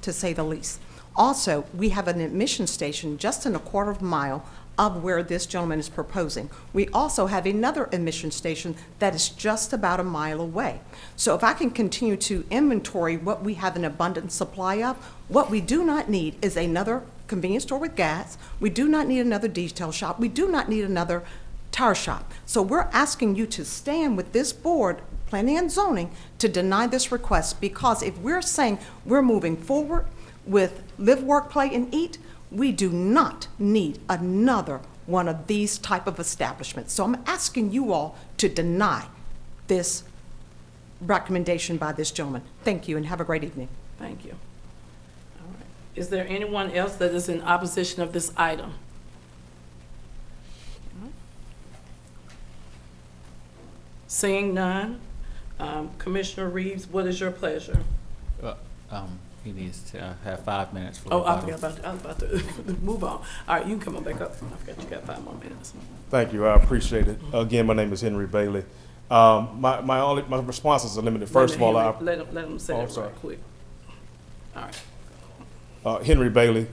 to say the least. Also, we have an admission station just in a quarter of a mile of where this gentleman is proposing. We also have another admission station that is just about a mile away. So if I can continue to inventory what we have an abundant supply of, what we do not need is another convenience store with gas. We do not need another detail shop. We do not need another tire shop. So we're asking you to stand with this board, planning and zoning, to deny this request, because if we're saying we're moving forward with live, work, play, and eat, we do not need another one of these type of establishments. So I'm asking you all to deny this recommendation by this gentleman. Thank you, and have a great evening. Thank you. All right. Is there anyone else that is in opposition of this item? Seeing none, Commissioner Reeves, what is your pleasure? He needs to have 5 minutes for Oh, I rebuttal. was about to move on. All right, you can come on back up. I forgot you got 5 more minutes. Thank you, I appreciate it. Again, my name is Henry Bailey. My responses are limited. First of all, let him say it right quick. All right. Henry Bailey.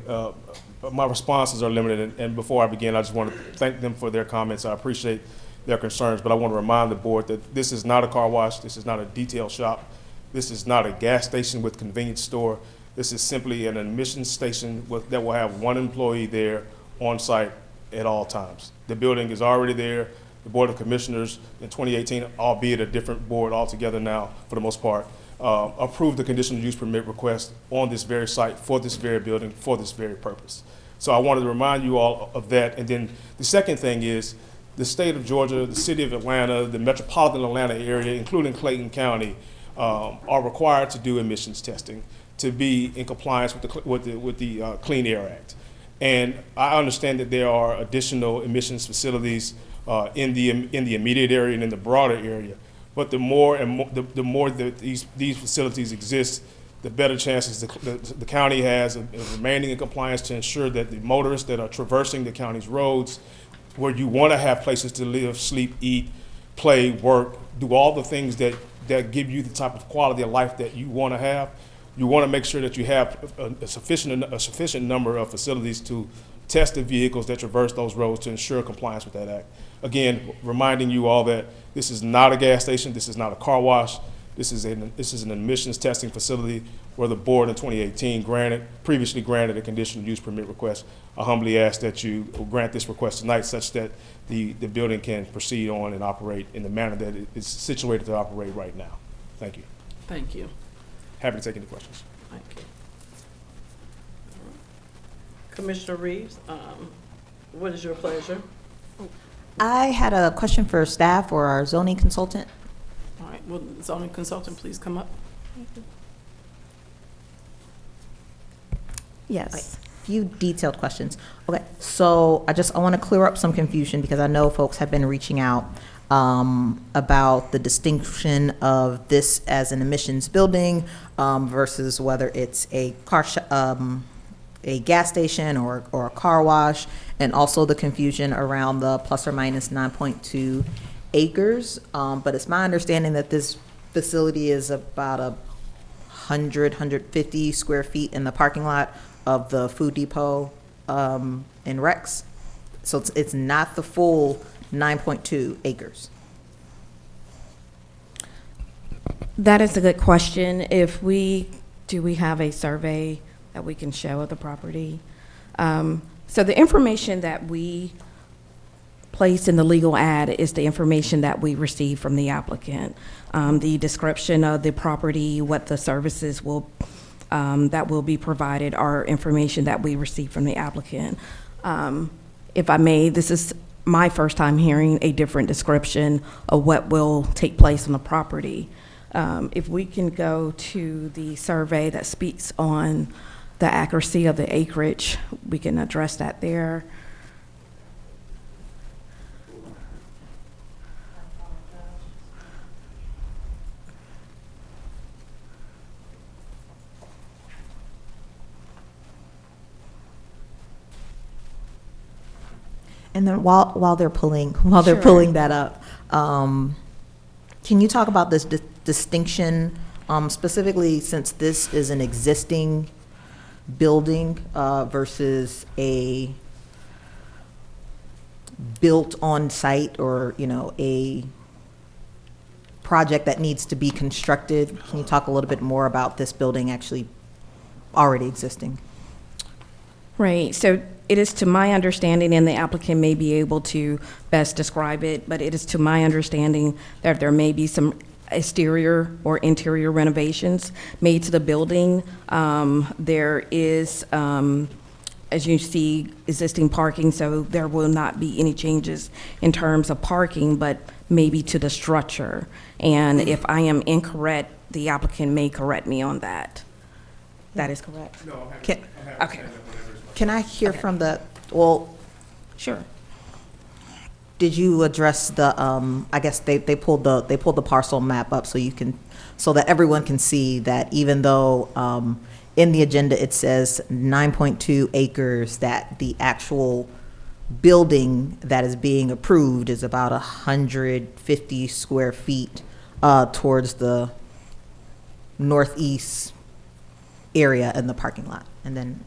My responses are limited, and before I begin, I just want to thank them for their comments. I appreciate their concerns, but I want to remind the board that this is not a car wash, this is not a detail shop, this is not a gas station with convenience store. This is simply an admission station that will have one employee there on site at all times. The building is already there. The Board of Commissioners in 2018, albeit a different board altogether now for the most part, approved the conditional use permit request on this very site for this very building for this very purpose. So I wanted to remind you all of that. And then the second thing is the state of Georgia, the city of Atlanta, the metropolitan Atlanta area, including Clayton County, are required to do emissions testing to be in compliance with the Clean Air Act. And I understand that there are additional emissions facilities in the immediate area and in the broader area. But the more that these facilities exist, the better chances the county has of remaining in compliance to ensure that the motorists that are traversing the county's roads, where you want to have places to live, sleep, eat, play, work, do all the things that give you the type of quality of life that you want to have. You want to make sure that you have a sufficient number of facilities to test the vehicles that traverse those roads to ensure compliance with that act. Again, reminding you all that this is not a gas station, this is not a car wash, this is an emissions testing facility where the board in 2018 previously granted a conditional use permit request. I humbly ask that you grant this request tonight such that the building can proceed on and operate in the manner that it is situated to operate right now. Thank you. Thank you. Happy to take any questions. Thank you. Commissioner Reeves, what is your pleasure? I had a question for staff or our zoning consultant. All right, will the zoning consultant please come up? Yes. Few detailed questions. Okay, so I want to clear up some confusion because I know folks have been reaching out about the distinction of this as an emissions building versus whether it's a a gas station or a car wash, and also the confusion around the plus or minus 9.2 acres. But it's my understanding that this facility is about 150 square feet in the parking lot of the food depot in Rex. So it's not the full 9.2 acres. That is a good question. Do we have a survey that we can show of the property? So the information that we place in the legal ad is the information that we receive from the applicant. The description of the property, what the services that will be provided are information that we receive from the applicant. If I may, this is my first time hearing a different description of what will take place on the property. If we can go to the survey that speaks on the accuracy of the acreage, we can address that there. And then while they're pulling that up, can you talk about this distinction, specifically since this is an existing building versus a built on site, or a project that needs to be constructed? Can you talk a little bit more about this building actually already existing? Right, so it is to my understanding, and the applicant may be able to best describe it, but it is to my understanding that there may be some exterior or interior renovations made to the building. There is, as you see, existing parking, so there will not be any changes in terms of parking, but maybe to the structure. And if I am incorrect, the applicant may correct me on that. That is correct? No, I'm happy. Can- I'm happy to okay. stand up whenever it's my Can I hear from Sure. did you address the, I guess they pulled the parcel map up so that everyone can see that even though in the agenda it says 9.2 acres, that the actual building that is being approved is about 150 square feet towards the northeast area in the parking lot. And then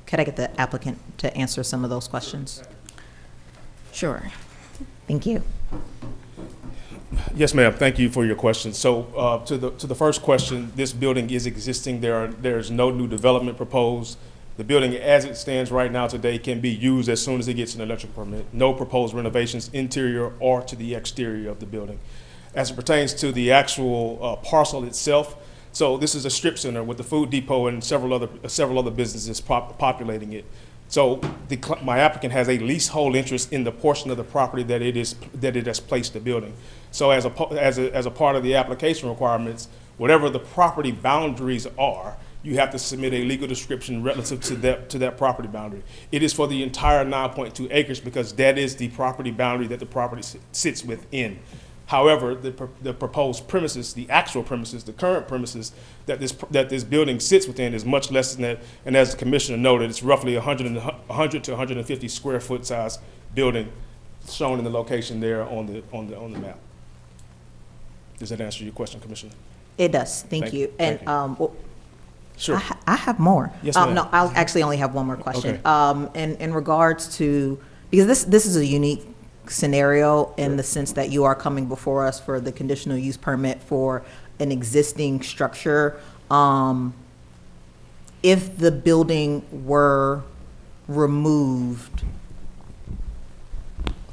could I get the applicant to answer some of those questions? Sure. Thank you. Yes, ma'am. Thank you for your question. So to the first question, this building is existing. There's no new development proposed. The building as it stands right now today can be used as soon as it gets an electrical permit. No proposed renovations interior or to the exterior of the building. As it pertains to the actual parcel itself, so this is a strip center with the food depot and several other businesses populating it. So my applicant has a leasehold interest in the portion of the property that it has placed the building. So as a part of the application requirements, whatever the property boundaries are, you have to submit a legal description relative to that property boundary. It is for the entire 9.2 acres because that is the property boundary that the property sits within. However, the proposed premises, the actual premises, the current premises that this building sits within is much less than that. And as the commissioner noted, it's roughly 100 to 150 square foot size building shown in the location there on the map. Does that answer your question, Commissioner? It does. Thank you. And sure. I have more. Yes, ma'am. No, I'll actually only have one more question. Okay. In regards to, because this is a unique scenario in the sense that you are coming before us for the conditional use permit for an existing structure. If the building were removed,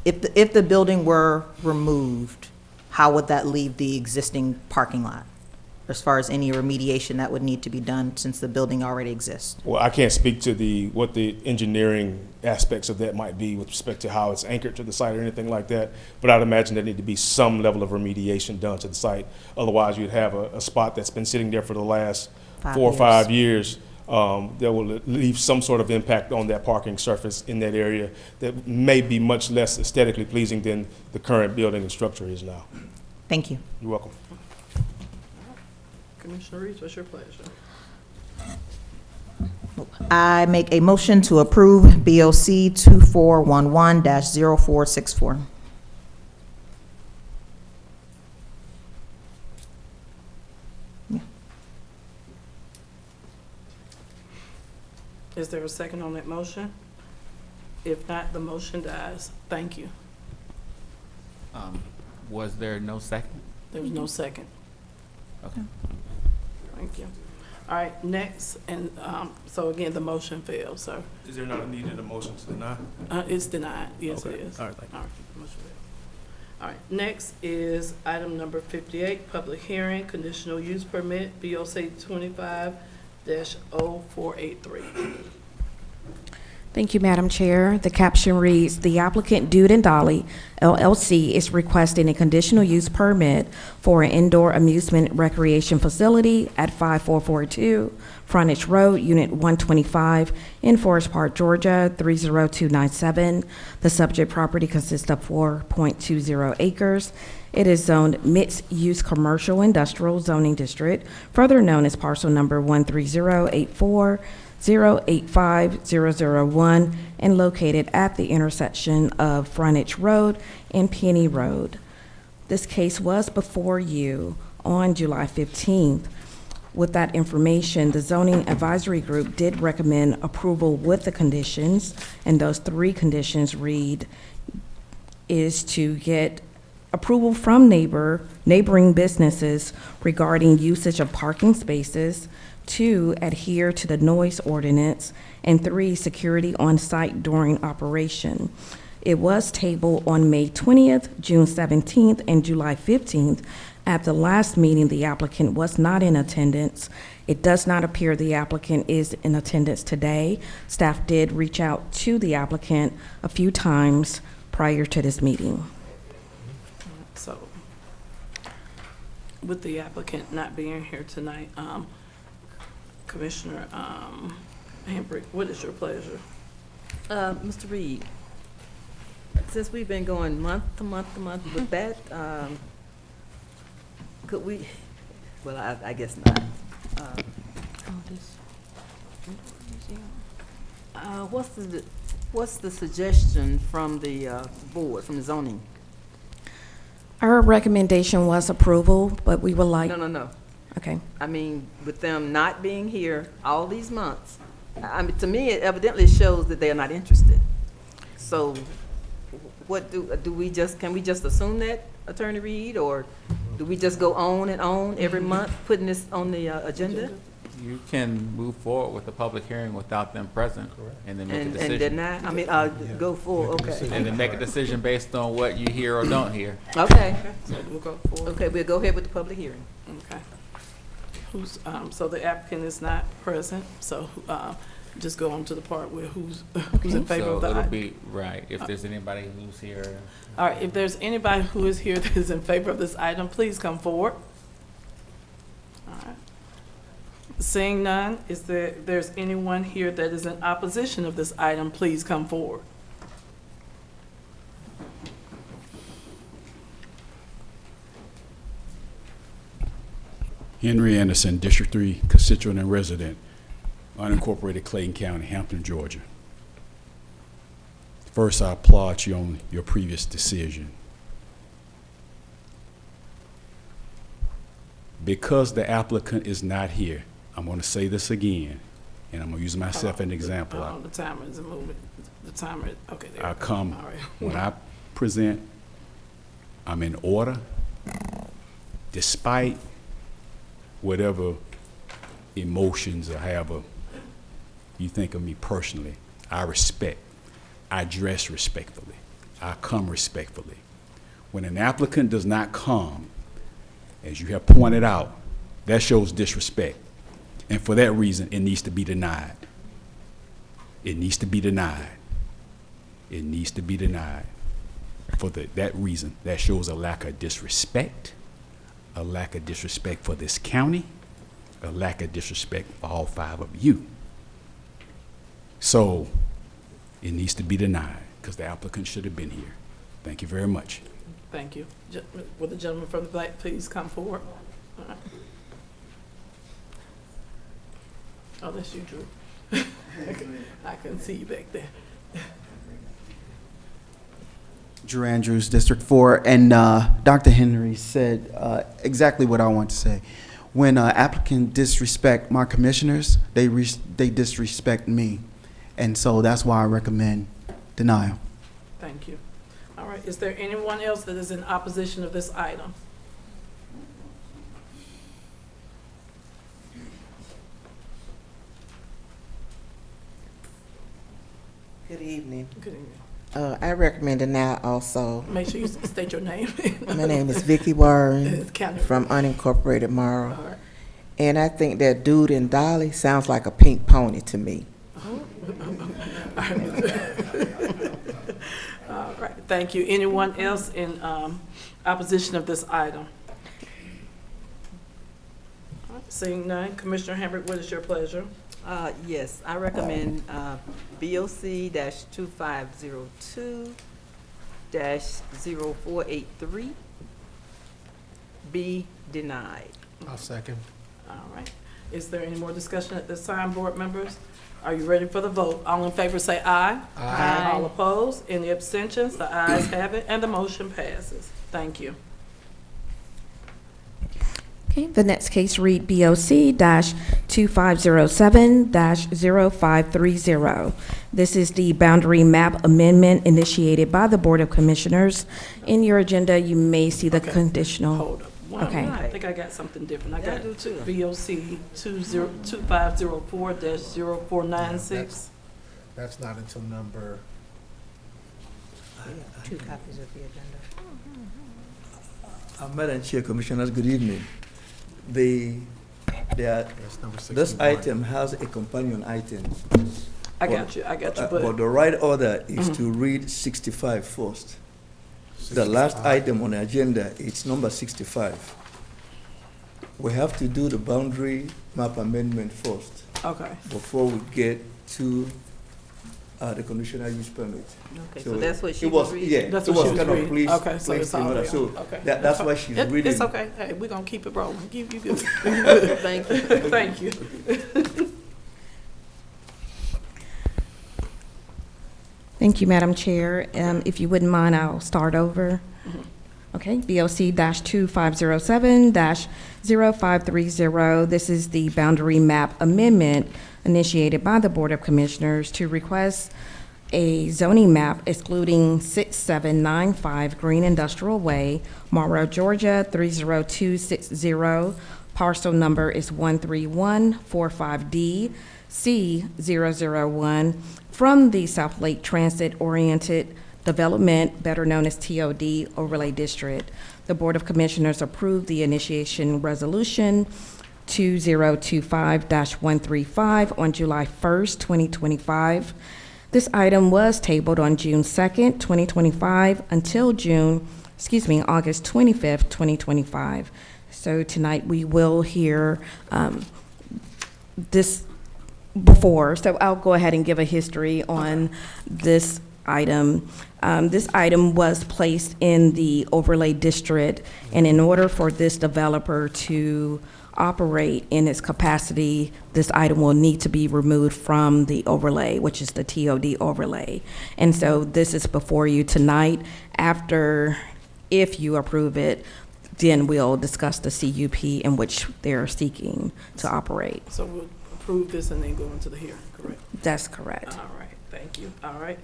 if the building were removed, how would that leave the existing parking lot? as far as any remediation that would need to be done since the building already exists? Well, I can't speak to what the engineering aspects of that might be with respect to how it's anchored to the site or anything like that, but I'd imagine there need to be some level of remediation done to the site. Otherwise, you'd have a spot that's been sitting there for the last 4 or 5 years that will leave some sort of impact on that parking surface in that area that may be much less aesthetically pleasing than the current building and structure is now. Thank you. You're welcome. Commissioner Reese, what's your pleasure? I make a motion to approve BOC 2411-0464. Is there a second on that motion? If not, the motion dies. Thank you. Was there no second? There was no second. Okay. Thank you. All right, next, and so again, the motion fails, sir. Is there not a need in a motion to deny? It's denied. Yes, Okay. it is. All right, thank you. All right, the motion fails. All right, next is item number 58, public hearing, conditional use permit, BOC 25-0483. Thank you, Madam Chair. The caption reads, "The applicant Dude and Dolly LLC is requesting a conditional use permit for an indoor amusement recreation facility at 5442 Frontage Road, Unit 125 in Forest Park, Georgia, 30297. The subject property consists of 4.20 acres. It is zoned mixed-use commercial industrial zoning district, further known as parcel number 13084085001, and located at the intersection of Frontage Road and Penny Road. This case was before you on July 15th. With that information, the zoning advisory group did recommend approval with the conditions, and those 3 conditions read is to get approval from neighboring businesses regarding usage of parking spaces, 2, adhere to the noise ordinance, and 3, security on site during operation. It was tabled on May 20th, June 17th, and July 15th. At the last meeting, the applicant was not in attendance. It does not appear the applicant is in attendance today. Staff did reach out to the applicant a few times prior to this meeting. So, with the applicant not being here tonight, Commissioner Hambrick, what is your pleasure? Mr. Reed, since we've been going month to month to month with that, could we, well, I guess not. What's the suggestion from the board, from the zoning? Our recommendation was approval, but we would like. No. Okay. I mean, with them not being here all these months, I mean, to me, it evidently shows that they are not interested. So what do we just, can we just assume that, Attorney Reed, or do we just go on and on every month putting this on the agenda? You can move forward with the public hearing without them present, and then make a decision. And deny, I mean, go forward, okay. And then make a decision based on what you hear or don't hear. Okay. So we'll go forward. Okay, we'll go ahead with the public hearing. Okay. So the applicant is not present, so just go on to the part where who's in favor of the So it'll item. be, right, if there's anybody who's here. All right, if there's anybody who is here that is in favor of this item, please come forward. All right. Seeing none, is there's anyone here that is in opposition of this item, please come forward. Henry Anderson, District 3 constituent and resident, unincorporated Clayton County, Hampton, Georgia. First, I applaud you on your previous decision. Because the applicant is not here, I'm going to say this again, and I'm going to use myself as an example. The timer isn't moving. The timer, okay, there. I come, All right. when I present, I'm in order, despite whatever emotions or however you think of me personally. I respect. I dress respectfully. I come respectfully. When an applicant does not come, as you have pointed out, That shows disrespect. And for that reason, it needs to be denied. It needs to be denied. It needs to be denied. For that reason, that shows a lack of disrespect, a lack of disrespect for this county, a lack of disrespect for all 5 of you. So it needs to be denied because the applicant should have been here. Thank you very much. Thank you. Will the gentleman from the back please come forward? All right. Oh, that's you, Drew. I couldn't see you back there. Drew Andrews, District 4, and Dr. Henry said exactly what I want to say. When applicants disrespect my commissioners, they disrespect me, and so that's why I recommend denial. Thank you. All right, is there anyone else that is in opposition of this item? Good evening. Good evening. I recommend denial also. Make sure you state your name. My name is Vicki Warren County. from unincorporated Morrow. All right. And I think that Dude and Dolly sounds like a pink pony to me. All right, thank you. Anyone else in opposition of this item? All right, seeing none, Commissioner Hambrick, what is your pleasure? Yes, I recommend BOC-2502-0483 be denied. I'll second. All right. Is there any more discussion at this time, board members? Are you ready for the vote? All in favor say aye. Aye. All opposed? Any abstentions? The ayes have it, and the motion passes. Thank you. Okay, the next case read BOC-2507-0530. This is the boundary map amendment initiated by the Board of Commissioners. In your agenda, you may see the conditional. Hold up. Okay. I think I got something different. I Yeah, I got do too. BOC 2504-0496. That's not until number. Two copies of the agenda. Madam Chair, Commissioners, good evening. That's number 61. This item has a companion item. I got you, But but the right order is to read 65 first. The last item on the agenda, it's number 65. We have to do the boundary map amendment first okay. before we get to the conditional use permit. Okay, so that's what she it was reading? Yeah, That's it what was she was kind of reading. placed, Okay, so placed it's in order. already So on. Okay. that's why she's reading. It's okay. Hey, we're gonna keep it rolling. You good. Thank you. Thank you. Thank you, Madam Chair. If you wouldn't mind, I'll start over. Okay, BOC-2507-0530. This is the boundary map amendment initiated by the Board of Commissioners to request a zoning map excluding 6795 Green Industrial Way, Morrow, Georgia, 30260. Parcel number is 13145D, C001, from the South Lake Transit Oriented Development, better known as TOD Overlay District. The Board of Commissioners approved the initiation resolution 2025-135 on July 1st, 2025. This item was tabled on June 2nd, 2025 until August 25th, 2025. So tonight we will hear this before. So I'll go ahead and give a history on this item. This item was placed in the overlay district, and in order for this developer to operate in its capacity, this item will need to be removed from the overlay, which is the TOD overlay. And so this is before you tonight. After, if you approve it, then we'll discuss the CUP in which they're seeking to operate. So we'll approve this and then go into the hearing, correct? That's correct. All right, thank you. All right.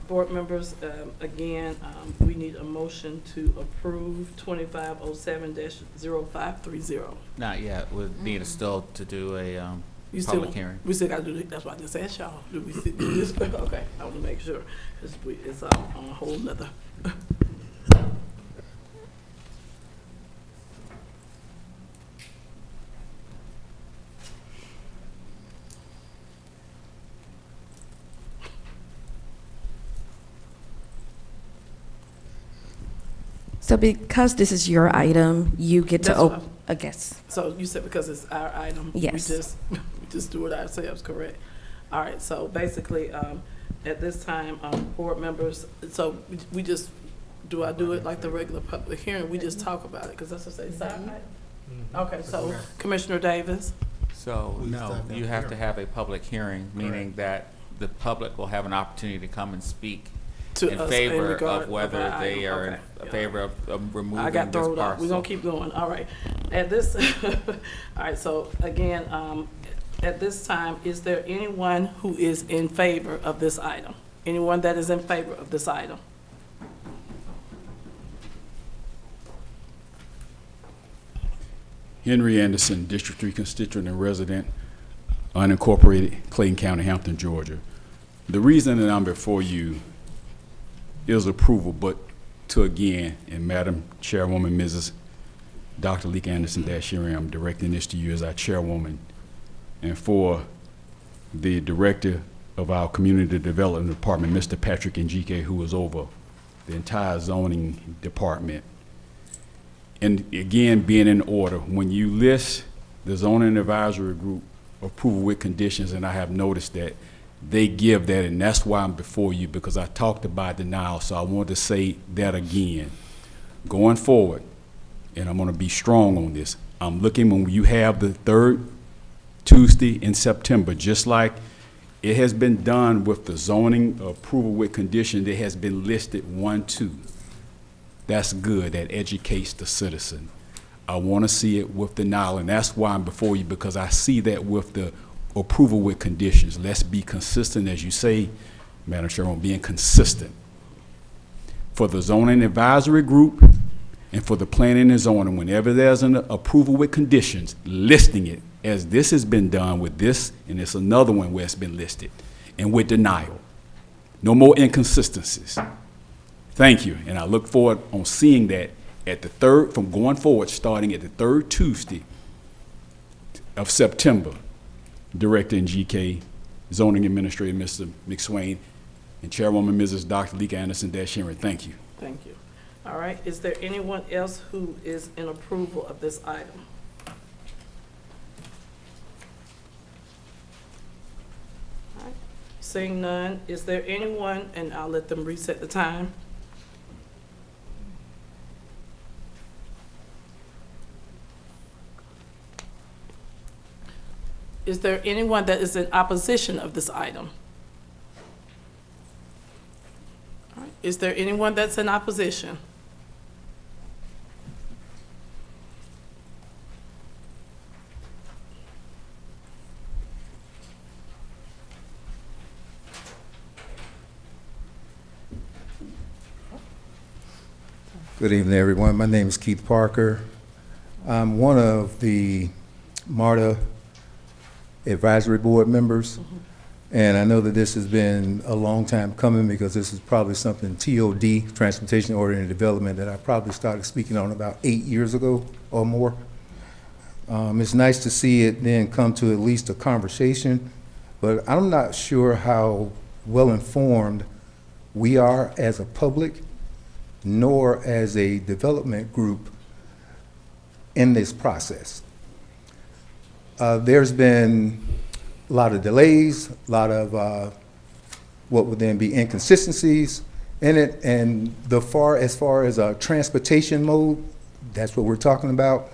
Board members, again, we need a motion to approve 2507-0530. Not yet. We need us still to do a public hearing. We still got to do this. That's why I just asked y'all. Do we still do this? Okay, I want to make sure. It's on a whole nother. So because this is your item, you get to That's what open, I guess. So you said because it's our item? Yes. We just do it ourselves, correct? All right, so basically, at this time, board members, so we just, do I do it like the regular public hearing? We just talk about it, because that's what they say. Okay, so Commissioner Davis? So, no, you have to have a public hearing, meaning that the public will have an opportunity to come and speak To in us favor regard of whether our they item. are in favor of removing I got this thrown off. parcel. We're gonna keep going. All right. At this, all right, so again, at this time, is there anyone who is in favor of this item? Anyone that is in favor of this item? Henry Anderson, District 3 constituent and resident, unincorporated, Clayton County, Hampton, Georgia. The reason that I'm before you is approval, but to again, and Madam Chairwoman, Mrs. Dr. Leek Anderson-Dashieri, I'm directing this to you as our chairwoman, and for the director of our community development department, Mr. Patrick Njike, who is over the entire zoning department. And again, being in order, when you list the zoning advisory group approval with conditions, and I have noticed that they give that, and that's why I'm before you, because I talked about denial, so I want to say that again. Going forward, and I'm gonna be strong on this, I'm looking when you have the third Tuesday in September, just like it has been done with the zoning approval with condition, it has been listed 1, 2. That's good, that educates the citizen. I wanna see it with denial, and that's why I'm before you, because I see that with the approval with conditions. Let's be consistent, as you say, Madam Chairman, being consistent. For the zoning advisory group and for the planning and zoning, whenever there's an approval with conditions, listing it as this has been done with this, and it's another one where it's been listed, and with denial. No more inconsistencies. Thank you, and I look forward on seeing that at the third, from going forward, starting at the third Tuesday of September. Director and GK, Zoning Administrator, Mr. McSwain, and Chairwoman, Mrs. Dr. Leek Anderson-Dashieri. Thank you. Thank you. All right, is there anyone else who is in approval of this item? All right. Seeing none, is there anyone, and I'll let them reset the time. Is there anyone that is in opposition of this item? All right. Is there anyone that's in opposition? Good evening, everyone. My name is Keith Parker. I'm one of the MARTA advisory board members, and I know that this has been a long time coming because this is probably something TOD, Transportation Oriented Development, that I probably started speaking on about 8 years ago or more. It's nice to see it then come to at least a conversation, but I'm not sure how well informed we are as a public nor as a development group in this process. There's been a lot of delays, a lot of what would then be inconsistencies in it, and as far as transportation mode, that's what we're talking about.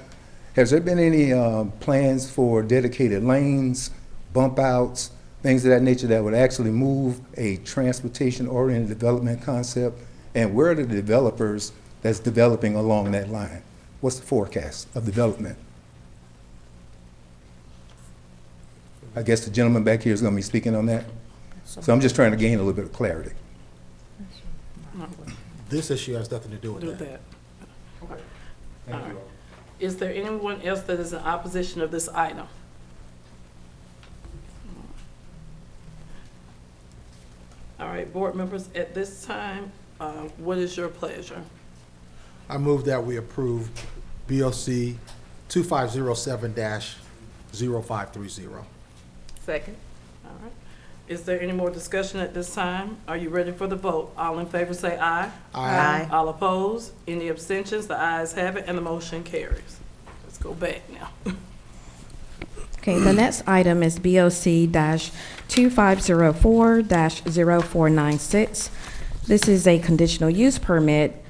Has there been any plans for dedicated lanes, bump outs, things of that nature that would actually move a transportation-oriented development concept? And where are the developers that's developing along that line? What's the forecast of development? I guess the gentleman back here is going to be speaking on that. So I'm just trying to gain a little bit of clarity. This issue has nothing to do with that. Thank you. All right. Is there anyone else that is in opposition of this item? All right, board members, at this time, what is your pleasure? I move that we approve BOC 2507-0530. Second. All right. Is there any more discussion at this time? Are you ready for the vote? All in favor say aye. Aye. All opposed? Any abstentions? The ayes have it and the motion carries. Let's go back now. Okay, the next item is BOC-2504-0496. This is a conditional use permit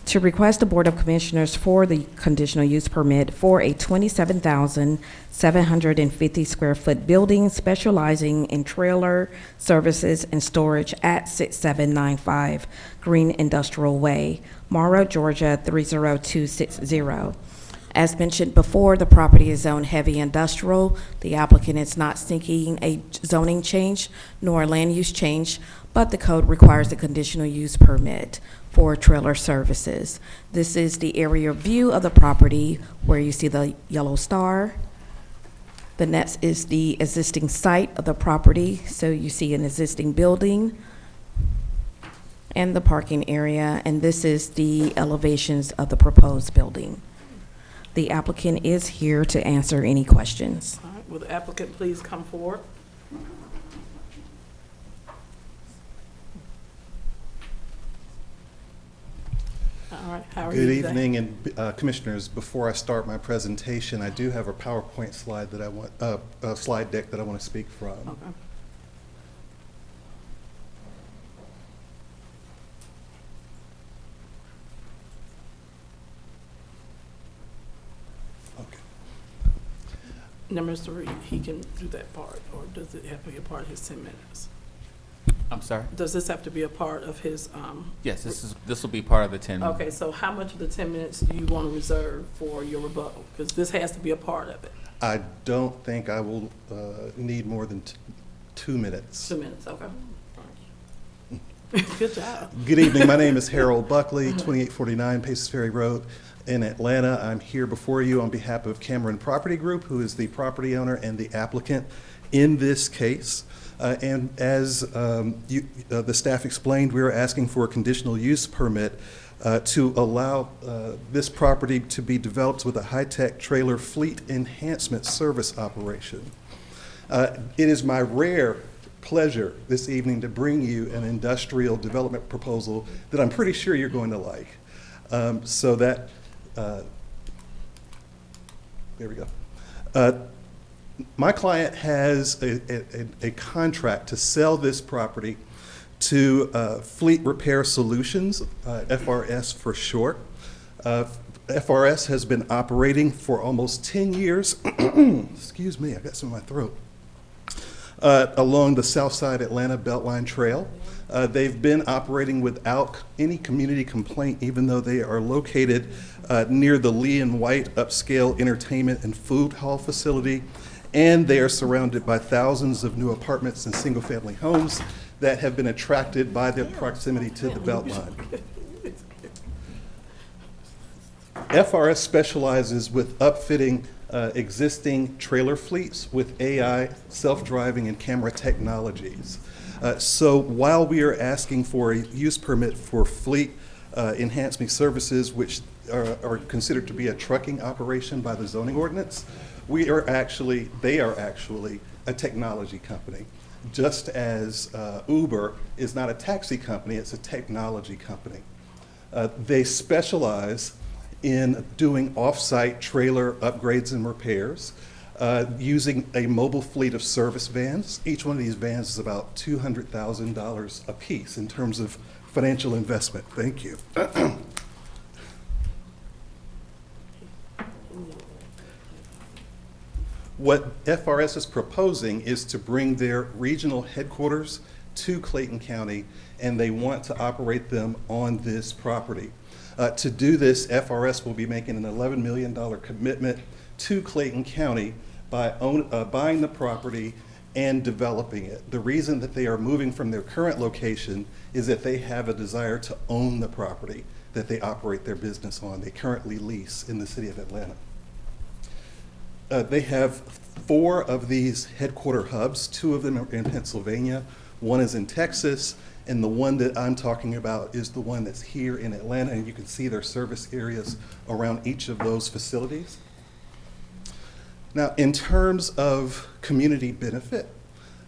to request the Board of Commissioners for the conditional use permit for a 27,750 square foot building specializing in trailer services and storage at 6795 Green Industrial Way, Morrow, Georgia 30260. As mentioned before, the property is zoned heavy industrial. The applicant is not seeking a zoning change nor a land use change, but the code requires a conditional use permit for trailer services. This is the area view of the property where you see the yellow star. The next is the existing site of the property. So you see an existing building and the parking area, and this is the elevations of the proposed building. The applicant is here to answer any questions. All right, will the applicant please come forward? All right, how are you Good today? evening, and Commissioners, before I start my presentation, I do have a PowerPoint slide that I want, slide deck that I want to speak from. Okay. Now, Mr. Reed, he can do that part, or does it have to be a part of his 10 minutes? I'm sorry? Does this have to be a part of his, Yes, this will be part of the 10. Okay, so how much of the 10 minutes do you want to reserve for your rebuttal? Because this has to be a part of it. I don't think I will need more than 2 minutes. 2 minutes, okay. Good job. Good evening, my name is Harold Buckley, 2849 Paces Ferry Road in Atlanta. I'm here before you on behalf of Cameron Property Group, who is the property owner and the applicant in this case. And as the staff explained, we are asking for a conditional use permit to allow this property to be developed with a high-tech trailer fleet enhancement service operation. It is my rare pleasure this evening to bring you an industrial development proposal that I'm pretty sure you're going to like. So that, there we go. My client has a contract to sell this property to Fleet Repair Solutions, FRS for short. FRS has been operating for almost 10 years. Excuse me, I got some in my throat. Along the Southside Atlanta Beltline Trail. They've been operating without any community complaint, even though they are located near the Lee and White upscale entertainment and food hall facility. And they are surrounded by thousands of new apartments and single-family homes that have been attracted by their proximity to the Beltline. FRS specializes with upfitting existing trailer fleets with AI, self-driving, and camera technologies. So while we are asking for a use permit for fleet enhancement services, which are considered to be a trucking operation by the zoning ordinance, they are actually a technology company. Just as Uber is not a taxi company, it's a technology company. They specialize in doing off-site trailer upgrades and repairs, using a mobile fleet of service vans. Each one of these vans is about $200,000 a piece in terms of financial investment. Thank you. What FRS is proposing is to bring their regional headquarters to Clayton County, and they want to operate them on this property. To do this, FRS will be making an $11 million commitment to Clayton County by buying the property and developing it. The reason that they are moving from their current location is that they have a desire to own the property that they operate their business on. They currently lease in the city of Atlanta. They have 4 of these headquarter hubs. 2 of them are in Pennsylvania. 1 is in Texas. And the one that I'm talking about is the one that's here in Atlanta, and you can see their service areas around each of those facilities. Now, in terms of community benefit,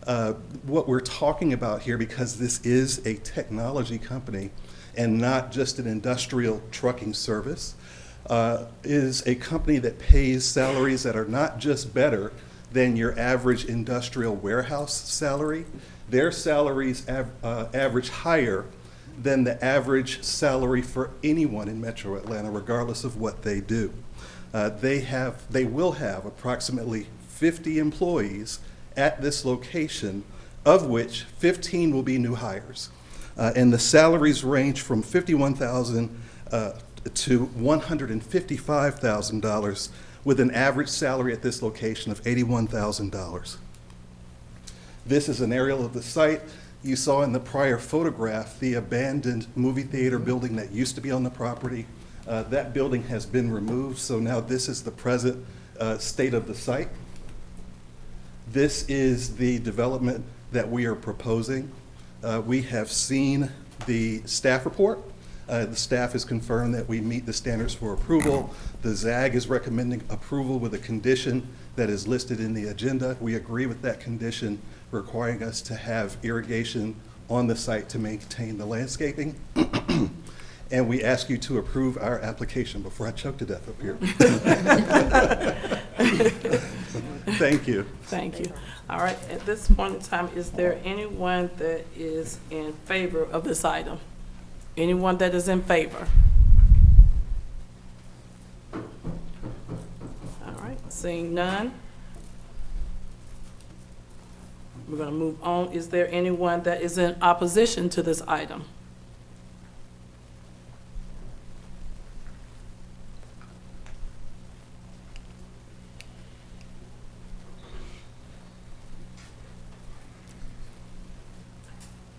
What we're talking about here, because this is a technology company and not just an industrial trucking service, is a company that pays salaries that are not just better than your average industrial warehouse salary. Their salaries average higher than the average salary for anyone in Metro Atlanta, regardless of what they do. They will have approximately 50 employees at this location, of which 15 will be new hires. And the salaries range from $51,000 to $155,000, with an average salary at this location of $81,000. This is an aerial of the site. You saw in the prior photograph the abandoned movie theater building that used to be on the property. That building has been removed, so now this is the present state of the site. This is the development that we are proposing. We have seen the staff report. The staff has confirmed that we meet the standards for approval. The ZAG is recommending approval with a condition that is listed in the agenda. We agree with that condition, requiring us to have irrigation on the site to maintain the landscaping. And we ask you to approve our application before I choke to death up here. Thank you. Thank you. All right, at this point in time, is there anyone that is in favor of this item? Anyone that is in favor? All right, seeing none. We're going to move on. Is there anyone that is in opposition to this item?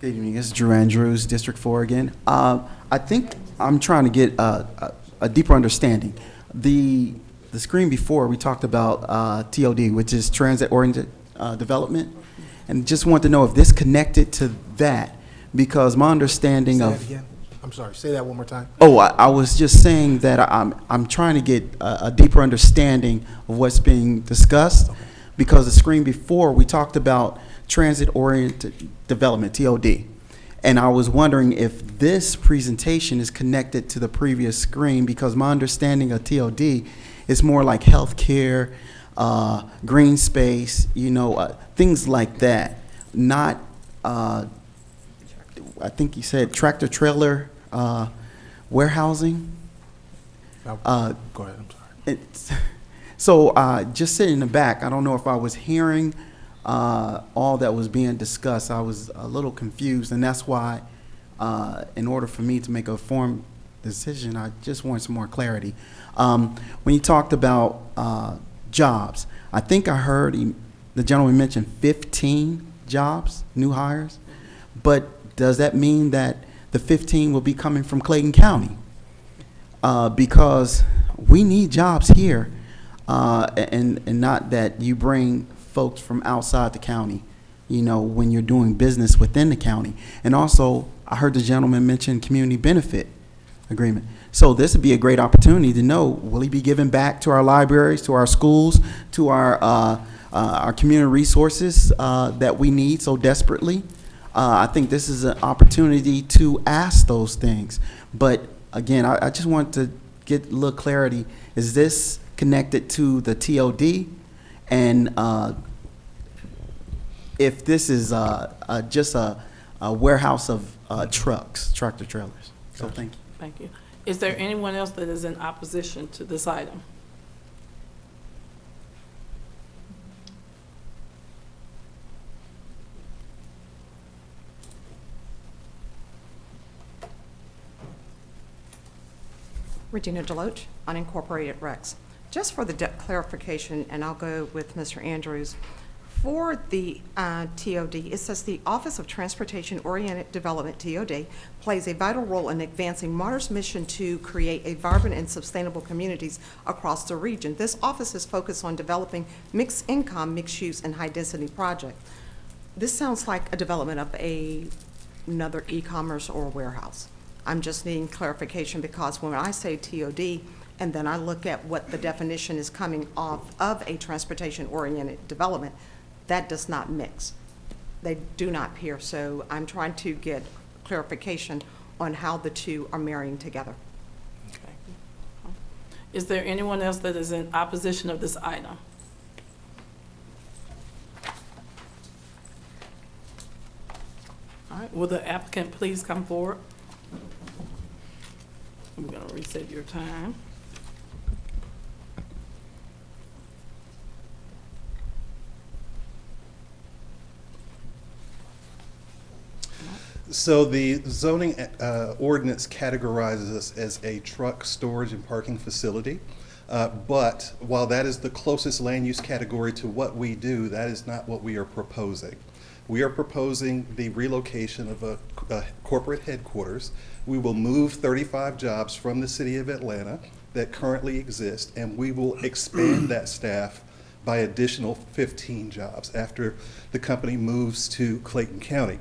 Good evening, this is Drew Andrews, District 4 again. I think I'm trying to get a deeper understanding. The screen before, we talked about TOD, which is transit-oriented development, and just want to know if this connected to that, because my understanding Say of... that again. I'm sorry, say that one more time. Oh, I was just saying that I'm trying to get a deeper understanding of what's being discussed, because the screen before, we talked about transit-oriented development, TOD. And I was wondering if this presentation is connected to the previous screen, because my understanding of TOD is more like healthcare, green space, things like that. Not, I think you said tractor trailer warehousing. Go ahead, I'm sorry. So just sitting in the back, I don't know if I was hearing all that was being discussed. I was a little confused, and that's why, in order for me to make a informed decision, I just want some more clarity. When you talked about jobs, I think I heard the gentleman mention 15 jobs, new hires, but does that mean that the 15 will be coming from Clayton County? Because we need jobs here, and not that you bring folks from outside the county, when you're doing business within the county. And also, I heard the gentleman mention community benefit agreement. So this would be a great opportunity to know, will he be giving back to our libraries, to our schools, to our community resources that we need so desperately? I think this is an opportunity to ask those things. But again, I just want to get a little clarity. Is this connected to the TOD? And if this is just a warehouse of trucks, tractor trailers. So thank you. Thank you. Is there anyone else that is in opposition to this item? Regina Deloach, unincorporated Rex. Just for the clarification, and I'll go with Mr. Andrews, for the TOD, it says the Office of Transportation Oriented Development, TOD, plays a vital role in advancing MARTA's mission to create a vibrant and sustainable communities across the region. This office is focused on developing mixed income, mixed use, and high density projects. This sounds like a development of another e-commerce or warehouse. I'm just needing clarification, because when I say TOD, and then I look at what the definition is coming off of a transportation-oriented development, that does not mix. They do not peer, so I'm trying to get clarification on how the two are marrying together. Is there anyone else that is in opposition of this item? All right, will the applicant please come forward? I'm going to reset your time. So the zoning ordinance categorizes us as a truck storage and parking facility. But while that is the closest land use category to what we do, that is not what we are proposing. We are proposing the relocation of a corporate headquarters. We will move 35 jobs from the city of Atlanta that currently exist, and we will expand that staff by additional 15 jobs after the company moves to Clayton County.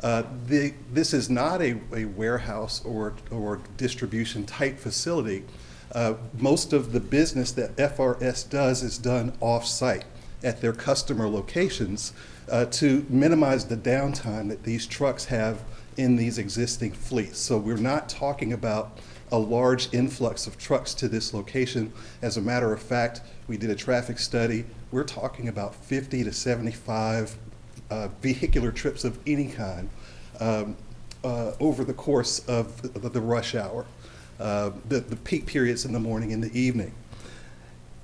This is not a warehouse or distribution type facility. Most of the business that FRS does is done off-site at their customer locations to minimize the downtime that these trucks have in these existing fleets. So we're not talking about a large influx of trucks to this location. As a matter of fact, we did a traffic study. We're talking about 50 to 75 vehicular trips of any kind over the course of the rush hour, the peak periods in the morning and the evening.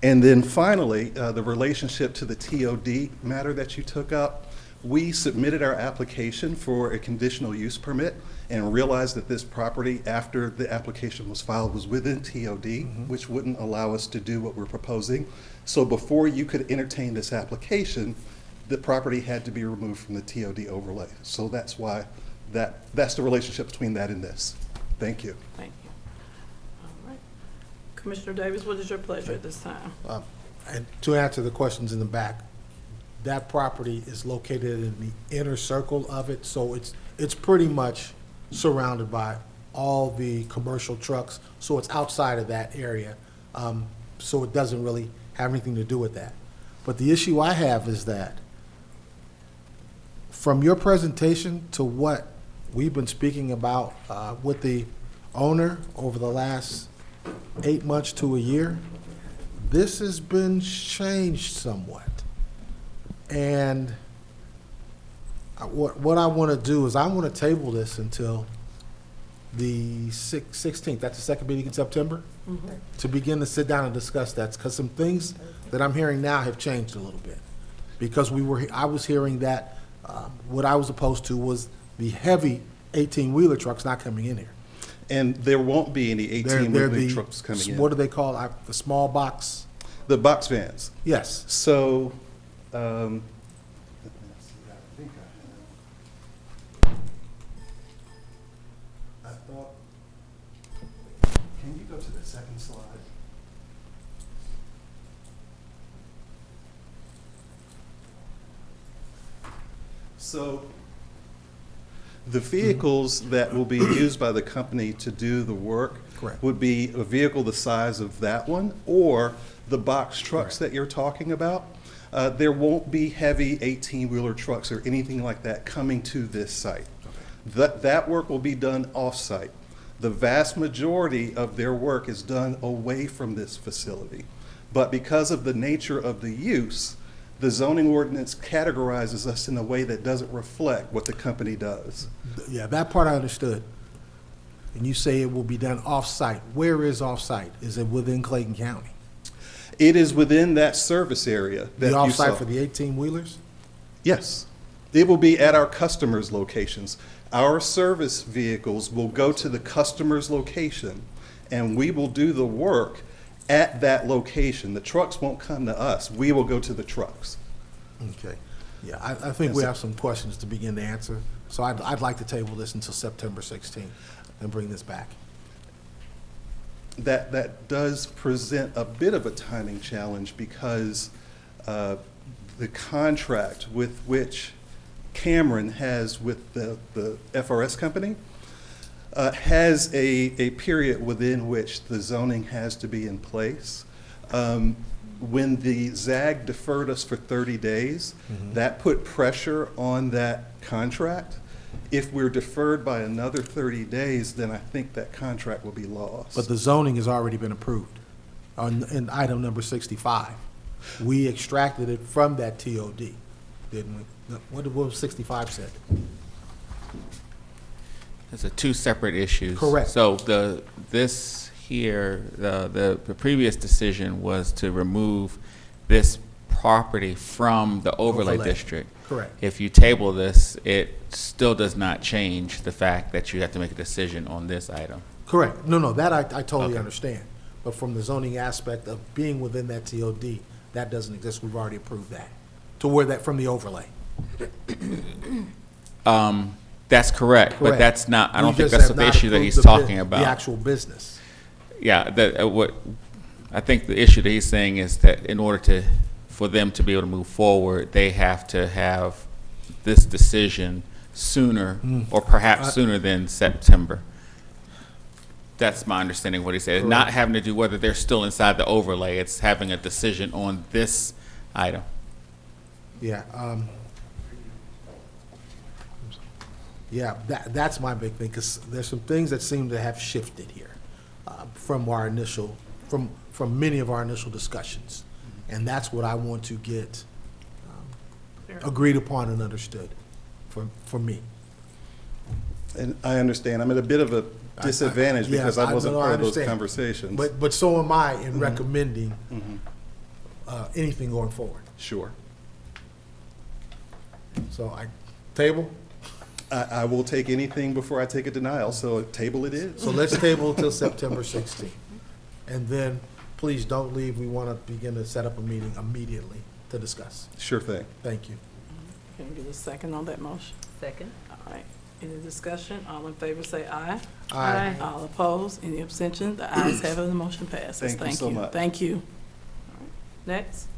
And then finally, the relationship to the TOD matter that you took up. We submitted our application for a conditional use permit and realized that this property, after the application was filed, was within TOD, which wouldn't allow us to do what we're proposing. So before you could entertain this application, the property had to be removed from the TOD overlay. So that's why that's the relationship between that and this. Thank you. Thank you. All right. Commissioner Davis, what is your pleasure at this time? And to answer the questions in the back, that property is located in the inner circle of it, so it's pretty much surrounded by all the commercial trucks, so it's outside of that area. So it doesn't really have anything to do with that. But the issue I have is that from your presentation to what we've been speaking about with the owner over the last 8 months to a year, this has been changed somewhat. And what I want to do is I want to table this until the 16th. That's the second meeting in September, to begin to sit down and discuss that, because some things that I'm hearing now have changed a little bit. Because I was hearing that what I was opposed to was the heavy 18-wheeler trucks not coming in here. And there won't be any 18-wheeler trucks coming in. What do they call the small box? The box vans. Yes. So, I thought, can you go to the second slide? So, the vehicles that will be used by the company to do the work would be a vehicle the size of that one, or the box trucks that you're talking about. There won't be heavy 18-wheeler trucks or anything like that coming to this site. That work will be done off-site. The vast majority of their work is done away from this facility. But because of the nature of the use, the zoning ordinance categorizes us in a way that doesn't reflect what the company does. Yeah, that part I understood. And you say it will be done off-site. Where is off-site? Is it within Clayton County? It is within that service area that you saw. The off-site for the 18-wheelers? Yes. It will be at our customers' locations. Our service vehicles will go to the customer's location, and we will do the work at that location. The trucks won't come to us. We will go to the trucks. Okay. Yeah, I think we have some questions to begin to answer. So I'd like to table this until September 16th and bring this back. That does present a bit of a timing challenge because the contract with which Cameron has with the FRS company has a period within which the zoning has to be in place. When the ZAG deferred us for 30 days, that put pressure on that contract. If we're deferred by another 30 days, then I think that contract will be lost. But the zoning has already been approved in item number 65. We extracted it from that TOD, didn't we? What was 65 said? Those are two separate issues. Correct. So this here, the previous decision was to remove this property from the overlay district. Correct. If you table this, it still does not change the fact that you have to make a decision on this item. Correct. No, that I totally Okay. understand. But from the zoning aspect of being within that TOD, that doesn't exist. We've already approved that. To where that, from the overlay. That's correct, but Correct. that's not, I We don't think just that's have the not issue that approved he's the talking about. The actual business. Yeah, I think the issue that he's saying is that in order for them to be able to move forward, they have to have this decision sooner, or perhaps sooner than September. That's my understanding of what he said. Correct. Not having to do whether they're still inside the overlay, it's having a decision on this item. Yeah, that's my big thing, because there's some things that seem to have shifted here from our initial, from many of our initial discussions. And that's what I want to get agreed upon and understood for me. And I understand. I'm at a bit of a disadvantage because I wasn't part of those understand. conversations. But so am I in recommending anything going forward. Sure. So table? I will take anything before I take a denial, so table it is. So let's table till September 16th. And then, please don't leave. We want to begin to set up a meeting immediately to discuss. Sure thing. Thank you. Can we get a second on that motion? Second. All right. Any discussion? All in favor say aye. Aye. All opposed? Any abstentions? The ayes have it, the motion passes. Thank you so much. Thank you. All right. Next.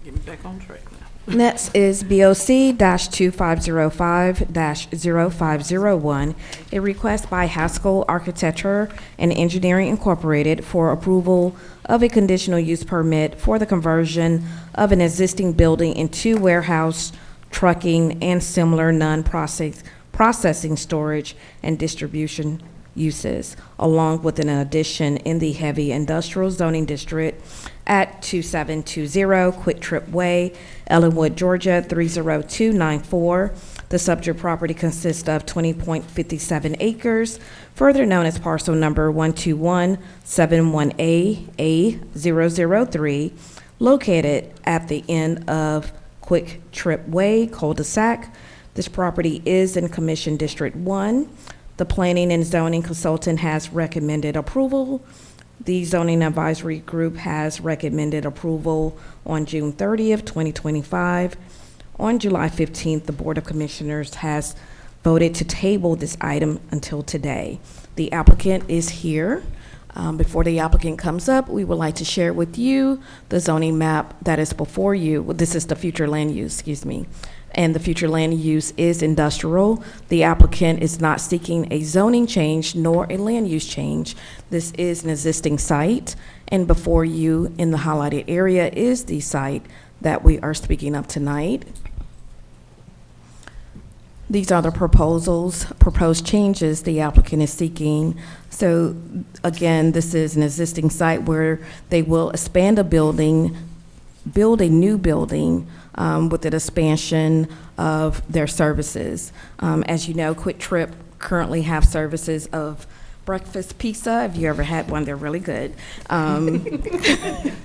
Get me back on track now. Next is BOC-2505-0501, a request by Haskell Architecture and Engineering Incorporated for approval of a conditional use permit for the conversion of an existing building into warehouse, trucking, and similar non-processing storage and distribution uses, along with an addition in the heavy industrial zoning district at 2720 Quick Trip Way, Ellenwood, Georgia 30294. The subject property consists of 20.57 acres, further known as parcel number 12171A-A003, located at the end of Quick Trip Way, cul-de-sac. This property is in Commission District 1. The Planning and Zoning Consultant has recommended approval. The Zoning Advisory Group has recommended approval on June 30th, 2025. On July 15th, the Board of Commissioners has voted to table this item until today. The applicant is here. Before the applicant comes up, we would like to share with you the zoning map that is before you. This is the future land use, excuse me. And the future land use is industrial. The applicant is not seeking a zoning change nor a land use change. This is an existing site, and before you in the highlighted area is the site that we are speaking of tonight. These are the proposed changes the applicant is seeking. So again, this is an existing site where they will expand a building, build a new building, with an expansion of their services. As you know, Quick Trip currently have services of breakfast pizza. If you ever had one, they're really good. And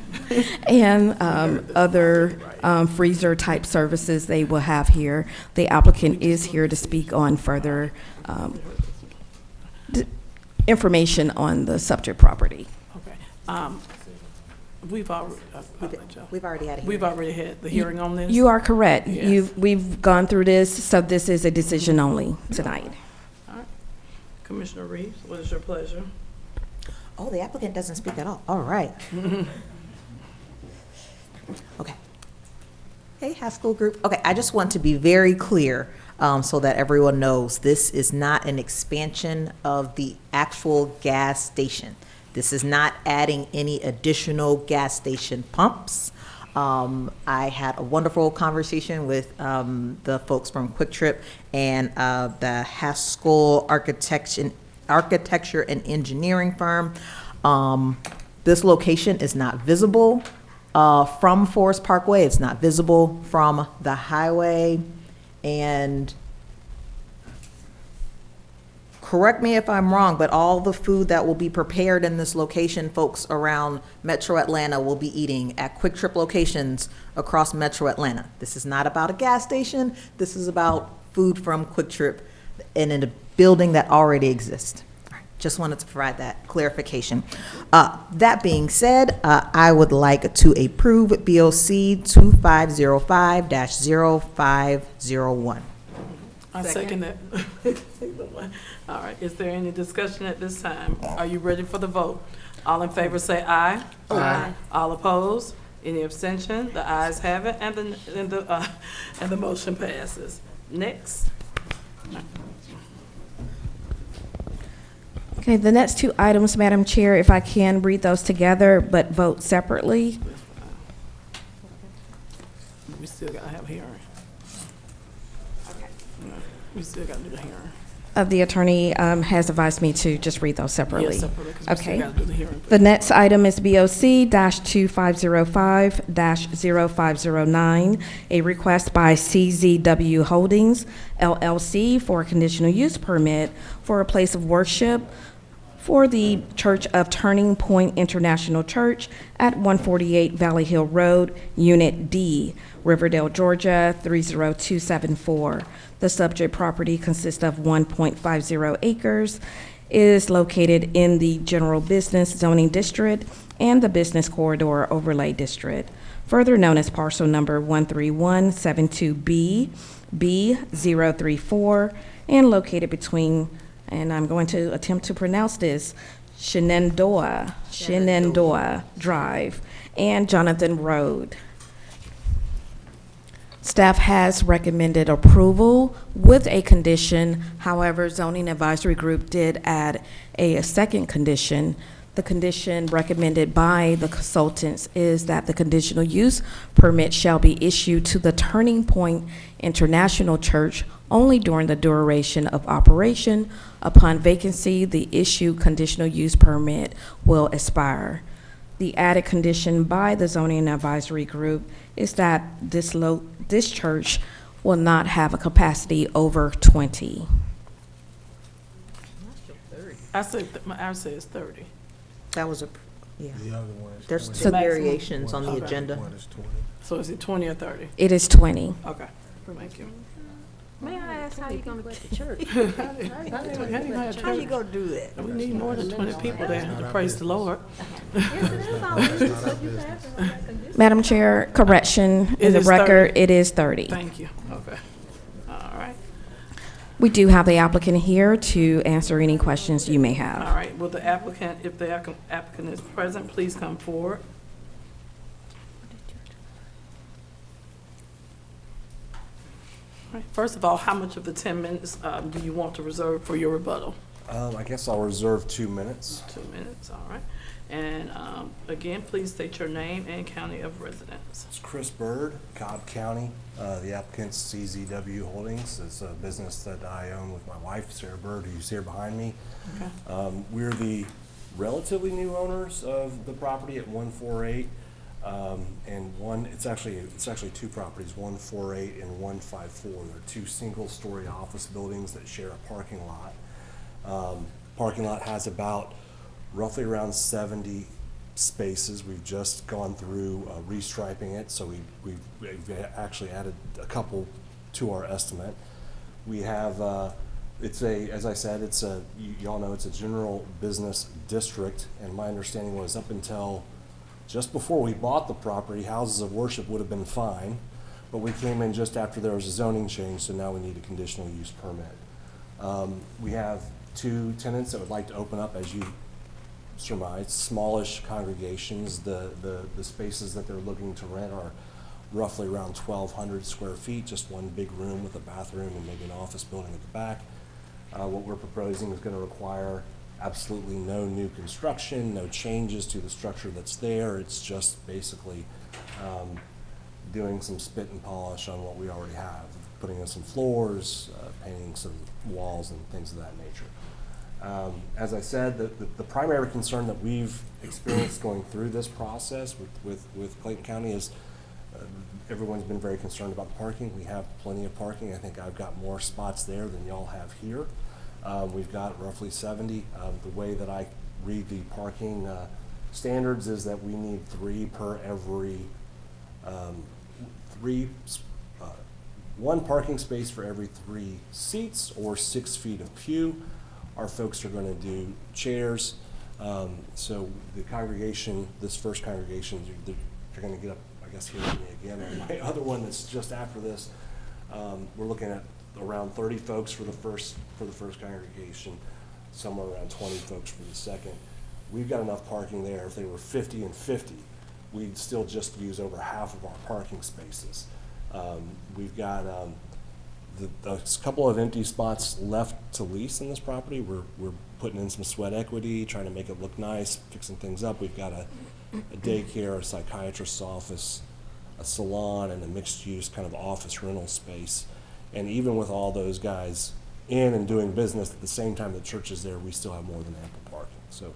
other freezer type services they will have here. The applicant is here to speak on further information on the subject property. Okay. We've already had a hearing. We've already had the hearing on this? You are correct. Yes. We've gone through this, so this is a decision only tonight. All right. Commissioner Reeves, what is your pleasure? Oh, the applicant doesn't speak at all. All right. Okay. Hey, Haskell Group. Okay, I just want to be very clear so that everyone knows this is not an expansion of the actual gas station. This is not adding any additional gas station pumps. I had a wonderful conversation with the folks from Quick Trip and the Haskell Architecture and Engineering firm. This location is not visible from Forest Parkway. It's not visible from the highway. And correct me if I'm wrong, but all the food that will be prepared in this location, folks around Metro Atlanta will be eating at Quick Trip locations across Metro Atlanta. This is not about a gas station. This is about food from Quick Trip and in a building that already exists. Just wanted to provide that clarification. That being said, I would like to approve BOC 2505-0501. I second that. All right, is there any discussion at this time? Are you ready for the vote? All in favor say aye. Aye. All opposed? Any abstention? The ayes have it, and the motion passes. Next. Okay, the next two items, Madam Chair, if I can read those together but vote separately. We still gotta have a hearing. We still gotta do the hearing. The attorney has advised me to just read those separately. Yes, separately, 'cause we still Okay. gotta do the hearing. The next item is BOC-2505-0509, a request by CZW Holdings, LLC, for a conditional use permit for a place of worship for the Church of Turning Point International Church at 148 Valley Hill Road, Unit D, Riverdale, Georgia, 30274. The subject property consists of 1.50 acres, is located in the General Business Zoning District and the Business Corridor Overlay District, further known as parcel number 13172B, B034, and located between, and I'm going to attempt to pronounce this, Shenandoah Drive and Jonathan Road. Staff has recommended approval with a condition. However, Zoning Advisory Group did add a second condition. The condition recommended by the consultants is that the conditional use permit shall be issued to the Turning Point International Church only during the duration of operation. Upon vacancy, the issued conditional use permit will expire. The added condition by the Zoning Advisory Group is that this church will not have a capacity over 20. I say it's 30. That was yeah. The other one is There's 20. some variations on the Okay. agenda. One is 20. So is it 20 or 30? It is 20. Okay, thank you. May I ask how you gonna get to church? How you gonna do that? We need more than 20 people there to praise the Lord. Madam Chair, correction, in It the is record, 30. it is 30. Thank you, okay. All right, We do have the applicant here to answer any questions you may have. all right. Will the applicant, if the applicant is present, please come forward. All right, first of all, how much of the 10 minutes do you want to reserve for your rebuttal? I guess I'll reserve 2 minutes. 2 minutes, all right. And again, please state your name and county of residence. It's Chris Bird, Cobb County. The applicant's CZW Holdings. It's a business that I own with my wife, Sarah Bird, who's here behind me. Okay. We're the relatively new owners of the property at 148. And it's actually 2 properties, 148 and 154. They're 2 single-story office buildings that share a parking lot. Parking lot has about roughly around 70 spaces. We've just gone through restriping it, so we've actually added a couple to our estimate. We have, as I said, you all know it's a general business district, and my understanding was up until just before we bought the property, houses of worship would have been fine, but we came in just after there was a zoning change, so now we need a conditional use permit. We have 2 tenants that would like to open up, as you surmise, smallish congregations. The spaces that they're looking to rent are roughly around 1,200 square feet, just one big room with a bathroom and maybe an office building at the back. What we're proposing is going to require absolutely no new construction, no changes to the structure that's there. It's just basically doing some spit and polish on what we already have, putting in some floors, painting some walls and things of that nature. As I said, the primary concern that we've experienced going through this process with Clayton County is everyone's been very concerned about the parking. We have plenty of parking. I think I've got more spots there than y'all have here. We've got roughly 70. The way that I read the parking standards is that we need 3 per every, 1 parking space for every 3 seats or 6 feet of pew. Our folks are going to do chairs. So the congregation, this first congregation, they're going to get up, I guess, here with me again. And my other one that's just after this, we're looking at around 30 folks for the first congregation, somewhere around 20 folks for the second. We've got enough parking there. If they were 50 and 50, we'd still just use over half of our parking spaces. We've got a couple of empty spots left to lease in this property. We're putting in some sweat equity, trying to make it look nice, fixing things up. We've got a daycare, a psychiatrist's office, a salon, and a mixed-use kind of office rental space. And even with all those guys in and doing business at the same time the church is there, we still have more than ample parking. So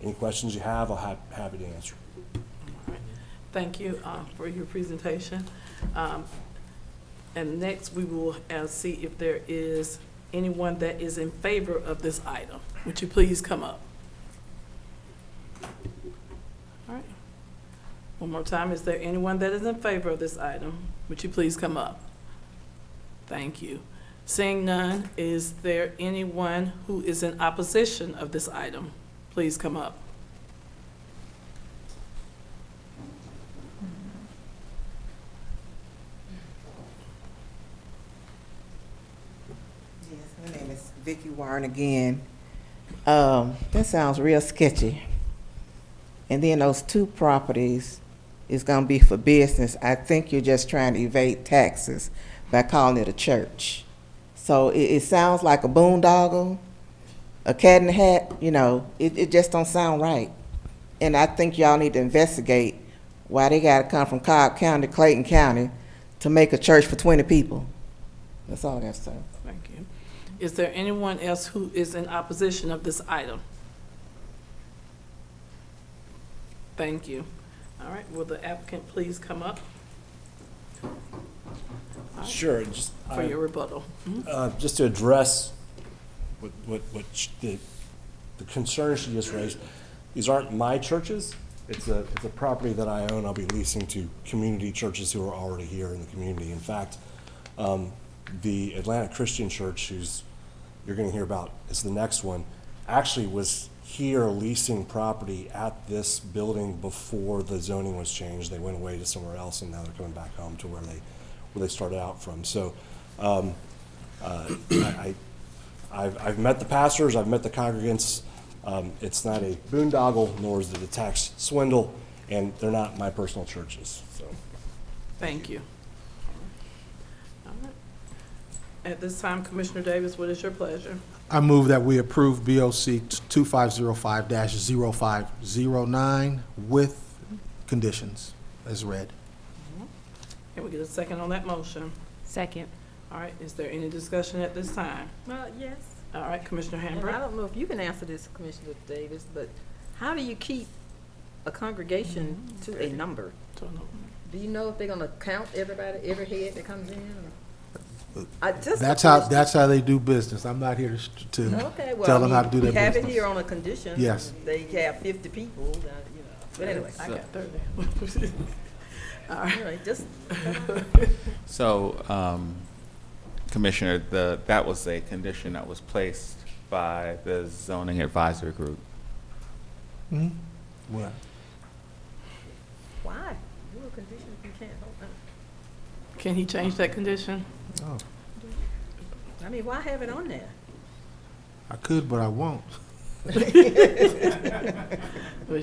any questions you have, I'll happy to answer. All right. Thank you for your presentation. And next we will see if there is anyone that is in favor of this item. Would you please come up? All right. One more time, is there anyone that is in favor of this item? Would you please come up? Thank you. Seeing none, is there anyone who is in opposition of this item? Please come up. Yes, my name is Vicki Warren again. That sounds real sketchy. And then those 2 properties is gonna be for business. I think you're just trying to evade taxes by calling it a church. So it sounds like a boondoggle, a cat in the hat, you know, it just don't sound right. And I think y'all need to investigate why they gotta come from Cobb County, Clayton County, to make a church for 20 people. That's all I got to say. Thank you. Is there anyone else who is in opposition of this item? Thank you. All right, will the applicant please come up? Right. Sure. Just, for your rebuttal. Just to address what the concerns she just raised, these aren't my churches. It's a property that I own. I'll be leasing to community churches who are already here in the community. In fact, the Atlanta Christian Church, who's you're going to hear about, is the next one, actually was here leasing property at this building before the zoning was changed. They went away to somewhere else, and now they're coming back home to where they started out from. So I've met the pastors, I've met the congregants. It's not a boondoggle, nor is it a tax swindle, and they're not my personal churches. So, thank you. All right. At this time, Commissioner Davis, what is your pleasure? I move that we approve BOC 2505-0509 with conditions as read. Can we get a second on that motion? Second. All right, is there any discussion at this time? Well, yes. All right, Commissioner And Hambrick. I don't know if you can answer this, Commissioner Davis, but how do you keep a congregation to a number? Do you know if they're gonna count everybody, every head that comes in? Or? That's how they do business. I'm not here to okay, well, tell them how to do their business. We have it business. here on a condition. Yes. They have 50 people, you know. But anyway. I got 30. All right. Anyway, just. So, Commissioner, that was a condition that was placed by the zoning advisory group. Hmm? What? Why? Do a condition if you can't hold them. Can he change that condition? Oh, I mean, why have it on there? I could, but I won't. But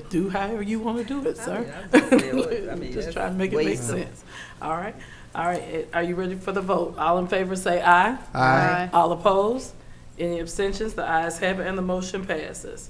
do however you want to do it, sir. Just trying to make it make sense. All right. All right. Are you ready for the vote? All in favor say aye. Aye. All opposed? Any abstentions? The ayes have it, and the motion passes.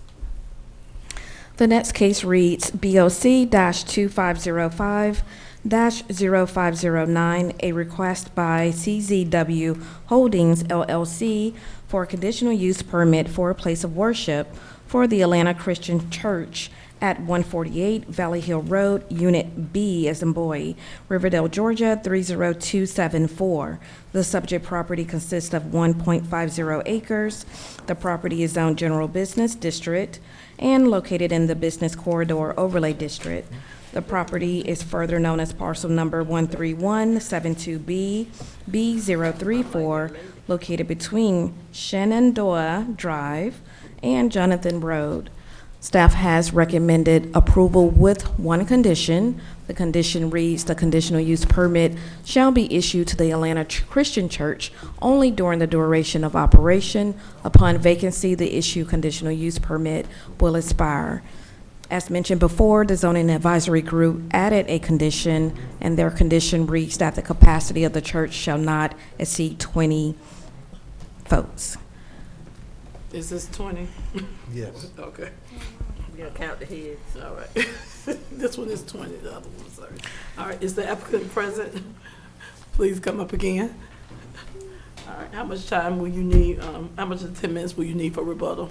The next case reads BOC-2505-0509, a request by CZW Holdings LLC for a conditional use permit for a place of worship for the Atlanta Christian Church at 148 Valley Hill Road, Unit B as in boy, Riverdale, Georgia 30274. The subject property consists of 1.50 acres. The property is zoned General Business District and located in the Business Corridor Overlay District. The property is further known as parcel number 13172B B034, located between Shenandoah Drive and Jonathan Road. Staff has recommended approval with one condition. The condition reads, the conditional use permit shall be issued to the Atlanta Christian Church only during the duration of operation. Upon vacancy, the issued conditional use permit will expire. As mentioned before, the zoning advisory group added a condition, and their condition reads that the capacity of the church shall not exceed 20 folks. Is this 20? Yes. Okay. You gotta count the heads. All right. This one is 20, the other one's 30. All right, is the applicant present? Please come up again. All right, how much time will you need, how much of 10 minutes will you need for rebuttal?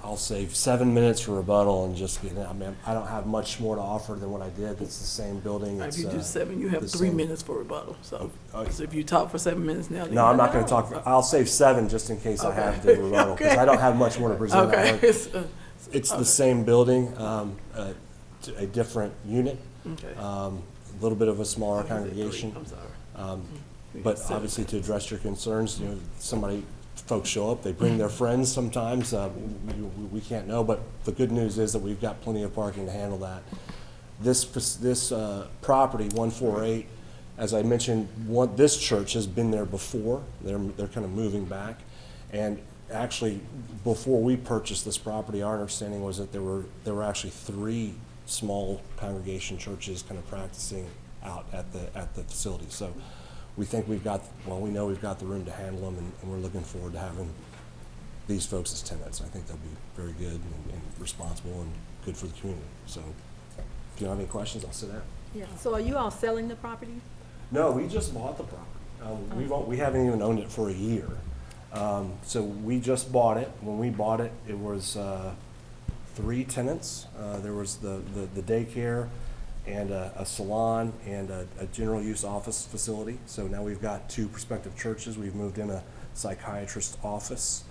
I'll save 7 minutes for rebuttal and just get, I mean, I don't have much more to offer than what I did. It's the same building. If you do 7, you have 3 minutes for rebuttal. So if you talk for 7 minutes now. then No, I'm you not going to talk. I'll save 7 just in case I have the rebuttal, because I don't have much more to present. Okay. It's the same building, a different unit, Okay. a little bit of a smaller congregation. I'm sorry. But obviously, to address your concerns, folks show up, they bring their friends sometimes. We can't know, but the good news is that we've got plenty of parking to handle that. This property, 148, as I mentioned, this church has been there before. They're kind of moving back, and actually, before we purchased this property, our understanding was that there were actually 3 small congregation churches kind of practicing out at the facility. So we think we know we've got the room to handle them, and we're looking forward to having these folks as tenants. I think they'll be very good and responsible and good for the community. So if you don't have any questions, I'll sit down. Yeah, so are you all selling the property? No, we just bought the property. We haven't even owned it for a year. So we just bought it. When we bought it, it was 3 tenants. There was the daycare and a salon and a general use office facility. So now we've got 2 prospective churches. We've moved in a psychiatrist office,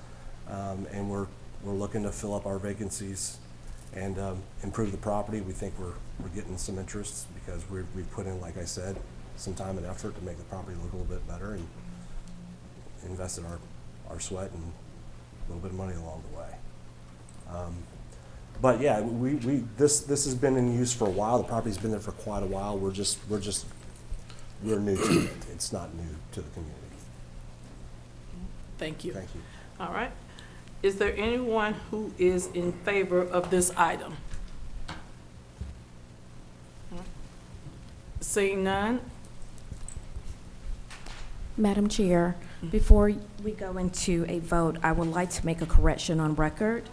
and we're looking to fill up our vacancies and improve the property. We think we're getting some interest because we've put in, like I said, some time and effort to make the property look a little bit better and invested our sweat and a little bit of money along the way. But yeah, this has been in use for a while. The property's been there for quite a while. We're new to it. It's not new to the community. Thank you. Thank you. All right. Is there anyone who is in favor of this item? Seeing none? Madam Chair, before we go into a vote, I would like to make a correction on record.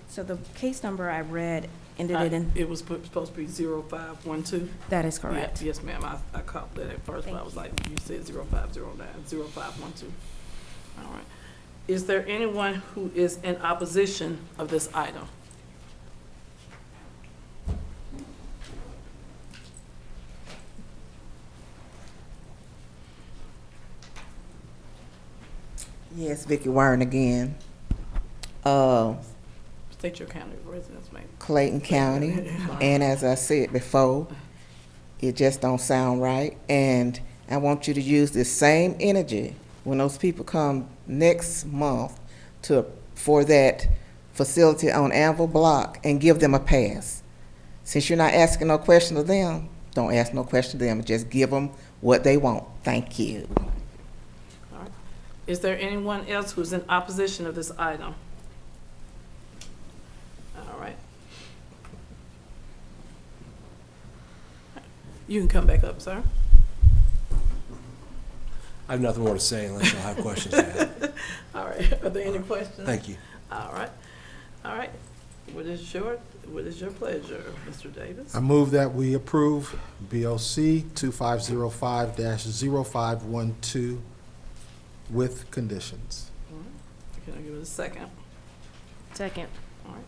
So the case number I read ended in... It was supposed to be 0512? That is correct. Yes, ma'am. I caught that at first, but I was like, you said 0509, 0512. All right. Is there anyone who is in opposition of this item? Yes, Vicky Warren again. State your county residence, ma'am. Clayton County, and as I said before, it just don't sound right. And I want you to use this same energy when those people come next month for that facility on Anvil Block and give them a pass. Since you're not asking no question of them, don't ask no question of them. Just give them what they want. Thank you. All right. Is there anyone else who's in opposition of this item? All right. You can come back up, sir. I have nothing more to say unless y'all have questions to add. All right, are there any questions? Thank you. All right, all right. What is your pleasure, Mr. Davis? I move that we approve BOC 2505-0512 with conditions. All right. Can I give it a second? Second. All right.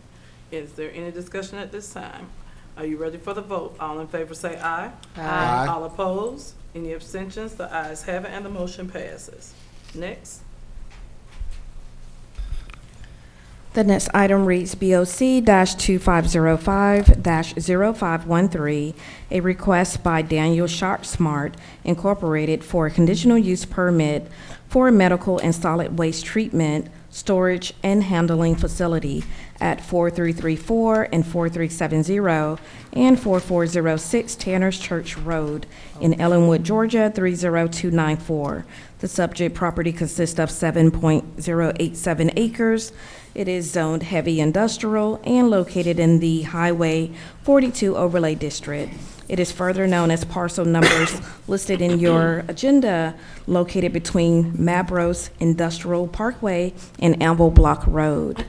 Is there any discussion at this time? Are you ready for the vote? All in favor say aye. Aye. All opposed? Any abstentions? The ayes have it and the motion passes. Next. The next item reads BOC-2505-0513, a request by Daniel Sharp Incorporated for a conditional use permit for a medical and solid waste treatment, storage, and handling facility at 4334 and 4370 and 4406 Tanner's Church Road in Ellenwood, Georgia 30294. The subject property consists of 7.087 acres. It is zoned heavy industrial and located in the Highway 42 Overlay District. It is further known as parcel numbers listed in your agenda, located between Mabros Industrial Parkway and Anvil Block Road.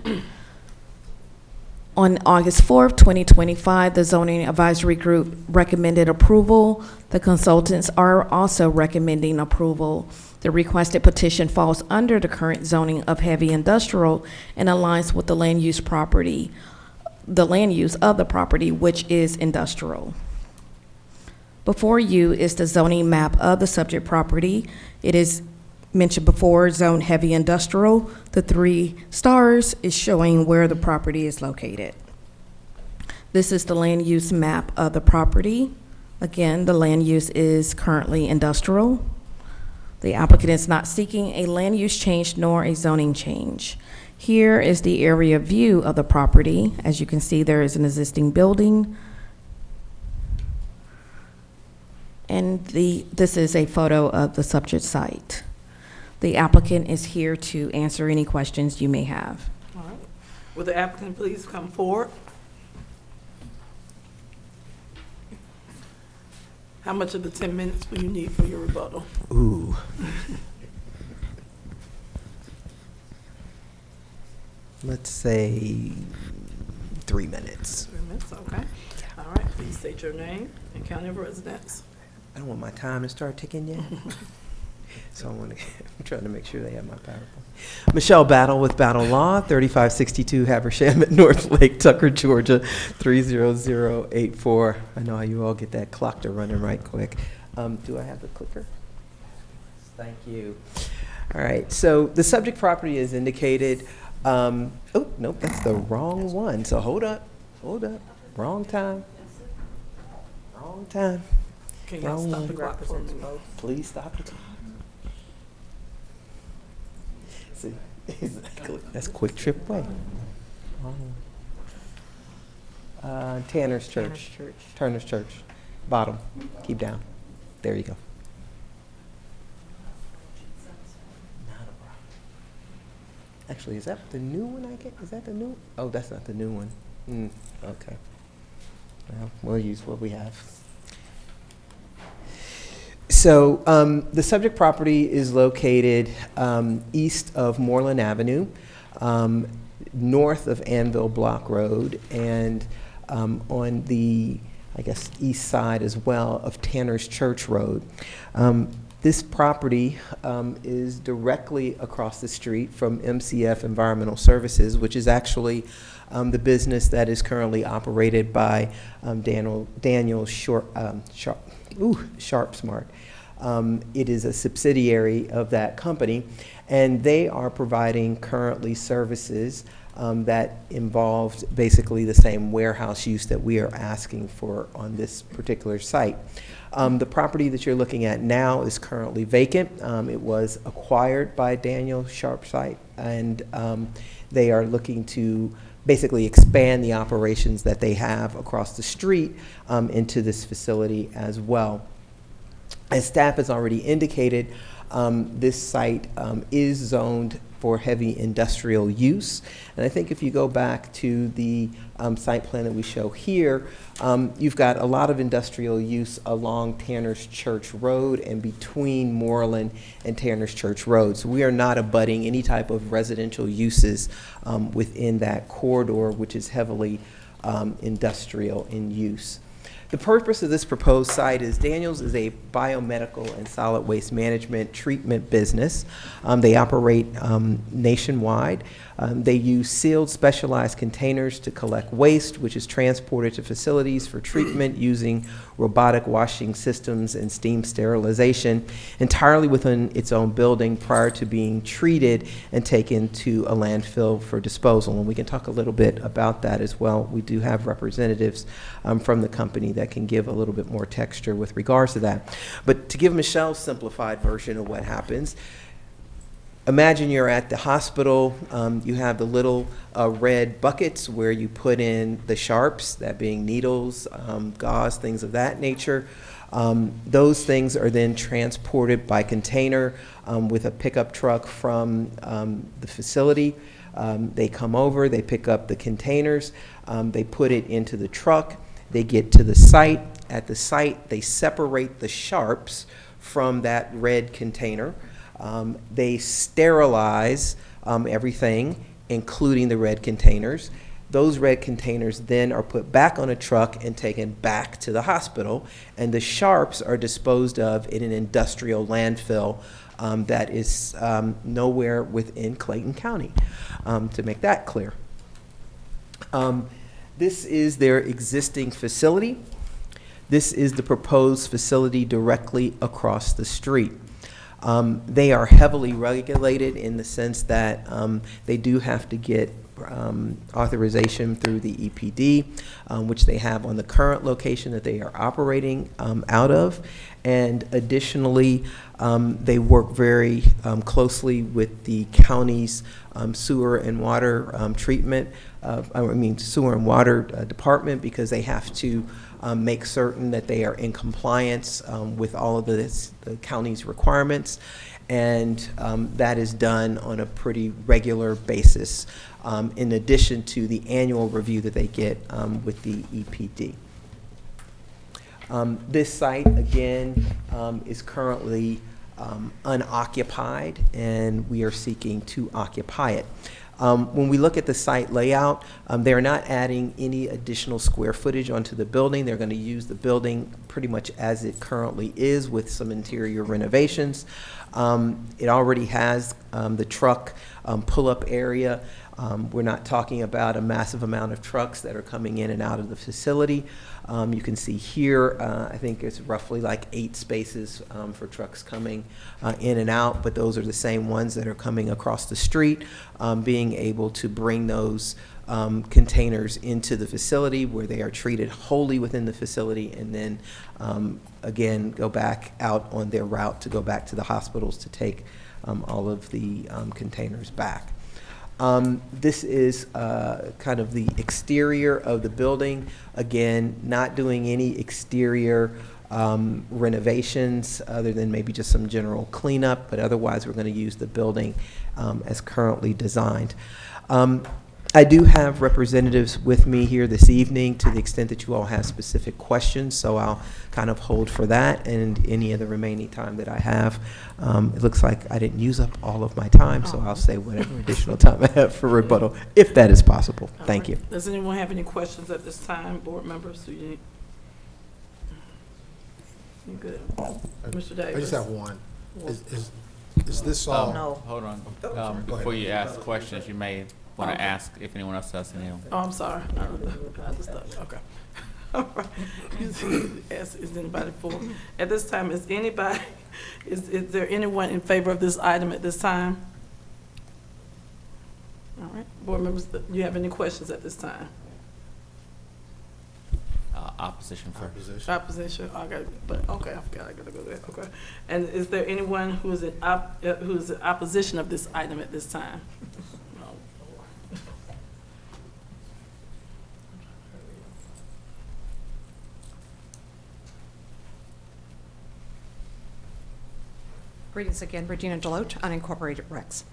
On August 4th, 2025, the Zoning Advisory Group recommended approval. The consultants are also recommending approval. The requested petition falls under the current zoning of heavy industrial and aligns with the land use of the property, which is industrial. Before you is the zoning map of the subject property. It is mentioned before, zone heavy industrial. The 3 stars is showing where the property is located. This is the land use map of the property. Again, the land use is currently industrial. The applicant is not seeking a land use change nor a zoning change. Here is the area view of the property. As you can see, there is an existing building. And this is a photo of the subject site. The applicant is here to answer any questions you may have. All right. Will the applicant please come forward? How much of the 10 minutes will you need for your rebuttal? Ooh. Let's say 3 minutes. 3 minutes, okay. All right, please state your name and county of residence. I don't want my time to start ticking yet. So I'm trying to make sure they have my PowerPoint. Michelle Battle with Battle Law, 3562 Habersham at North Lake, Tucker, Georgia, 30084. I know how you all get that clock to running right quick. Do I have the clicker? Thank you. All right, so the subject property is indicated. Oh, nope, that's the wrong one. So hold up, wrong time. Wrong time. Can you stop the clock for me? Please stop the clock. See, exactly. That's Quick Trip Way. Tanner's Church. Turner's Church. Bottom. Keep down. There you go. Actually, is that the new one I get? Is that the new? Oh, that's not the new one. Okay. Well, we'll use what we have. So the subject property is located east of Moreland Avenue, north of Anvil Block Road, and on the, I guess, east side as well of Tanner's Church Road. This property is directly across the street from MCF Environmental Services, which is actually the business that is currently operated by Daniel SharpSmart. It is a subsidiary of that company, and they are providing currently services that involved basically the same warehouse use that we are asking for on this particular site. The property that you're looking at now is currently vacant. It was acquired by Daniel SharpSmart, and they are looking to basically expand the operations that they have across the street into this facility as well. As staff has already indicated, This site is zoned for heavy industrial use. And I think if you go back to the site plan that we show here, you've got a lot of industrial use along Tanner's Church Road and between Moreland and Tanner's Church Road. So we are not abutting any type of residential uses within that corridor, which is heavily industrial in use. The purpose of this proposed site is Daniels is a biomedical and solid waste management treatment business. They operate nationwide. They use sealed, specialized containers to collect waste, which is transported to facilities for treatment using robotic washing systems and steam sterilization entirely within its own building prior to being treated and taken to a landfill for disposal. And we can talk a little bit about that as well. We do have representatives from the company that can give a little bit more texture with regards to that. But to give Michelle's simplified version of what happens, imagine you're at the hospital. You have the little red buckets where you put in the sharps, that being needles, gauze, things of that nature. Those things are then transported by container with a pickup truck from the facility. They come over, they pick up the containers, they put it into the truck, they get to the site. At the site, they separate the sharps from that red container. They sterilize everything, including the red containers. Those red containers then are put back on a truck and taken back to the hospital, and the sharps are disposed of in an industrial landfill that is nowhere within Clayton County, to make that clear. This is their existing facility. This is the proposed facility directly across the street. They are heavily regulated in the sense that they do have to get authorization through the EPD, which they have on the current location that they are operating out of. And additionally, they work very closely with the county's sewer and water treatment, sewer and water department, because they have to make certain that they are in compliance with all of the county's requirements. And that is done on a pretty regular basis, in addition to the annual review that they get with the EPD. This site, again, is currently unoccupied, and we are seeking to occupy it. When we look at the site layout, they're not adding any additional square footage onto the building. They're going to use the building pretty much as it currently is with some interior renovations. It already has the truck pull-up area. We're not talking about a massive amount of trucks that are coming in and out of the facility. You can see here, I think it's roughly like 8 spaces for trucks coming in and out, but those are the same ones that are coming across the street, being able to bring those containers into the facility where they are treated wholly within the facility, and then again go back out on their route to go back to the hospitals to take all of the containers back. This is kind of the exterior of the building. Again, not doing any exterior renovations other than maybe just some general cleanup, but otherwise we're going to use the building as currently designed. I do have representatives with me here this evening to the extent that you all have specific questions, so I'll kind of hold for that and any of the remaining time that I have. It looks like I didn't use up all of my time, so I'll say whatever additional time I have for rebuttal, if that is possible. Thank you. Does anyone have any questions at this time, board members? You good? Mr. Davis? I just have one. Is this all? No. Hold on. Before you ask questions, you may want to ask if anyone else has any. Oh, I'm sorry. I just thought, okay. All right. Is anybody for? At this time, is there anyone in favor of this item at this time? All right. Board members, do you have any questions at this time? Opposition first. Opposition. Okay, but okay, I forgot. I gotta go there. Okay. And is there anyone who is in opposition of this item at this time? Greetings again, Regina Deloach, unincorporated Rex.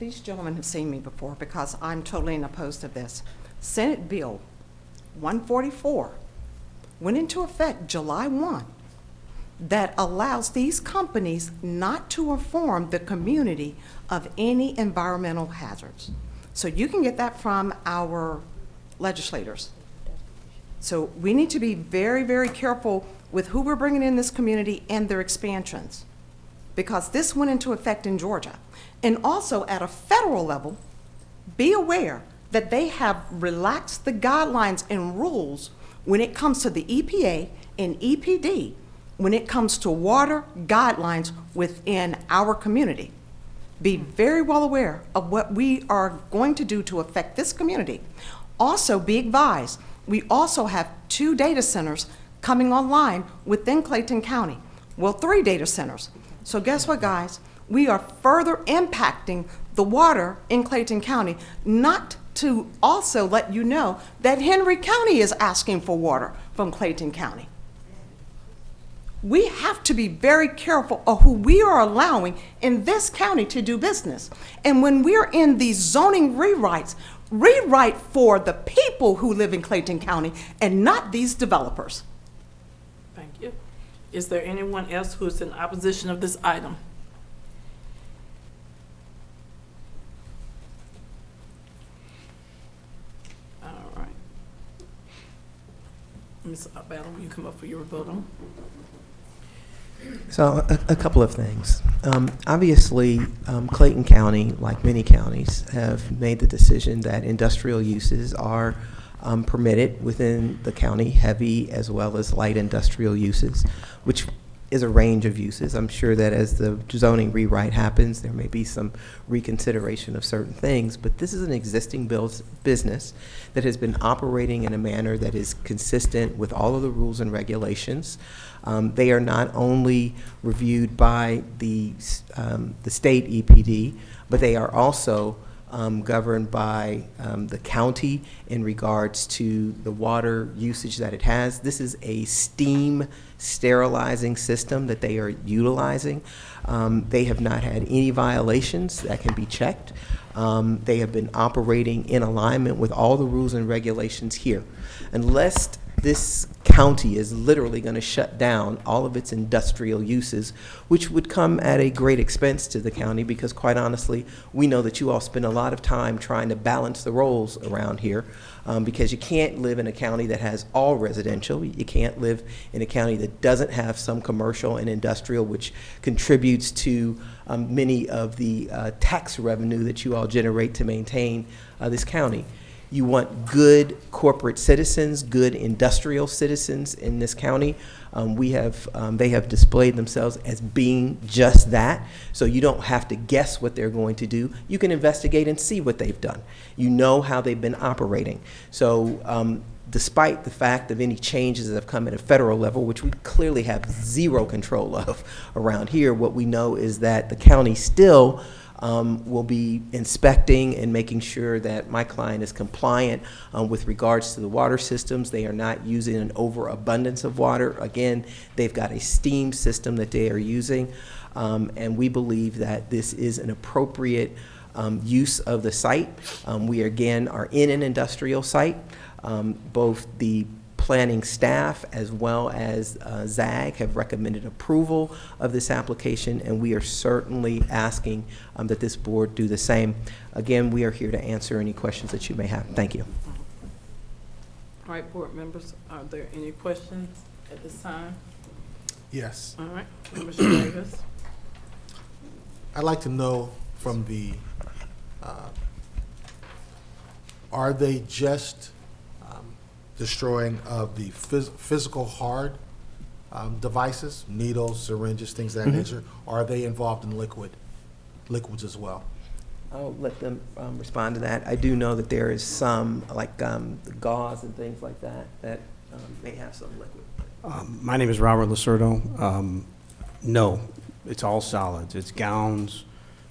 These gentlemen have seen me before because I'm totally opposed to this. Senate Bill 144 went into effect July 1 that allows these companies not to inform the community of any environmental hazards. So you can get that from our legislators. So we need to be very, very careful with who we're bringing in this community and their expansions, because this went into effect in Georgia. And also at a federal level, be aware that they have relaxed the guidelines and rules when it comes to the EPA and EPD, when it comes to water guidelines within our community. Be very well aware of what we are going to do to affect this community. Also, be advised, we also have 2 data centers coming online within Clayton County. Well, 3 data centers. So guess what, guys? We are further impacting the water in Clayton County, not to also let you know that Henry County is asking for water from Clayton County. We have to be very careful of who we are allowing in this county to do business. And when we're in these zoning rewrites, rewrite for the people who live in Clayton County and not these developers. Thank you. Is there anyone else who is in opposition of this item? All right. Ms. Battle, will you come up for your rebuttal? So a couple of things. Obviously, Clayton County, like many counties, have made the decision that industrial uses are permitted within the county, heavy as well as light industrial uses, which is a range of uses. I'm sure that as the zoning rewrite happens, there may be some reconsideration of certain things, but this is an existing business that has been operating in a manner that is consistent with all of the rules and regulations. They are not only reviewed by the state EPD, but they are also governed by the county in regards to the water usage that it has. This is a steam sterilizing system that they are utilizing. They have not had any violations that can be checked. They have been operating in alignment with all the rules and regulations here. Unless this county is literally going to shut down all of its industrial uses, which would come at a great expense to the county, because quite honestly, we know that you all spend a lot of time trying to balance the roles around here, because you can't live in a county that has all residential. You can't live in a county that doesn't have some commercial and industrial, which contributes to many of the tax revenue that you all generate to maintain this county. You want good corporate citizens, good industrial citizens in this county. They have displayed themselves as being just that. So you don't have to guess what they're going to do. You can investigate and see what they've done. You know how they've been operating. So despite the fact of any changes that have come at a federal level, which we clearly have zero control of around here, what we know is that the county still will be inspecting and making sure that my client is compliant with regards to the water systems. They are not using an overabundance of water. Again, they've got a steam system that they are using, and we believe that this is an appropriate use of the site. We again are in an industrial site. Both the planning staff as well as ZAG have recommended approval of this application, and we are certainly asking that this board do the same. Again, we are here to answer any questions that you may have. Thank you. All right, board members, are there any questions at this time? Yes. All right, Commissioner Davis. I'd like to know from the, are they just destroying of the physical hard devices, needles, syringes, things of that nature? Or are they involved in liquids as well? I'll let them respond to that. I do know that there is some, like the gauze and things like that, that may have some liquid. My name is Robert Lacerdo. No, it's all solids. It's gowns.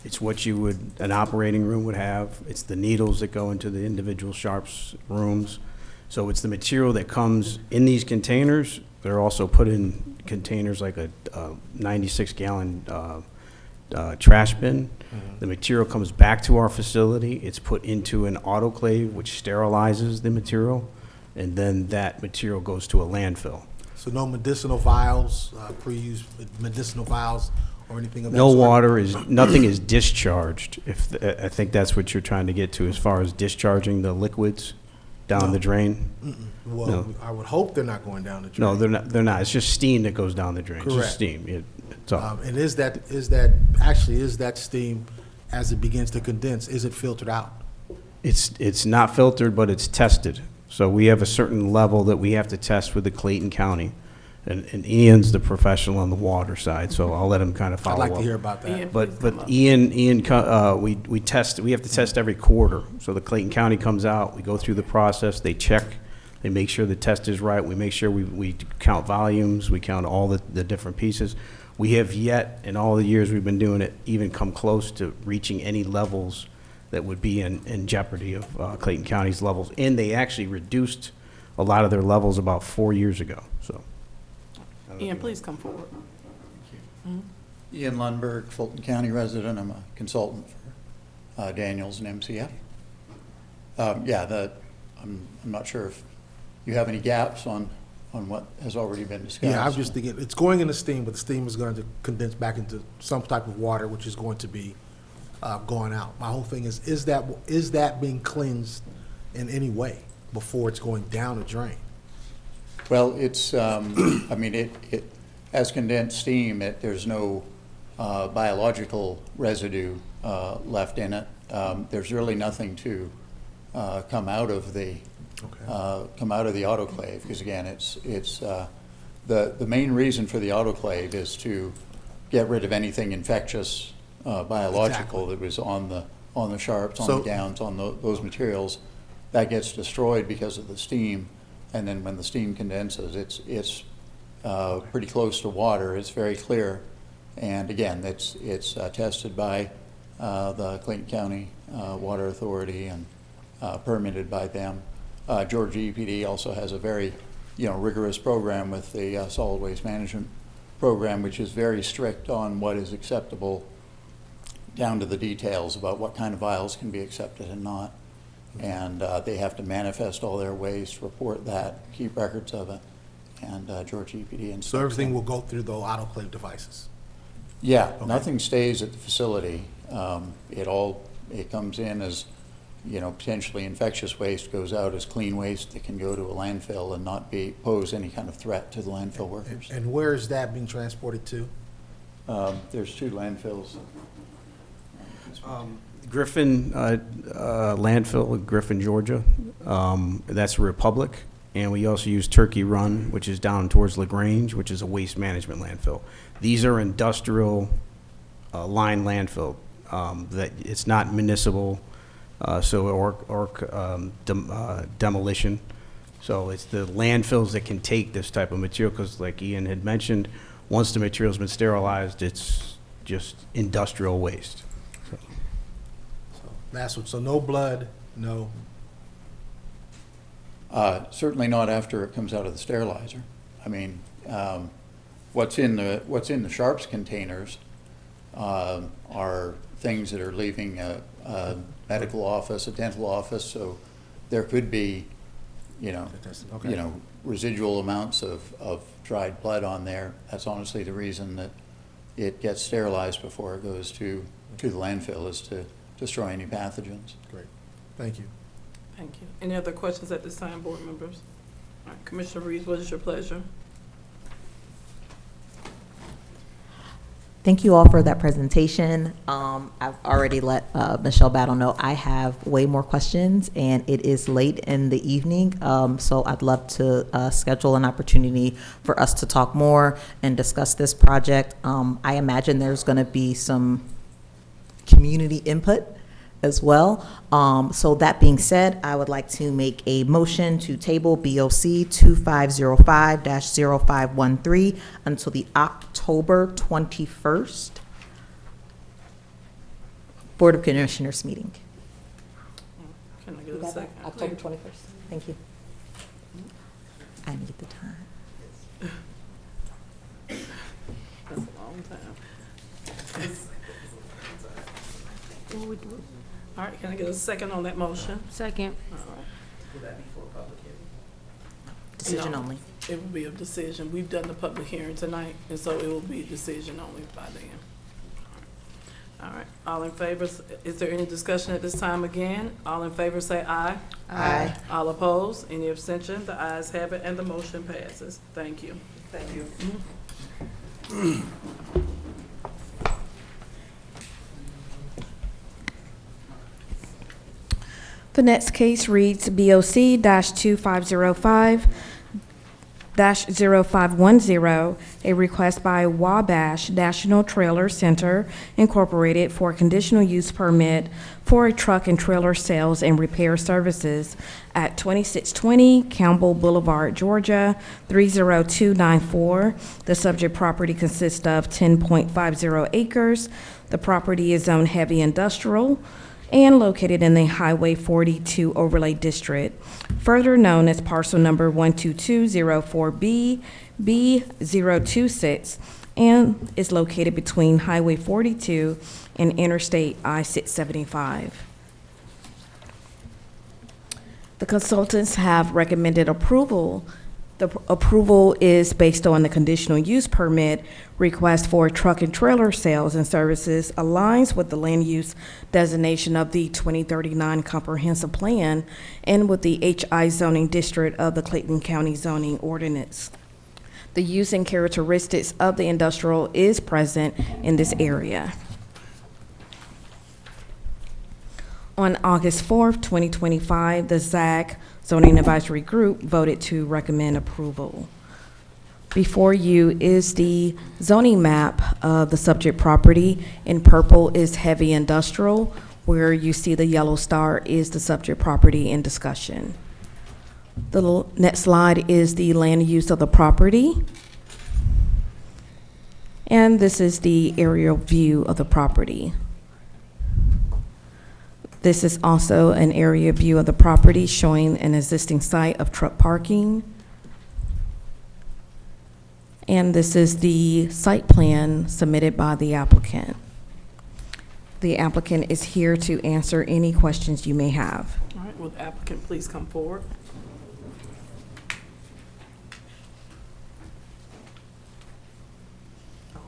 It's what an operating room would have. It's the needles that go into the individual sharps rooms. So it's the material that comes in these containers. They're also put in containers like a 96-gallon trash bin. The material comes back to our facility. It's put into an autoclave, which sterilizes the material, and then that material goes to a landfill. So no medicinal vials, pre-used medicinal vials or anything of that No sort? water is, nothing is discharged. I think that's what you're trying to get to as far as discharging the liquids down No. the drain. Well, No. I would hope they're not going down the drain. No, they're not. It's just steam that goes down the drain. It's Correct. just steam. It's all. And is that steam, as it begins to condense, is it filtered out? It's not filtered, but it's tested. So we have a certain level that we have to test with the Clayton County. And Ian's the professional on the water side, so I'll let him kind of follow up. I'd like to hear about that. Ian, But please come up. Ian, we test, we have to test every quarter. So the Clayton County comes out, we go through the process, they check, they make sure the test is right, we make sure we count volumes, we count all the different pieces. We have yet, in all the years we've been doing it, even come close to reaching any levels that would be in jeopardy of Clayton County's levels. And they actually reduced a lot of their levels about 4 years ago, so. Ian, please come forward. Ian Lundberg, Fulton County resident. I'm a consultant for Daniels and MCF. I'm not sure if you have any gaps on what has already been discussed. Yeah, I'm just thinking, it's going into steam, but the steam is going to condense back into some type of water, which is going to be going out. My whole thing is that being cleansed in any way before it's going down the drain? Well, it's, I mean, it as condensed steam, there's no biological residue left in it. There's really nothing to come out of the autoclave, because again, it's the main reason for the autoclave is to get rid of anything infectious, biological that was on the sharps, on the gowns, on those materials. That gets destroyed because of the steam. And then when the steam condenses, it's pretty close to water. It's very clear, and again, it's tested by the Clayton County Water Authority and permitted by them. Georgia EPD also has a very rigorous program with the solid waste management program, which is very strict on what is acceptable, down to the details about what kind of vials can be accepted and not. And they have to manifest all their waste, report that, keep records of it, and Georgia EPD. And So everything will go through the autoclave devices? Yeah, Okay. Nothing stays at the facility. It comes in as, potentially infectious waste, goes out as clean waste that can go to a landfill and not pose any kind of threat to the landfill workers. And where is that being transported to? There's 2 landfills. Griffin landfill in Griffin, Georgia. That's a Republic. And we also use Turkey Run, which is down towards LaGrange, which is a waste management landfill. These are industrial line landfill. That it's not municipal, demolition. So it's the landfills that can take this type of material, because like Ian had mentioned, once the material's been sterilized, it's just industrial waste. Last one, so no blood, no? Certainly not after it comes out of the sterilizer. I mean, what's in the sharps containers are things that are leaving a medical office, a dental office, so there could be, residual amounts of dried blood on there. That's honestly the reason that it gets sterilized before it goes to the landfill, is to destroy any pathogens. Great, thank you. Thank you. Any other questions at this time, board members? All right, Commissioner Reeves, what is your pleasure? Thank you all for that presentation. I've already let Michelle Battle know I have way more questions, and it is late in the evening, so I'd love to schedule an opportunity for us to talk more and discuss this project. I imagine there's going to be some community input as well. So that being said, I would like to make a motion to table BOC 2505-0513 until the October 21st Board of Commissioners meeting. Can I get a second? October 21st. Thank you. I need the time. That's a long time. All right, can I get a second on that motion? Second. All right. Would that be for a public hearing? Decision No, only. It will be a decision. We've done the public hearing tonight, and so it will be a decision only by then. All right, all in favor, is there any discussion at this time again? All in favor say aye. Aye. All opposed, any abstention? The ayes have it and the motion passes. Thank you. Thank you. The next case reads BOC-2505-0510, a request by Wabash National Trailer Center Incorporated for a conditional use permit for a truck and trailer sales and repair services at 2620 Campbell Boulevard, Georgia, 30294. The subject property consists of 10.50 acres. The property is zoned heavy industrial and located in the Highway 42 Overlay District, further known as parcel number 12204B B026, and is located between Highway 42 and Interstate I-675. The consultants have recommended approval. The approval is based on the conditional use permit request for truck and trailer sales and services, aligns with the land use designation of the 2039 comprehensive plan and with the HI zoning district of the Clayton County zoning ordinance. The use and characteristics of the industrial is present in this area. On August 4th, 2025, the ZAG Zoning Advisory Group voted to recommend approval. Before you is the zoning map of the subject property. In purple is heavy industrial, where you see the yellow star is the subject property in discussion. The next slide is the land use of the property. And this is the aerial view of the property. This is also an area view of the property showing an existing site of truck parking. And this is the site plan submitted by the applicant. The applicant is here to answer any questions you may have. All right, will the applicant please come forward? All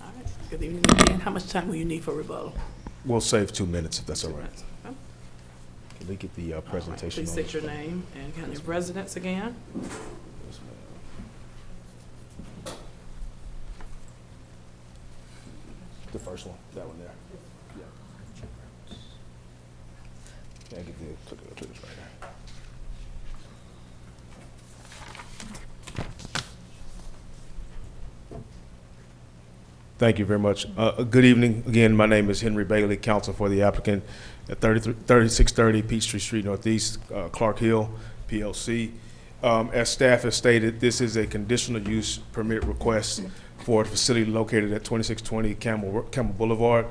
right, good evening again. How much time will you need for rebuttal? We'll save 2 minutes if that's all right. Okay. Can we get the All right, presentation? please state your name and county of residence again. The first one, that one there. Yeah, I get the clickers right there. Thank you very much. Good evening. Again, my name is Henry Bailey, counsel for the applicant at 3630 Peachtree Street Northeast, Clark Hill, PLC. As staff has stated, this is a conditional use permit request for a facility located at 2620 Campbell Boulevard.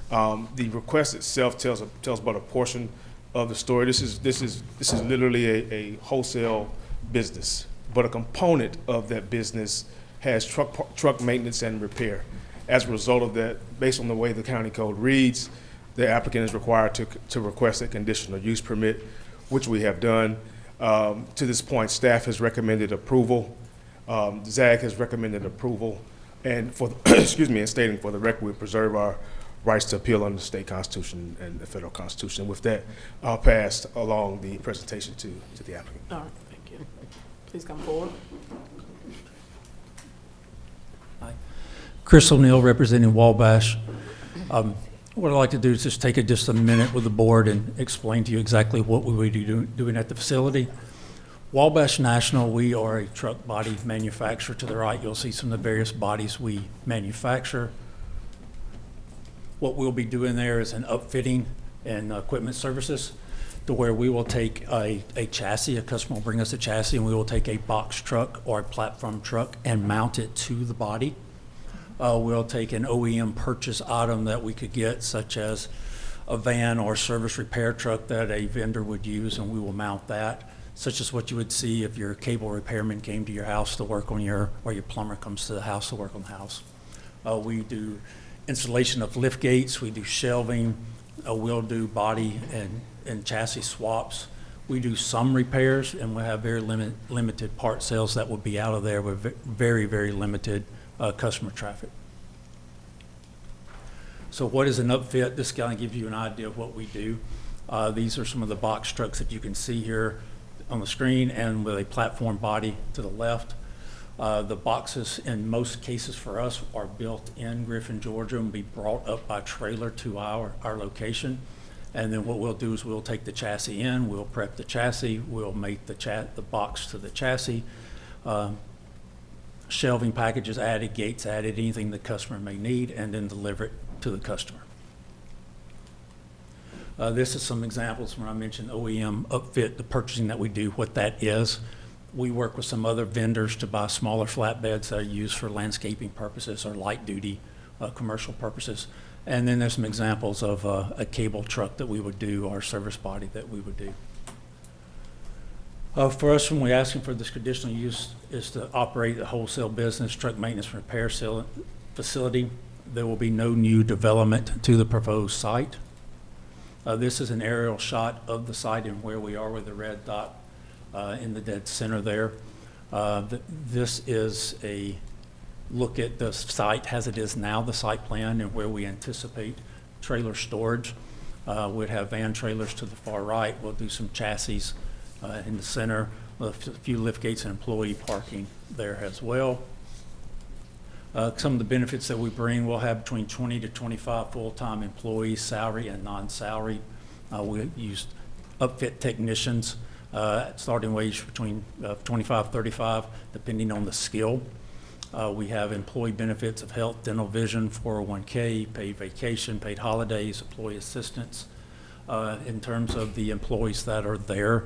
The request itself tells about a portion of the story. This is literally a wholesale business, but a component of that business has truck maintenance and repair. As a result of that, based on the way the county code reads, the applicant is required to request a conditional use permit, which we have done. To this point, staff has recommended approval. ZAG has recommended approval. And for, excuse me, and stating for the record, we preserve our rights to appeal under the state constitution and the federal constitution. With that, I'll pass along the presentation to the applicant. All right, thank you. Please come forward. Chris O'Neill, representing Wabash. What I'd like to do is just take just a minute with the board and explain to you exactly what we will be doing at the facility. Wabash National, we are a truck body manufacturer. To the right, you'll see some of the various bodies we manufacture. What we'll be doing there is an upfitting and equipment services to where we will take a chassis, a customer will bring us a chassis, and we will take a box truck or a platform truck and mount it to the body. We'll take an OEM purchase item that we could get, such as a van or service repair truck that a vendor would use, and we will mount that, such as what you would see if your cable repairman came to your house to work on or your plumber comes to the house to work on the house. We do installation of lift gates, we do shelving, we'll do body and chassis swaps. We do some repairs, and we have very limited part sales that will be out of there with very, very limited customer traffic. So what is an upfit? This kind of gives you an idea of what we do. These are some of the box trucks that you can see here on the screen, and with a platform body to the left. The boxes, in most cases for us, are built in Griffin, Georgia, and be brought up by trailer to our location. And then what we'll do is we'll take the chassis in, we'll prep the chassis, we'll make the box to the chassis, shelving packages added, gates added, anything the customer may need, and then deliver it to the customer. This is some examples when I mentioned OEM upfit, the purchasing that we do, what that is. We work with some other vendors to buy smaller flatbeds that are used for landscaping purposes or light duty commercial purposes. And then there's some examples of a cable truck that we would do, or service body that we would do. For us, when we're asking for this conditional use, is to operate a wholesale business, truck maintenance and repair facility. There will be no new development to the proposed site. This is an aerial shot of the site and where we are with the red dot in the dead center there. This is a look at the site as it is now, the site plan, and where we anticipate trailer storage. We'd have van trailers to the far right. We'll do some chassis in the center, with a few lift gates and employee parking there as well. Some of the benefits that we bring, we'll have between 20 to 25 full-time employees, salary and non-salary. We use upfit technicians, starting wage between 25, 35, depending on the skill. We have employee benefits of health, dental, vision, 401k, paid vacation, paid holidays, employee assistance. In terms of the employees that are there,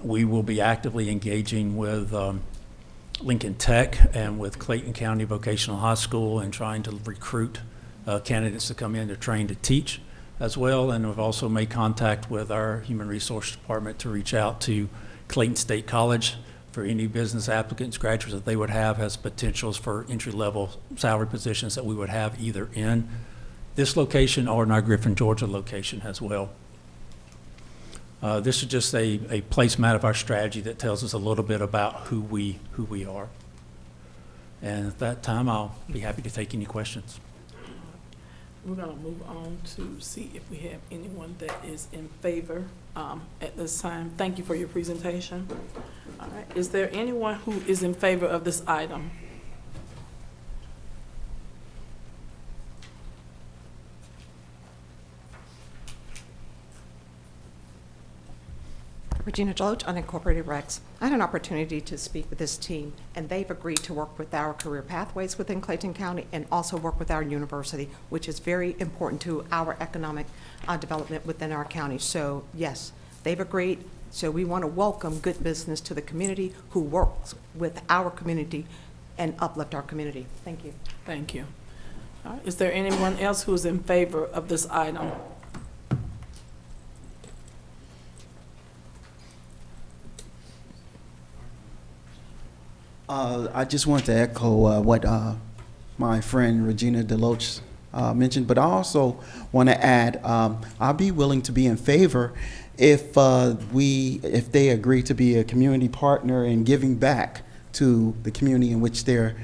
we will be actively engaging with Lincoln Tech and with Clayton County Vocational High School and trying to recruit candidates to come in to train to teach as well. And we've also made contact with our Human Resource Department to reach out to Clayton State College for any business applicants, graduates that they would have as potentials for entry-level salary positions that we would have either in this location or in our Griffin, Georgia location as well. This is just a placemat of our strategy that tells us a little bit about who we are. And at that time, I'll be happy to take any questions. We're going to move on to see if we have anyone that is in favor at this time. Thank you for your presentation. All right. Is there anyone who is in favor of this item? Regina Deloach, unincorporated Rex. I had an opportunity to speak with this team, and they've agreed to work with our career pathways within Clayton County and also work with our university, which is very important to our economic development within our county. So yes, they've agreed. So we want to welcome good business to the community who works with our community and uplift our community. Thank you. Thank you. All right. Is there anyone else who is in favor of this item? I just want to echo what my friend Regina Deloach mentioned, but I also want to add I'll be willing to be in favor if they agree to be a community partner in giving back to the community in which they're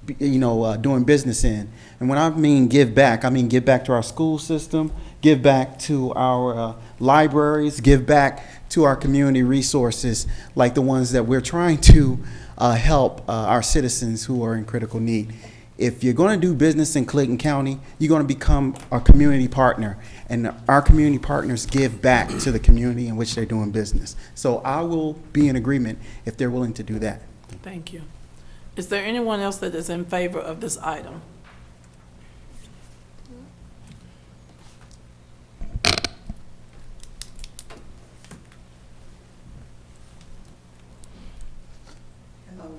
doing business in. And when I mean give back, I mean give back to our school system, give back to our libraries, give back to our community resources like the ones that we're trying to help our citizens who are in critical need. If you're going to do business in Clayton County, you're going to become a community partner, and our community partners give back to the community in which they're doing business. So I will be in agreement if they're willing to do that. Thank you. Is there anyone else that is in favor of this item?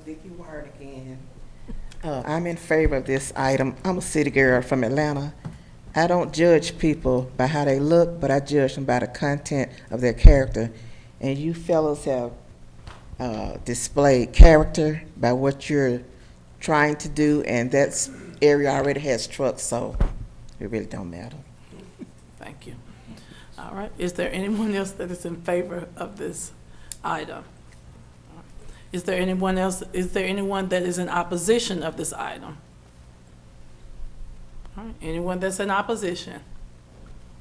Vicki Ward again. I'm in favor of this item. I'm a city girl from Atlanta. I don't judge people by how they look, but I judge them by the content of their character. And you fellows have displayed character by what you're trying to do, and that's area already has trucks, so it really don't matter. Thank you. All right, is there anyone else that is in favor of this item? Is there anyone else, is there anyone that is in opposition of this item? All right, anyone that's in opposition?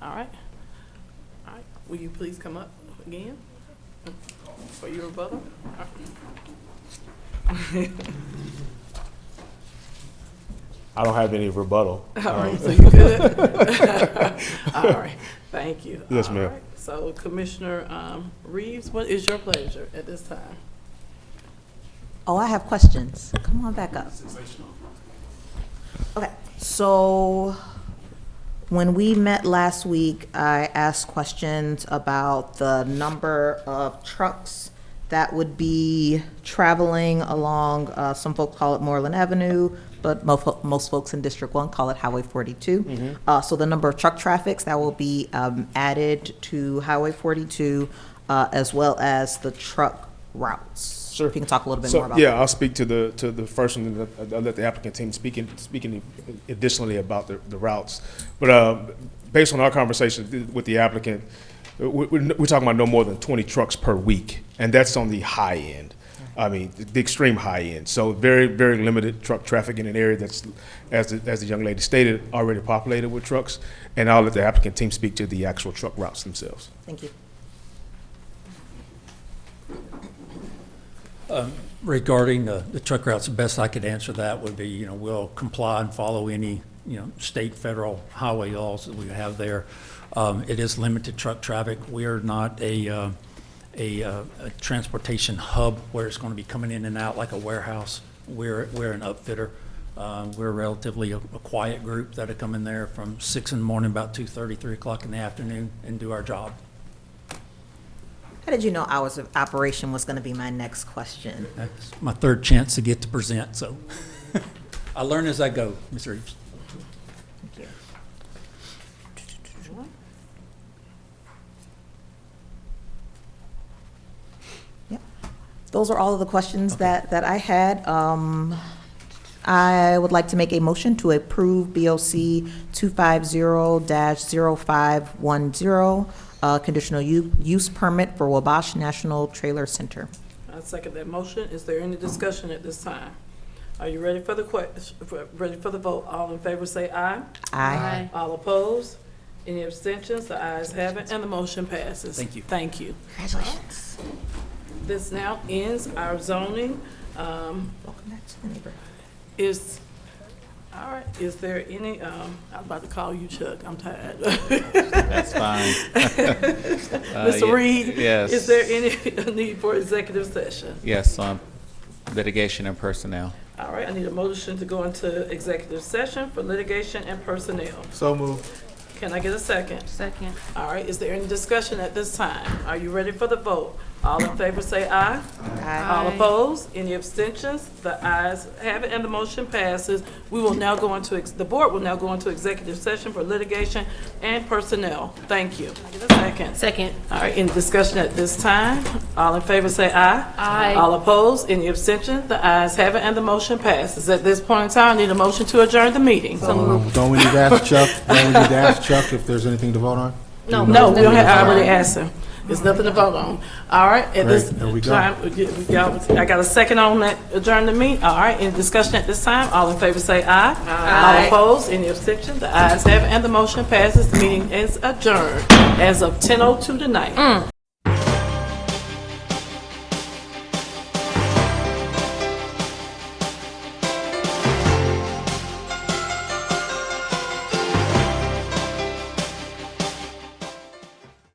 All right. All right, will you please come up again for your rebuttal? All right. I don't have any rebuttal. All right, so you good? All right, thank you. Yes, All ma'am. right, so Commissioner Reeves, what is your pleasure at this time? Oh, I have questions. Come on back up. Okay, so when we met last week, I asked questions about the number of trucks that would be traveling along, some folks call it Moreland Avenue, but most folks in District 1 call it Highway 42. So the number of truck traffics that will be added to Highway 42, as well as the truck routes. Sure. If you can talk a little bit So, more about yeah, that. I'll speak to the first one, and I'll let the applicant team speaking additionally about the routes. But based on our conversation with the applicant, we're talking about no more than 20 trucks per week, and that's on the high end. I mean, the extreme high end. So very, very limited truck traffic in an area that's, as the young lady stated, already populated with trucks. And I'll let the applicant team speak to the actual truck routes themselves. Thank you. Regarding the truck routes, the best I could answer that would be, we'll comply and follow any, state, federal highway laws that we have there. It is limited truck traffic. We are not a transportation hub where it's going to be coming in and out like a warehouse. We're an upfitter. We're relatively a quiet group that'll come in there from 6 in the morning, about 2:30, 3 o'clock in the afternoon, and do our job. How did you know hours of operation was going to be my next question? That's my third chance to get to present, so I learn as I go, Ms. Reeves. Thank you. Yep. Those are all of the questions that I had. I would like to make a motion to approve BOC 250-0510, conditional use permit for Wabash National Trailer Center. I second that motion. Is there any discussion at this time? Are you ready for the ready for the vote? All in favor say aye. Aye. All opposed? Any abstentions? The ayes have it, and the motion passes. Thank you. Thank you. Congratulations. This now ends our zoning. Welcome back to the neighborhood. All right, is there any, I was about to call you Chuck, I'm tired. That's fine. Mr. Reed? Yes. Is there any need for executive session? Yes, on litigation and personnel. All right, I need a motion to go into executive session for litigation and personnel. So moved. Can I get a second? Second. All right, is there any discussion at this time? Are you ready for the vote? All in favor say aye. Aye. All opposed? Any abstentions? The ayes have it, and the motion passes. We will now go into, the board will now go into executive session for litigation and personnel. Thank you. Can I get a second? Second. All right, any discussion at this time? All in favor say aye. Aye. All opposed? Any abstentions? The ayes have it, and the motion passes. At this point in time, I need a motion to adjourn the meeting. Don't we need to ask Chuck? Don't we need to ask Chuck if there's anything to vote on? No, we don't have, I already asked him. There's nothing to vote on. All right, at this There we go. time, I got a second on that adjourn the meeting. All right, any discussion at this time? All in favor say aye. All opposed? Any abstentions? The ayes have it, and the motion passes. The meeting is adjourned as of 10:02 tonight.